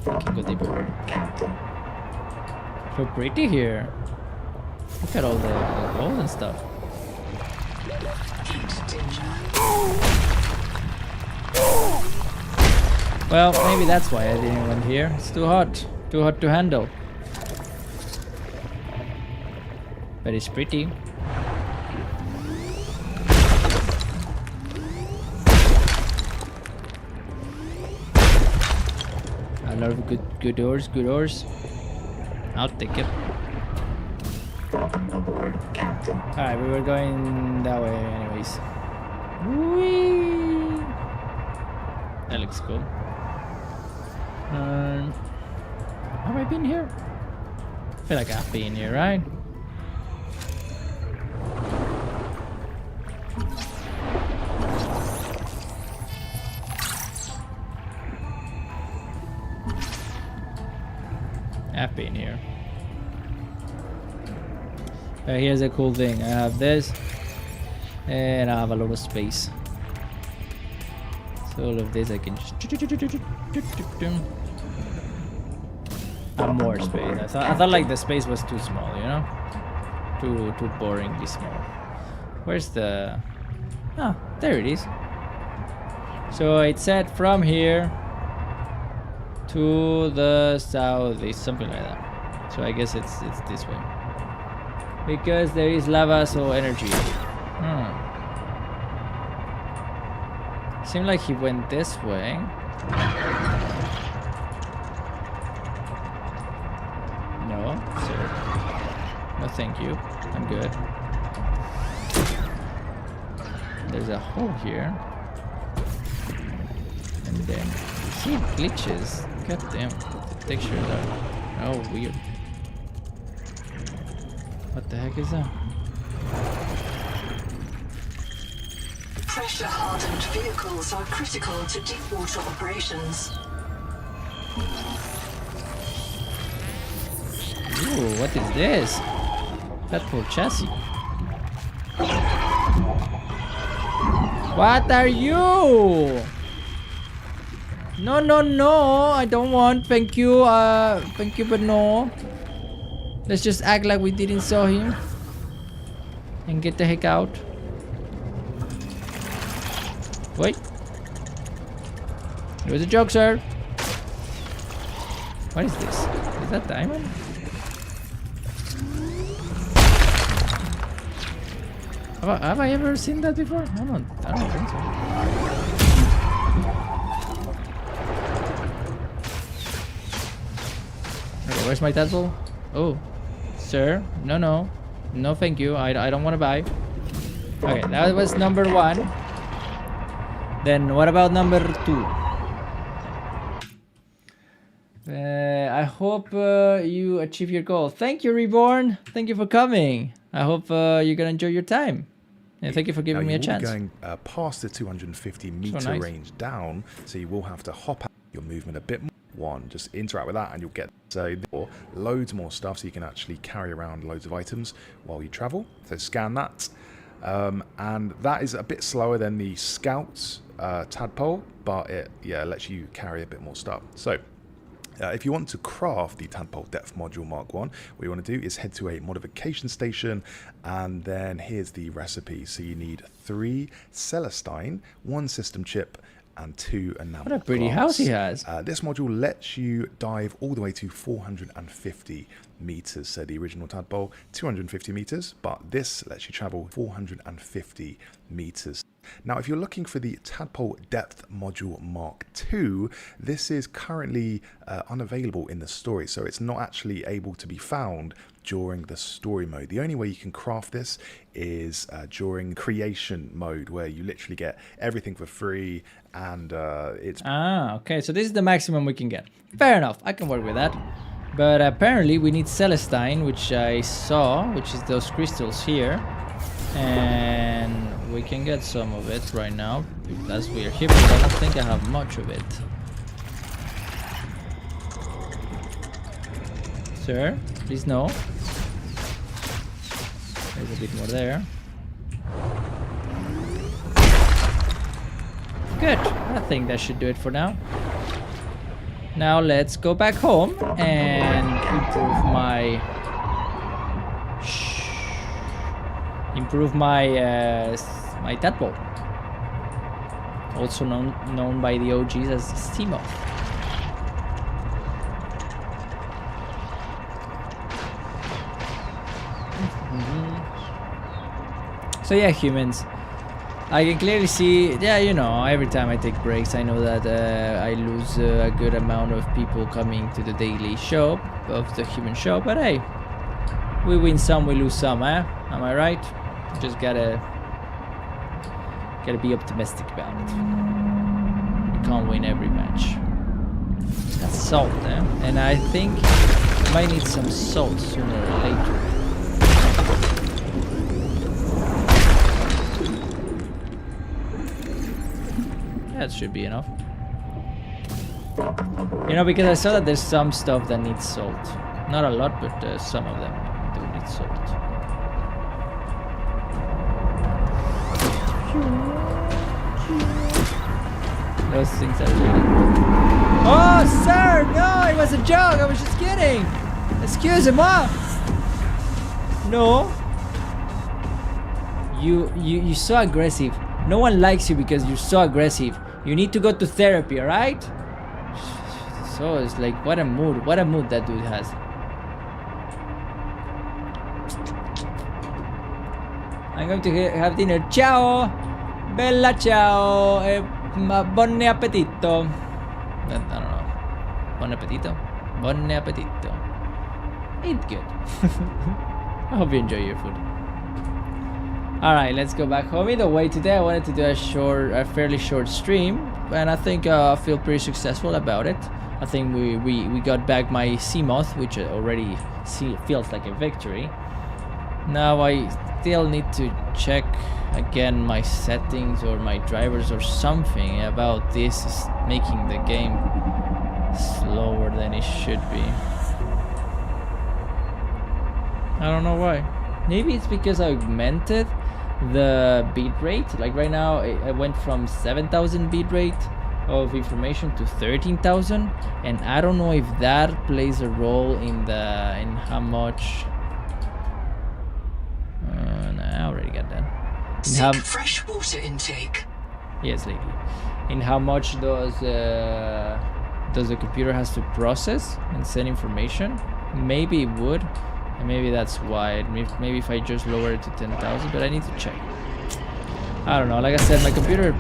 Speaker 2: I can go deeper. So pretty here. Look at all the gold and stuff. Well, maybe that's why I didn't went here. It's too hot to handle. But it's pretty. A lot of good doors. I'll take it. Alright, we were going that way anyways. Whee! That looks cool. Have I been here? I feel like I've been here, right? I've been here. Here's a cool thing. I have this, and I have a lot of space. So all of this I can just have more space. I thought like the space was too small, you know, too boringly small. Where's the? Ah, there it is. So it said from here to the southeast, something like that. So I guess it's this way. Because there is lava, so energy. Seemed like he went this way. No, sir. No, thank you. I'm good. There's a hole here. And then see glitches. God damn, the textures are oh weird. What the heck is that?
Speaker 15: Pressure-hardened vehicles are critical to deep water operations.
Speaker 2: Ooh, what is this? That poor chassis. What are you? No, no, no! I don't want. Thank you. Thank you, but no. Let's just act like we didn't saw him and get the heck out. Wait. It was a joke, sir. What is this? Is that diamond? Have I ever seen that before? I don't think so. Okay, where's my tadpole? Oh, sir, no, thank you. I don't want to buy. Okay, that was number 1. Then what about number 2? I hope you achieve your goal. Thank you, Reborn. Thank you for coming. I hope you're gonna enjoy your time. And thank you for giving me a chance.
Speaker 19: Going past the 250 meter
Speaker 2: so nice.
Speaker 19: range down, so you will have to hop out your movement a bit more. Just interact with that and you'll get loads more stuff, so you can actually carry around loads of items while you travel. So scan that, and that is a bit slower than the Scouts tadpole, but it lets you carry a bit more stuff. So if you want to craft the Tadpole Depth Module Mark 1, what you want to do is head to a modification station, and then here's the recipe. So you need 3 Celestine, 1 system chip, and 2 enamel.
Speaker 2: What a pretty house he has.
Speaker 19: This module lets you dive all the way to 450 meters. So the original Tadpole, 250 meters, but this lets you travel 450 meters. Now, if you're looking for the Tadpole Depth Module Mark 2, this is currently unavailable in the story, so it's not actually able to be found during the story mode. The only way you can craft this is during creation mode, where you literally get everything for free, and it's...
Speaker 2: Ah, okay, so this is the maximum we can get. Fair enough, I can work with that. But apparently we need Celestine, which I saw, which is those crystals here. And we can get some of it right now, as we are here, but I don't think I have much of it. Sir, please no. There's a bit more there. Good, I think that should do it for now. Now let's go back home and improve my... improve my my tadpole, also known by the OGs as Seamoth. So yeah, humans, I can clearly see, yeah, you know, every time I take breaks, I know that I lose a good amount of people coming to the daily show of the human show, but hey, we win some, we lose some, eh? Am I right? Just gotta be optimistic about it. You can't win every match. That's salt, eh? And I think I might need some salt sooner or later. That should be enough. You know, because I saw that there's some stuff that needs salt. Not a lot, but some of them do need salt. Those things are really... Oh, sir! No, it was a joke! I was just kidding! Excusez-moi! No. You're so aggressive. No one likes you because you're so aggressive. You need to go to therapy, alright? So it's like, what a mood that dude has. I'm going to have dinner. Ciao! Bella ciao! Buon appetito! I don't know. Buon appetito? Buon appetito. Eat good. I hope you enjoy your food. Alright, let's go back home. Either way, today I wanted to do a fairly short stream, and I think I feel pretty successful about it. I think we got back my Seamoth, which already feels like a victory. Now I still need to check again my settings or my drivers or something about this is making the game slower than it should be. I don't know why. Maybe it's because I augmented the bitrate. Like right now I went from 7,000 bitrate of information to 13,000, and I don't know if that plays a role in how much no, I already got that.
Speaker 15: Fresh water intake.
Speaker 2: Yes, lady. In how much does the computer has to process and send information? Maybe it would. And maybe that's why. Maybe if I just lower it to 10,000, but I need to check. I don't know. Like I said, my computer,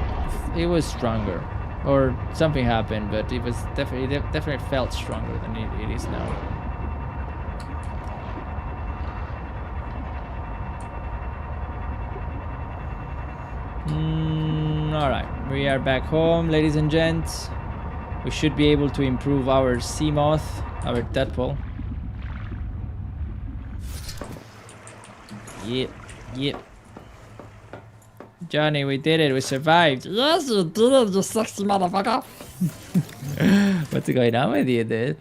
Speaker 2: it was stronger, or something happened, but it was definitely felt stronger than it is now. All right, we are back home, ladies and gents. We should be able to improve our Seamoth, our tadpole. Yep. Johnny, we did it. We survived.
Speaker 11: Yes, you did it, you sexy motherfucker.
Speaker 2: What's going on with you, dude?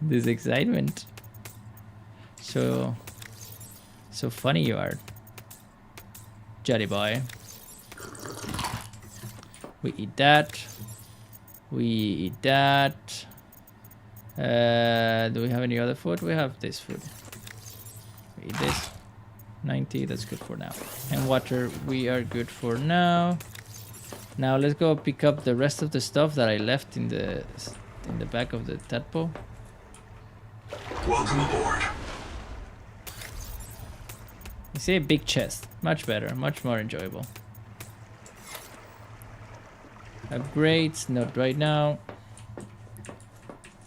Speaker 2: This excitement. So funny you are, Johnny boy. We eat that. We eat that. Do we have any other food? We have this food. We eat this. 90, that's good for now. And water, we are good for now. Now let's go pick up the rest of the stuff that I left in the back of the tadpole.
Speaker 14: Welcome aboard.
Speaker 2: You see a big chest. Much better, much more enjoyable. Upgrades, not right now.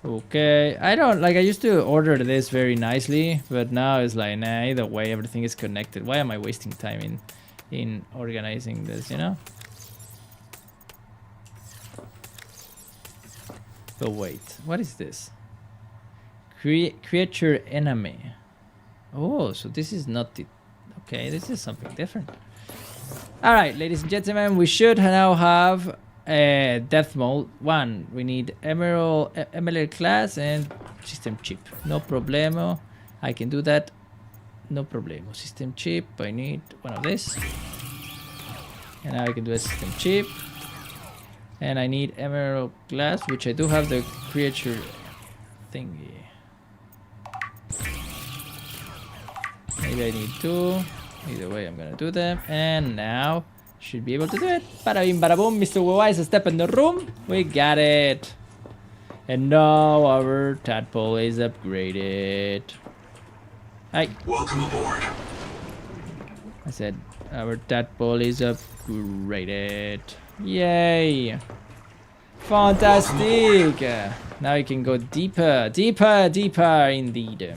Speaker 2: Okay, I used to order this very nicely, but now it's like, nah, either way, everything is connected. Why am I wasting time in organizing this, you know? But wait, what is this? Creature enemy. Oh, so this is not the... Okay, this is something different. Alright, ladies and gentlemen, we should now have... death mode 1. We need emerald class and system chip. No problemo. I can do that. No problemo. System chip. I need one of this. And now I can do a system chip. And I need emerald glass, which I do have the creature thingy. Maybe I need 2. Either way, I'm gonna do them. And now, should be able to do it. Bada bing, bada boom. Mr. Wise, a step in the room. We got it. And now our tadpole is upgraded. Hi.
Speaker 14: Welcome aboard.
Speaker 2: I said our tadpole is upgraded. Yay. Fantastic. Now we can go deeper, deeper, deeper indeed.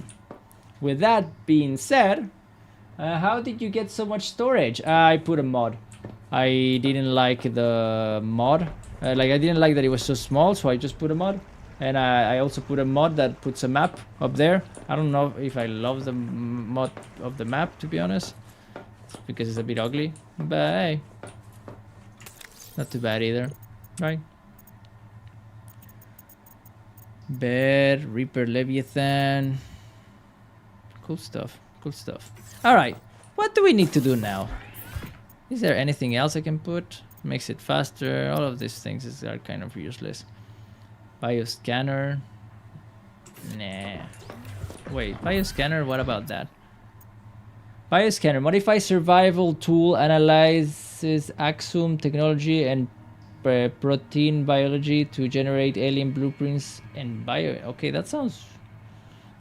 Speaker 2: With that being said, how did you get so much storage? I put a mod. I didn't like the mod. Like I didn't like that it was so small, so I just put a mod. And I also put a mod that puts a map up there. I don't know if I love the mod of the map, to be honest. It's because it's a bit ugly. But hey, not too bad either, right? Bear, Reaper, Leviathan. Cool stuff, cool stuff. Alright, what do we need to do now? Is there anything else I can put? Makes it faster. All of these things are kind of useless. Bioscanner. Nah. Wait, bioscanner, what about that? Bioscanner, modify survival tool, analyzes Axum technology and protein biology to generate alien blueprints and bio. Okay, that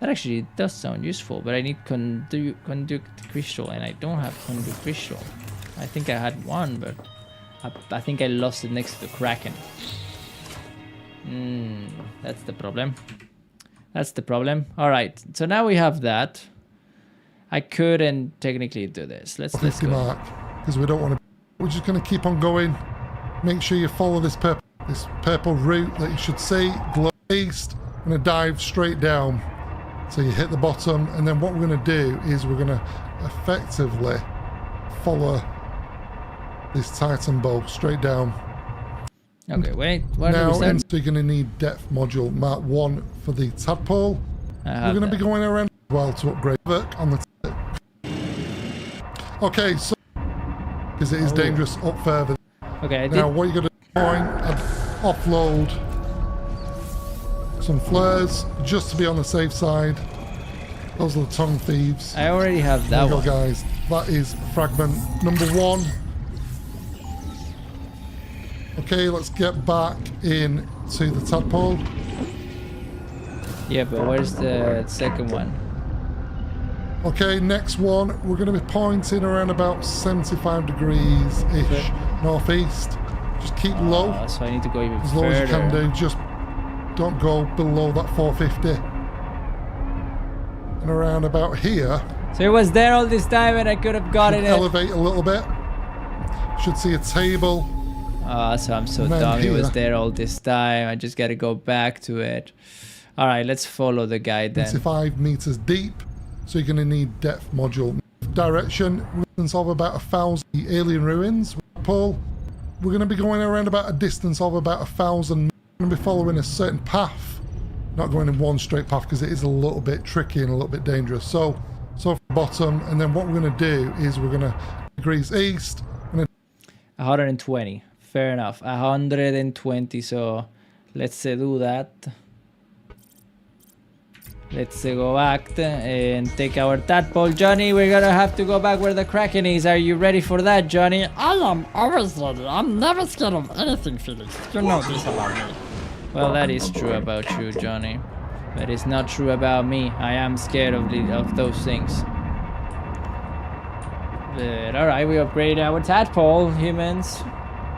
Speaker 2: actually does sound useful, but I need conduct crystal, and I don't have conduct crystal. I think I had one, but I think I lost it next to the Kraken. That's the problem. That's the problem. All right, so now we have that. I couldn't technically do this. Let's go.
Speaker 18: Because we don't want to. We're just going to keep on going. Make sure you follow this purple route that you should see. Glow east. I'm going to dive straight down. So you hit the bottom, and then what we're going to do is we're going to effectively follow this Titan bow straight down.
Speaker 2: Okay, wait. What
Speaker 18: now,
Speaker 2: did we say?
Speaker 18: you're going to need depth module Mark 1 for the tadpole. We're going to be going around as well to upgrade work on the tip. Okay, so because it is dangerous up further.
Speaker 2: Okay,
Speaker 18: now what you're going to do is offload some flares just to be on the safe side. Those are the tongue thieves.
Speaker 2: I already have that one.
Speaker 18: Guys, that is fragment number 1. Okay, let's get back in to the tadpole.
Speaker 2: Yeah, but where's the second one?
Speaker 18: Okay, next one, we're going to be pointing around about 75 degrees-ish northeast. Just keep low.
Speaker 2: So I need to go even
Speaker 18: as low as you can do. Just don't go below that 450. And around about here.
Speaker 2: So it was there all this time and I could have gotten it.
Speaker 18: Elevate a little bit. Should see a table.
Speaker 2: So I'm so dumb. It was there all this time. I just got to go back to it. All right, let's follow the guy then.
Speaker 18: 25 meters deep. So you're going to need depth module. Direction, distance of about 1,000 alien ruins. Pole. We're going to be going around about a distance of about 1,000. We're going to be following a certain path. Not going in one straight path because it is a little bit tricky and a little bit dangerous. So from the bottom, and then what we're going to do is we're going to degrees east.
Speaker 2: 120. Fair enough. 120. So let's do that. Let's go back and take our tadpole. Johnny, we're gonna have to go back where the Kraken is. Are you ready for that, Johnny?
Speaker 11: I am always ready. I'm never scared of anything, Felix. You know this about me.
Speaker 2: Well, that is true about you, Johnny. But it's not true about me. I am scared of those things. But alright, we upgraded our tadpole, humans.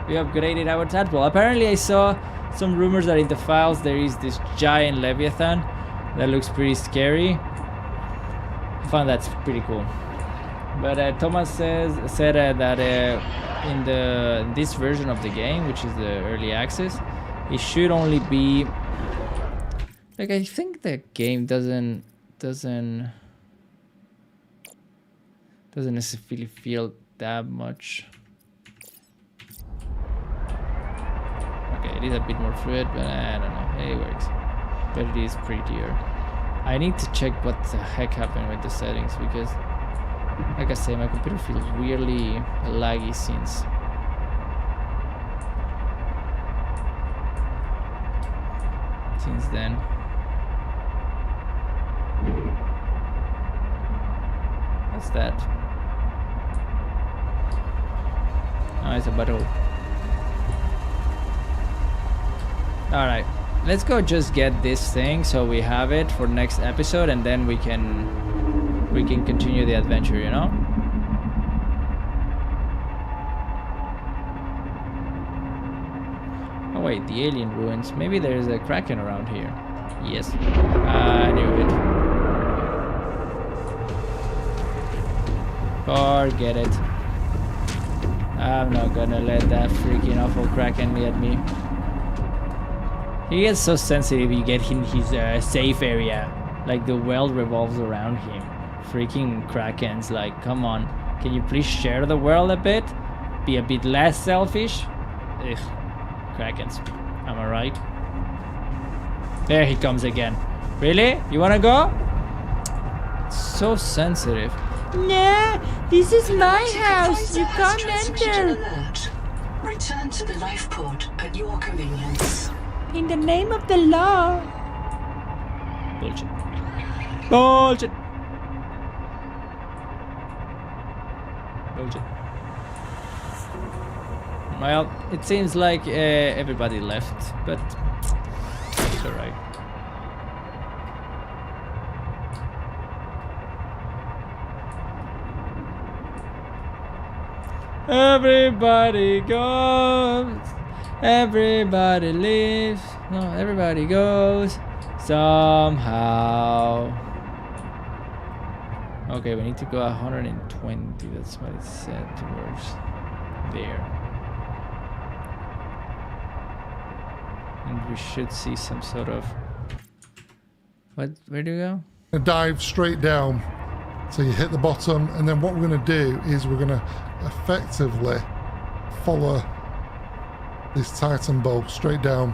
Speaker 2: We upgraded our tadpole. Apparently I saw some rumors that in the files there is this giant Leviathan that looks pretty scary. I found that's pretty cool. But Thomas said that in this version of the game, which is the early access, it should only be like, I think the game doesn't necessarily feel that much. Okay, it is a bit more fluid, but I don't know. It works. But it is prettier. I need to check what the heck happened with the settings because, like I say, my computer feels weirdly laggy since then. What's that? it's a butthole. Alright, let's go just get this thing so we have it for next episode, and then we can continue the adventure, you know? Oh wait, the alien ruins. Maybe there's a kraken around here. Yes, I knew it. Forget it. I'm not gonna let that freaking awful kraken get me. He gets so sensitive, you get in his safe area. Like the world revolves around him. Freaking krakens, like, come on. Can you please share the world a bit? Be a bit less selfish? Ugh, krakens. Am I right? There he comes again. Really? You wanna go? So sensitive.
Speaker 10: Nah, this is my house. You can't
Speaker 15: Transmission
Speaker 10: enter.
Speaker 15: alert. Return to the life pod at your convenience.
Speaker 10: In the name of the law.
Speaker 2: Bullshit. Bullshit. Bullshit. Well, it seems like everybody left, but it's alright. Everybody goes, everybody leaves, no, everybody goes somehow. Okay, we need to go 120, that's what it said, towards there. And we should see some sort of... What? Where do we go?
Speaker 18: Dive straight down. So you hit the bottom, and then what we're going to do is we're going to effectively follow this Titan bulb straight down.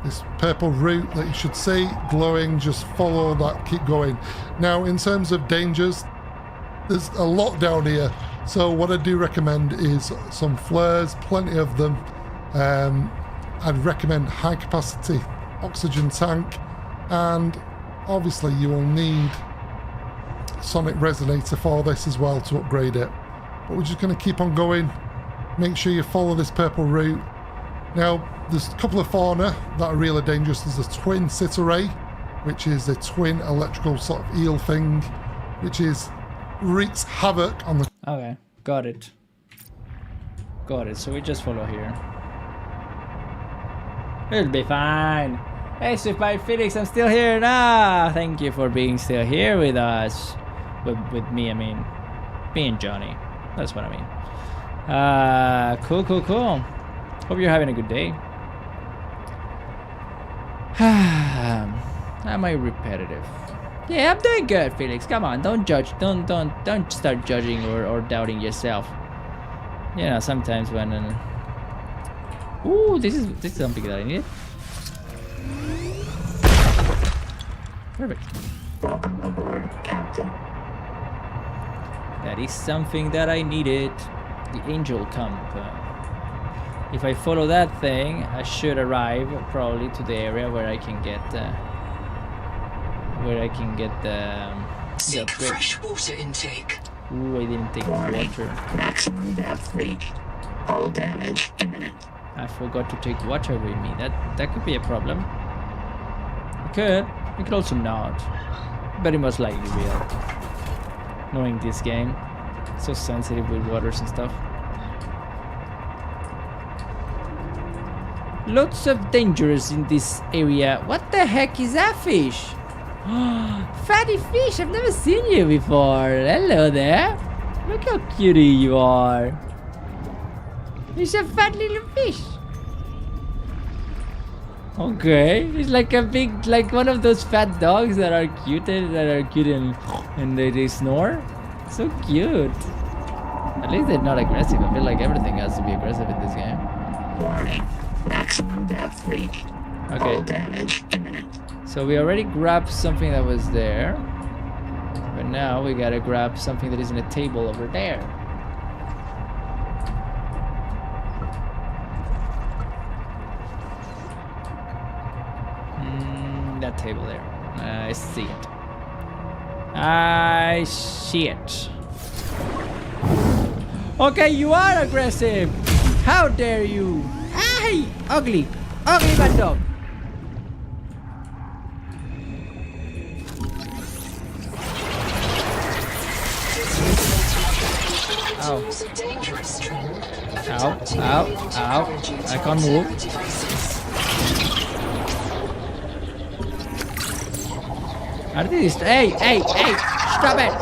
Speaker 18: This purple route that you should see glowing, just follow that, keep going. Now, in terms of dangers, there's a lot down here. So what I do recommend is some flares, plenty of them. I'd recommend high capacity oxygen tank, and obviously you will need sonic resonator for this as well to upgrade it. But we're just going to keep on going. Make sure you follow this purple route. Now, there's a couple of fauna that are really dangerous. There's a twin Citaray, which is a twin electrical sort of eel thing, which wreaks havoc on the...
Speaker 2: Okay, got it. Got it, so we just follow here. It'll be fine. Hey, Swift by Felix, I'm still here. Nah, thank you for being still here with us. With me, I mean. Me and Johnny. That's what I mean. Cool. Hope you're having a good day. Am I repetitive? Yeah, I'm doing good, Felix. Come on, don't judge. Don't start judging or doubting yourself. You know, sometimes when... Ooh, this is something that I need. Perfect.
Speaker 17: Welcome aboard, Captain.
Speaker 2: That is something that I needed. The angel camp. If I follow that thing, I should arrive probably to the area where I can get
Speaker 15: Seek fresh water intake.
Speaker 2: Ooh, I didn't take water.
Speaker 17: Maximum depth reached. Hull damage imminent.
Speaker 2: I forgot to take water with me. That could be a problem. It could also not. But it most likely will. Knowing this game. So sensitive with waters and stuff. Lots of dangers in this area. What the heck is that fish? Fatty fish, I've never seen you before. Hello there. Look how cutie you are. It's a fat little fish. Okay, it's like a big, like one of those fat dogs that are cute and they snore. So cute. At least they're not aggressive. I feel like everything has to be aggressive in this game.
Speaker 17: Warning. Maximum depth reached.
Speaker 2: Okay.
Speaker 17: Hull damage imminent.
Speaker 2: So we already grabbed something that was there. But now we gotta grab something that is in a table over there. That table there. I see it. I see it. Okay, you are aggressive. How dare you? Hey, ugly bad dog. Ow. Ow, ow, ow. I can't move. Are these? Hey! Stop it!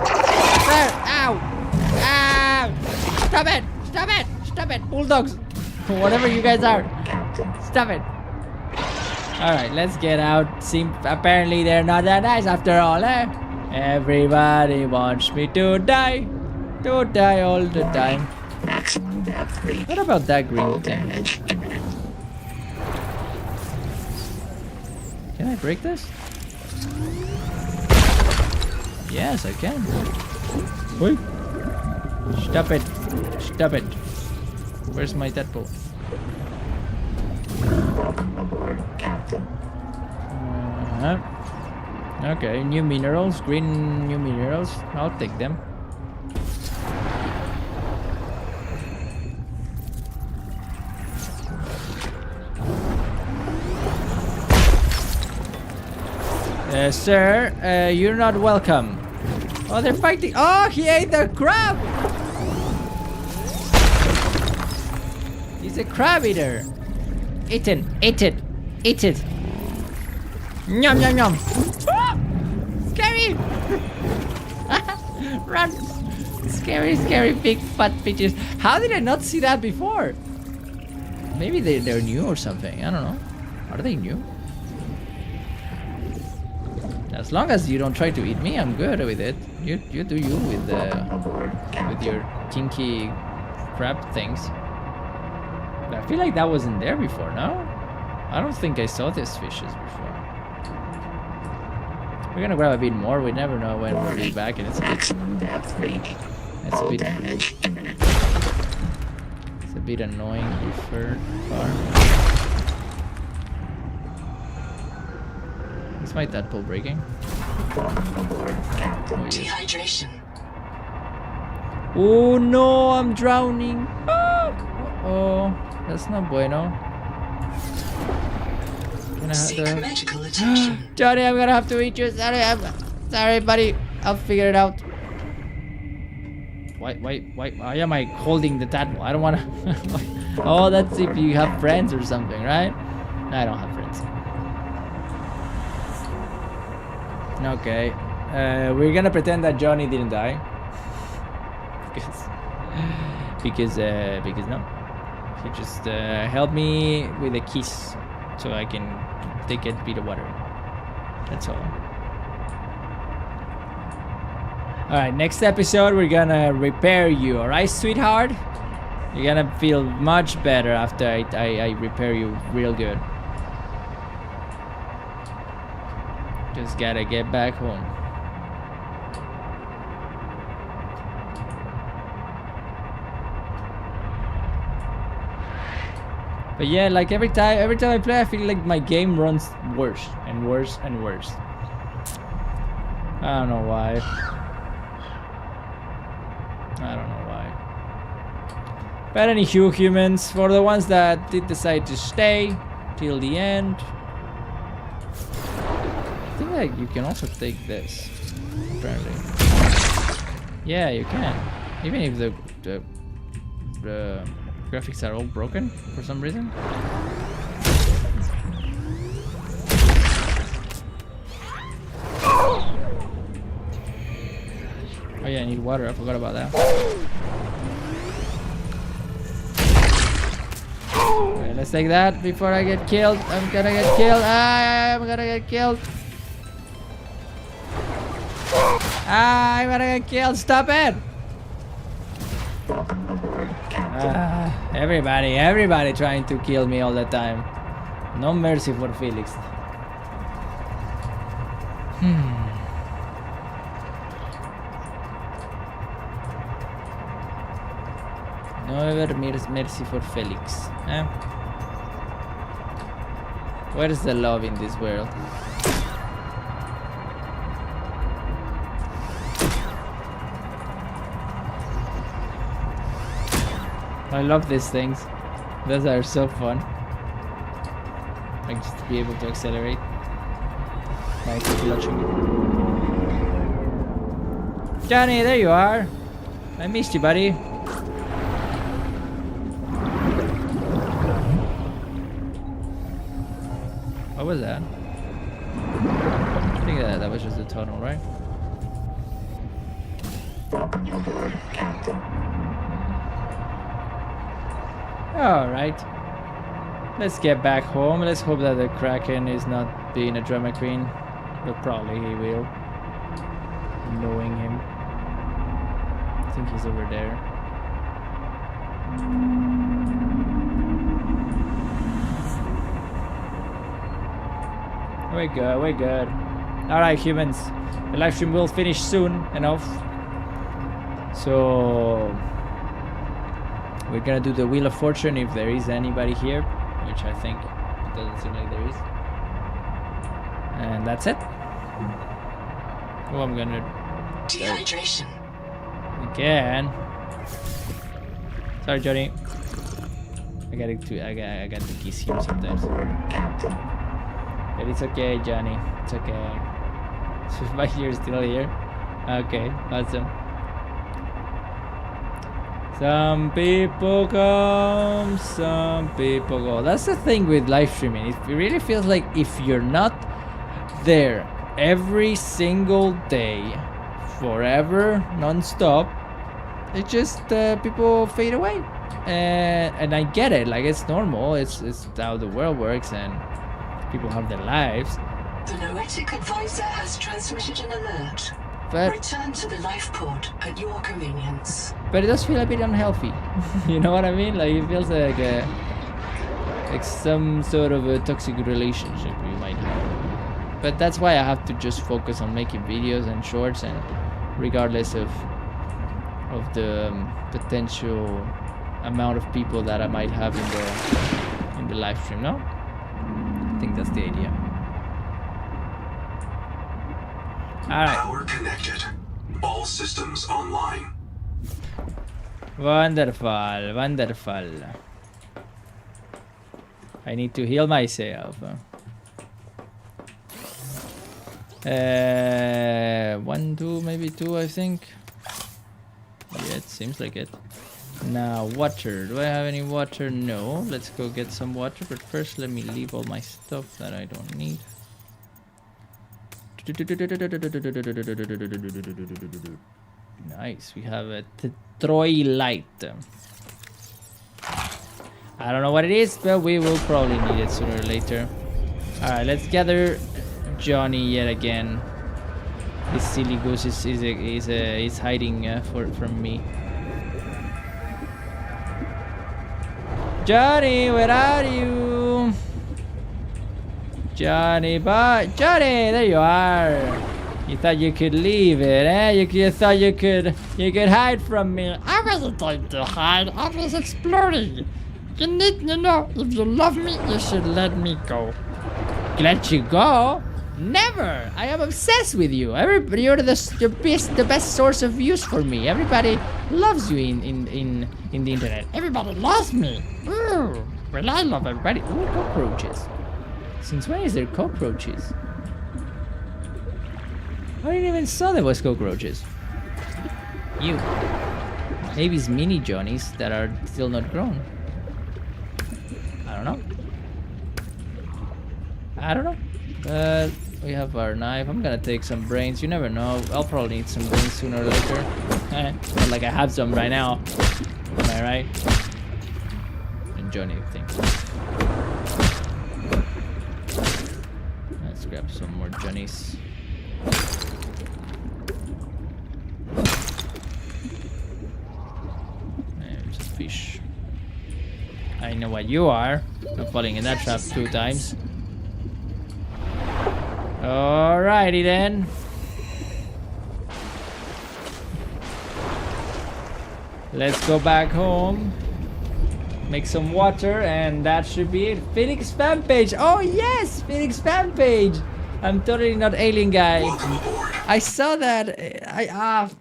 Speaker 2: There! Ow! Ow! Stop it! Bulldogs! Whatever you guys are. Stop it. Alright, let's get out. Apparently they're not that nice after all, eh? Everybody wants me to die. To die all the time. What about that green thing? Can I break this? Yes, I can. Wait. Stop it. Where's my Deadpool? Okay, new minerals. Green new minerals. I'll take them. Sir, you're not welcome. Oh, they're fighting. Oh, he ate the crab. He's a crab eater. Eat it. Yum, yum, yum. Ah! Scary. Run. Scary big fat bitches. How did I not see that before? Maybe they're new or something. I don't know. Are they new? As long as you don't try to eat me, I'm good with it. You do you with your kinky crab things. But I feel like that wasn't there before, no? I don't think I saw these fishes before. We're gonna grab a bit more. We never know when we'll be back, and it's a bit annoying far. Is my Deadpool breaking?
Speaker 15: Dehydration.
Speaker 2: Oh no, I'm drowning. Oh, that's not bueno.
Speaker 15: Seek medical attention.
Speaker 2: Johnny, I'm gonna have to eat you. Sorry, buddy. I'll figure it out. Why am I holding the Deadpool? I don't wanna. Oh, that's if you have friends or something, right? I don't have friends. Okay, we're gonna pretend that Johnny didn't die because no, he just helped me with a kiss so I can take a bit of water. That's all. All right, next episode we're gonna repair you. All right, sweetheart, you're gonna feel much better after I repair you real good. Just gotta get back home. But yeah, like every time I play, I feel like my game runs worse and worse and worse. I don't know why. But anywho, humans, for the ones that did decide to stay till the end, I think like you can also take this, apparently. Yeah, you can. Even if the graphics are all broken for some reason. Oh yeah, I need water. I forgot about that. Okay, let's take that before I get killed. I'm gonna get killed. I'm gonna get killed. I'm gonna get killed. Stop it! Everybody trying to kill me all the time. No mercy for Felix. No ever mercy for Felix. Where is the love in this world? I love these things. Those are so fun. Like just to be able to accelerate. Nice clutching. Johnny, there you are. I missed you, buddy. What was that? I think that was just a tunnel, right? Alright. Let's get back home. Let's hope that the Kraken is not being a drama queen. But probably he will. Knowing him. I think he's over there. We're good, we're good. Alright, humans. The live stream will finish soon enough. So we're gonna do the Wheel of Fortune if there is anybody here, which I think it doesn't seem like there is. And that's it. Oh, I'm gonna
Speaker 15: dehydration
Speaker 2: again. Sorry, Johnny. I got to kiss him sometimes. But it's okay, Johnny. It's okay. Why you're still here? Okay, awesome. Some people come, some people go. That's the thing with live streaming. It really feels like if you're not there every single day, forever, non-stop, it just people fade away. And I get it. Like it's normal. It's how the world works, and people have their lives.
Speaker 15: The Noetic advisor has transmitted an alert.
Speaker 2: But
Speaker 15: return to the life pod at your convenience.
Speaker 2: But it does feel a bit unhealthy. You know what I mean? Like it feels like some sort of a toxic relationship you might have. But that's why I have to just focus on making videos and shorts, and regardless of the potential amount of people that I might have in the live stream. No, I think that's the idea. Alright.
Speaker 14: Power connected. All systems online.
Speaker 2: Wonderful, wonderful. I need to heal myself. 1, 2, maybe 2, I think. Yeah, it seems like it. Now, water. Do I have any water? No. Let's go get some water, but first let me leave all my stuff that I don't need. Nice, we have a Troy light. I don't know what it is, but we will probably need it sooner or later. Alright, let's gather Johnny yet again. This silly goose is hiding from me. Johnny, where are you? Johnny, Johnny, there you are. You thought you could leave it, eh? You thought you could hide from me. I wasn't trying to hide. I was exploring. You need to know, if you love me, you should let me go. Let you go? Never. I am obsessed with you. Everybody, you're the best source of views for me. Everybody loves you in the internet. Everybody loves me. Ooh. Well, I love everybody. Ooh, cockroaches. Since when is there cockroaches? I didn't even saw there was cockroaches. You. Maybe it's mini Johnnies that are still not grown. I don't know. I don't know. We have our knife. I'm gonna take some brains. You never know. I'll probably need some brains sooner or later. Not like I have some right now. Am I right? And Johnny thinks. Let's grab some more Johnnies. There's a fish. I know what you are. I'm falling in that trap 2 times. Alrighty then. Let's go back home. Make some water, and that should be it. Felix fan page. Oh yes, Felix fan page. I'm totally not alien guy. I saw that.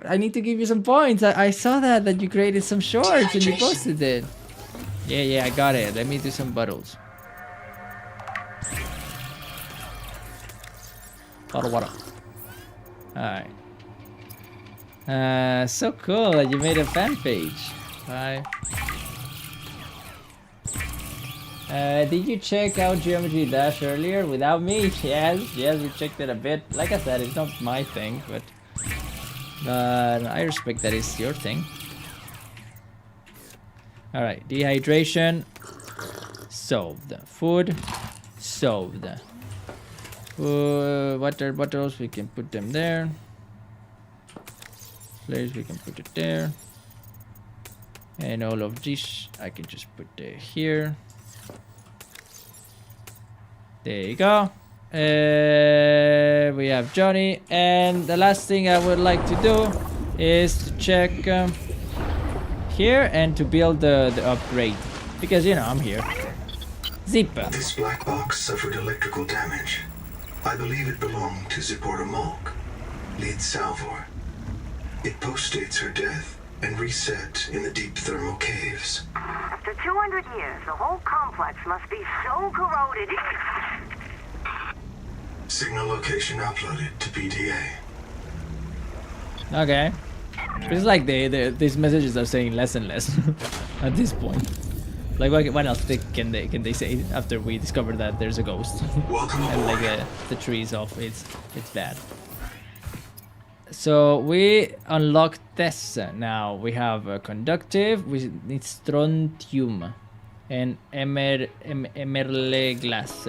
Speaker 2: I need to give you some points. I saw that you created some shorts and you posted it. Yeah, I got it. Let me do some bottles. Bottle water. Alright. So cool that you made a fan page. Bye. Did you check out Geometry Dash earlier without me? Yes, we checked it a bit. Like I said, it's not my thing, but I respect that it's your thing. Alright, dehydration solved. Food solved. Water bottles, we can put them there. Flares, we can put it there. And all of these, I can just put here. There you go. We have Johnny. And the last thing I would like to do is to check here and to build the upgrade. Because, you know, I'm here. Zip.
Speaker 14: This black box suffered electrical damage. I believe it belonged to Zipporah Malk, lead Salvor. It postdates her death and reset in the deep thermal caves.
Speaker 16: After 200 years, the whole complex must be so corroded.
Speaker 14: Signal location uploaded to PDA.
Speaker 2: Okay. It's like these messages are saying less and less at this point. Like what else can they say after we discover that there's a ghost and like the tree's off? It's bad. So we unlocked this now. We have conductive. We need strontium and emerle glass.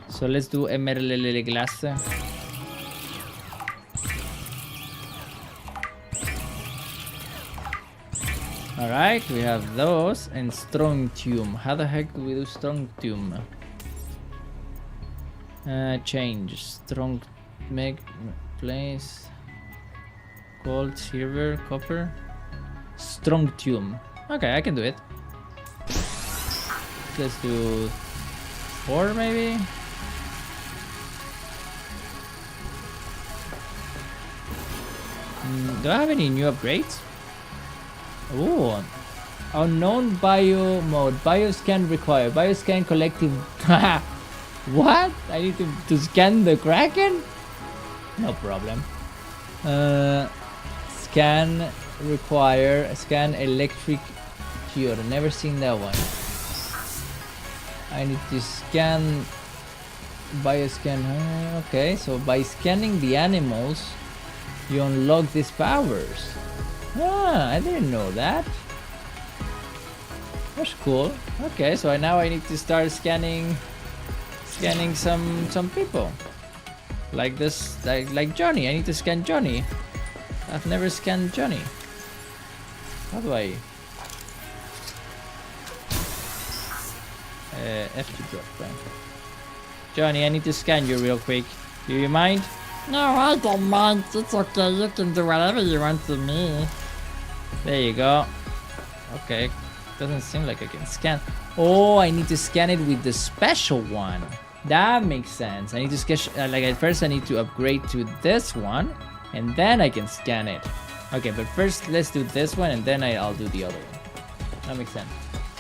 Speaker 2: So let's do emerle glass. Alright, we have those and strontium. How the heck do we do strontium? Change. Strong make place. Gold, silver, copper. Strontium. Okay, I can do it. Let's do 4 maybe. Do I have any new upgrades? Oh, unknown bio mode. Bioscan required. Bioscan collective. What? I need to scan the Kraken? No problem. Scan require. Scan electric cure. Never seen that one. I need to scan. Bioscan. Okay, so by scanning the animals, you unlock these powers. Ah, I didn't know that. That's cool. Okay, so now I need to start scanning some people. Like this, like Johnny. I need to scan Johnny. I've never scanned Johnny. How do I? F to drop, right? Johnny, I need to scan you real quick. Do you mind?
Speaker 11: No, I don't mind. It's okay. You can do whatever you want to me.
Speaker 2: There you go. Okay. Doesn't seem like I can scan. Oh, I need to scan it with the special one. That makes sense. I need to scan. Like at first, I need to upgrade to this one, and then I can scan it. Okay, but first let's do this one, and then I'll do the other one. That makes sense.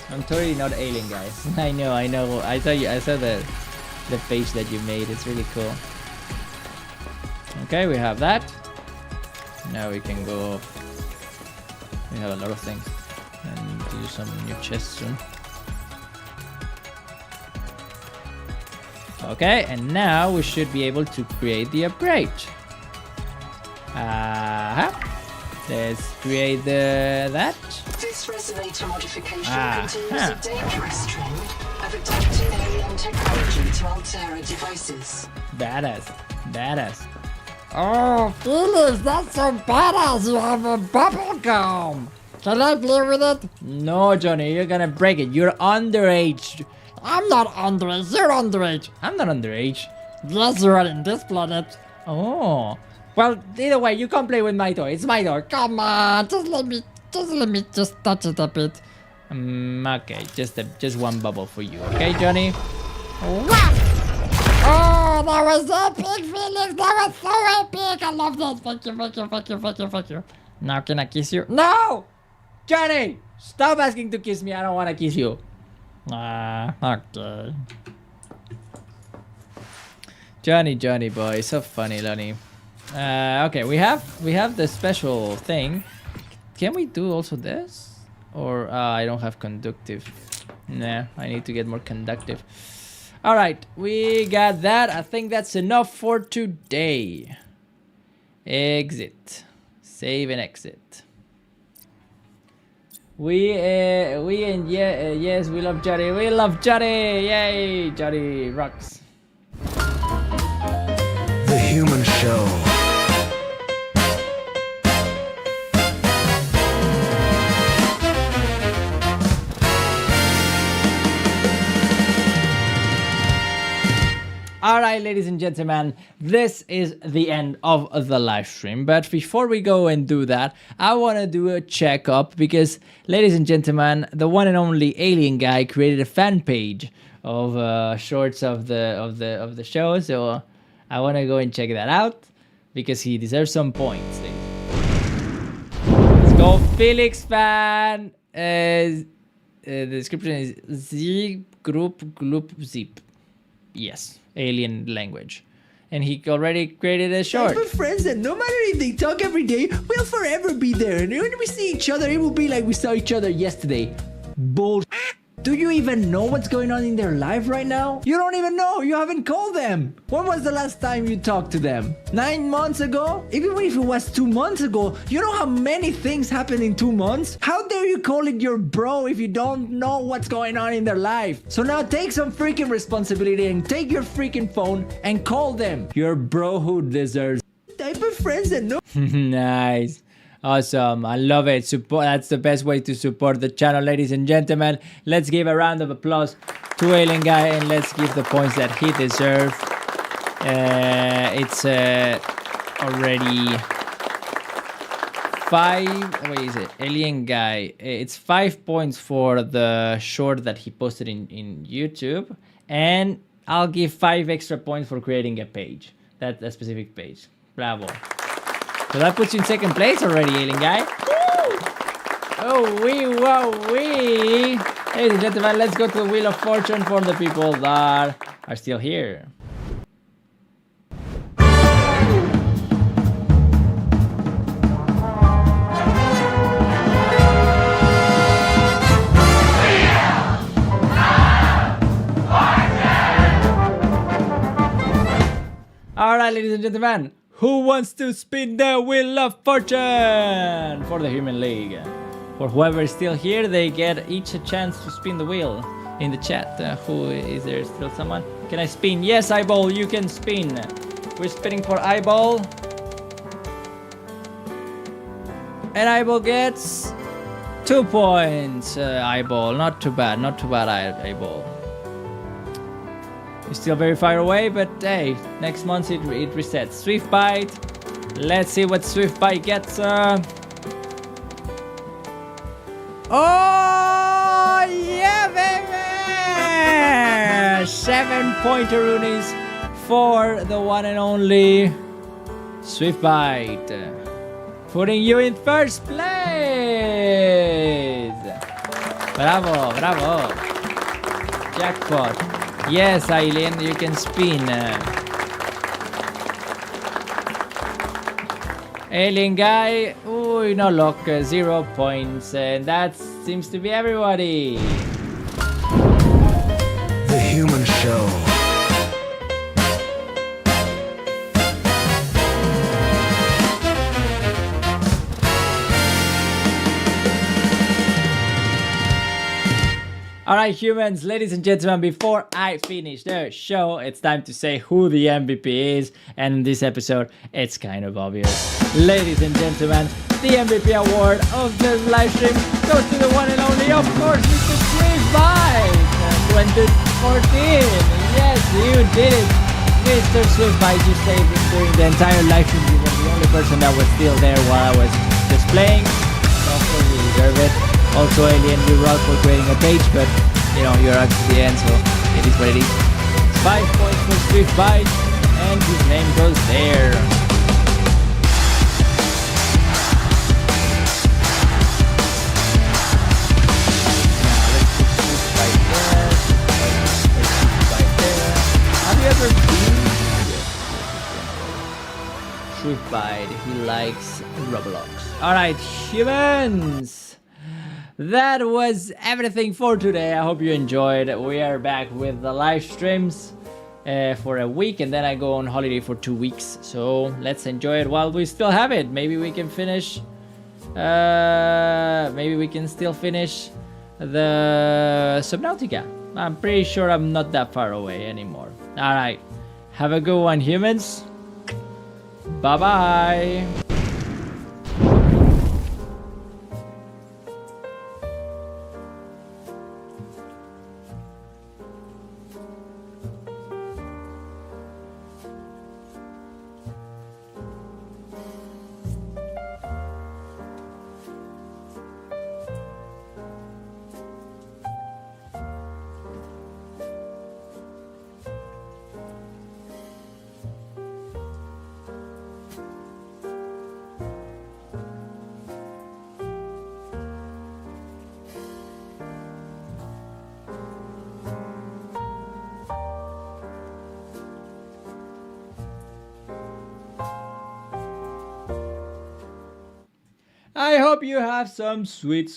Speaker 2: I'm totally not alien, guys. I know. I saw the page that you made. It's really cool. Okay, we have that. Now we can go. We have a lot of things. And do some new chests soon. Okay, and now we should be able to create the upgrade. Let's create that.
Speaker 15: This resonator modification continues a dangerous trend of adapting alien technology to Altera devices.
Speaker 2: Badass.
Speaker 11: Oh, Felix, that's so badass. You have a bubble gum. Can I play with it?
Speaker 2: No, Johnny, you're gonna break it. You're underage.
Speaker 11: I'm not underage. You're underage.
Speaker 2: I'm not underage.
Speaker 11: Yes, you are in this planet.
Speaker 2: Oh. Well, either way, you can't play with my toy. It's my toy.
Speaker 11: Come on, just let me touch it a bit.
Speaker 2: Okay, just one bubble for you, okay, Johnny?
Speaker 11: What? Oh, that was epic, Felix. That was so epic. I love that. Thank you. Now can I kiss you?
Speaker 2: No! Johnny! Stop asking to kiss me. I don't want to kiss you.
Speaker 11: Okay.
Speaker 2: Johnny boy, so funny, Lonnie. Okay, we have the special thing. Can we do also this? Or I don't have conductive. Nah, I need to get more conductive. All right, we got that. I think that's enough for today. Exit, save and exit. Yes, we love Johnny. We love Johnny. Yay, Johnny rocks.
Speaker 1: The Human Show.
Speaker 2: Alright, ladies and gentlemen, this is the end of the live stream. But before we go and do that, I want to do a checkup because, ladies and gentlemen, the one and only Alien Guy created a fan page of shorts of the show. So I want to go and check that out because he deserves some points. Let's go, Felix fan. The description is Z group zip. Yes. Alien language, and he already created a short.
Speaker 20: We're friends that no matter if they talk every day, we'll forever be there, and when we see each other, it will be like we saw each other yesterday. Bull. Do you even know what's going on in their life right now? You don't even know. You haven't called them. When was the last time you talked to them? 9 months ago? Even if it was 2 months ago, you know how many things happened in 2 months? How dare you call it your bro if you don't know what's going on in their life? So now take some freaking responsibility and take your freaking phone and call them. Your bro who deserves type of friends that know.
Speaker 2: Nice. Awesome. I love it. That's the best way to support the channel, ladies and gentlemen. Let's give a round of applause to Alien Guy and let's give the points that he deserves. It's already 5. What is it? Alien Guy. It's 5 points for the short that he posted in YouTube. And I'll give 5 extra points for creating a page. That's a specific page. Bravo. So that puts you in second place already, Alien Guy. Woo! Oh, wee. Ladies and gentlemen, let's go to the Wheel of Fortune for the people that are still here. Alright, ladies and gentlemen. Who wants to spin the Wheel of Fortune for the Human League? For whoever is still here, they get each a chance to spin the wheel in the chat. Who is there? Still someone? Can I spin? Yes, Eyeball, you can spin. We're spinning for Eyeball. And Eyeball gets 2 points. Eyeball, not too bad, Eyeball. You're still very far away, but hey, next month it resets. Swift Bite. Let's see what Swift Bite gets. Oh, yeah, baby! 7 pointer-roonies for the one and only Swift Bite. Putting you in first place. Bravo. Jackpot. Yes, Eileen, you can spin. Alien Guy, ooh, no luck, 0 points, and that seems to be everybody.
Speaker 1: The Human Show.
Speaker 2: Alright, humans, ladies and gentlemen, before I finish the show, it's time to say who the MVP is. And in this episode, it's kind of obvious. Ladies and gentlemen, the MVP award of the live stream goes to the one and only, of course, Mr. Swift Bite 2014. Yes, you did it. Mr. Swift Bite, you stayed during the entire live stream. You were the only person that was still there while I was just playing. So, of course, you deserve it. Also, Alien, we were out for creating a page, but you know, you're up to the end, so it is what it is. 5 points for Swift Bite, and his name goes there. occupied. He likes Roblox. Alright, humans! That was everything for today. I hope you enjoyed. We are back with the live streams for a week, and then I go on holiday for 2 weeks. So let's enjoy it while we still have it. Maybe we can finish. Maybe we can still finish the Subnautica. I'm pretty sure I'm not that far away anymore. Alright. Have a good one, humans. Bye-bye. I hope you have some sweet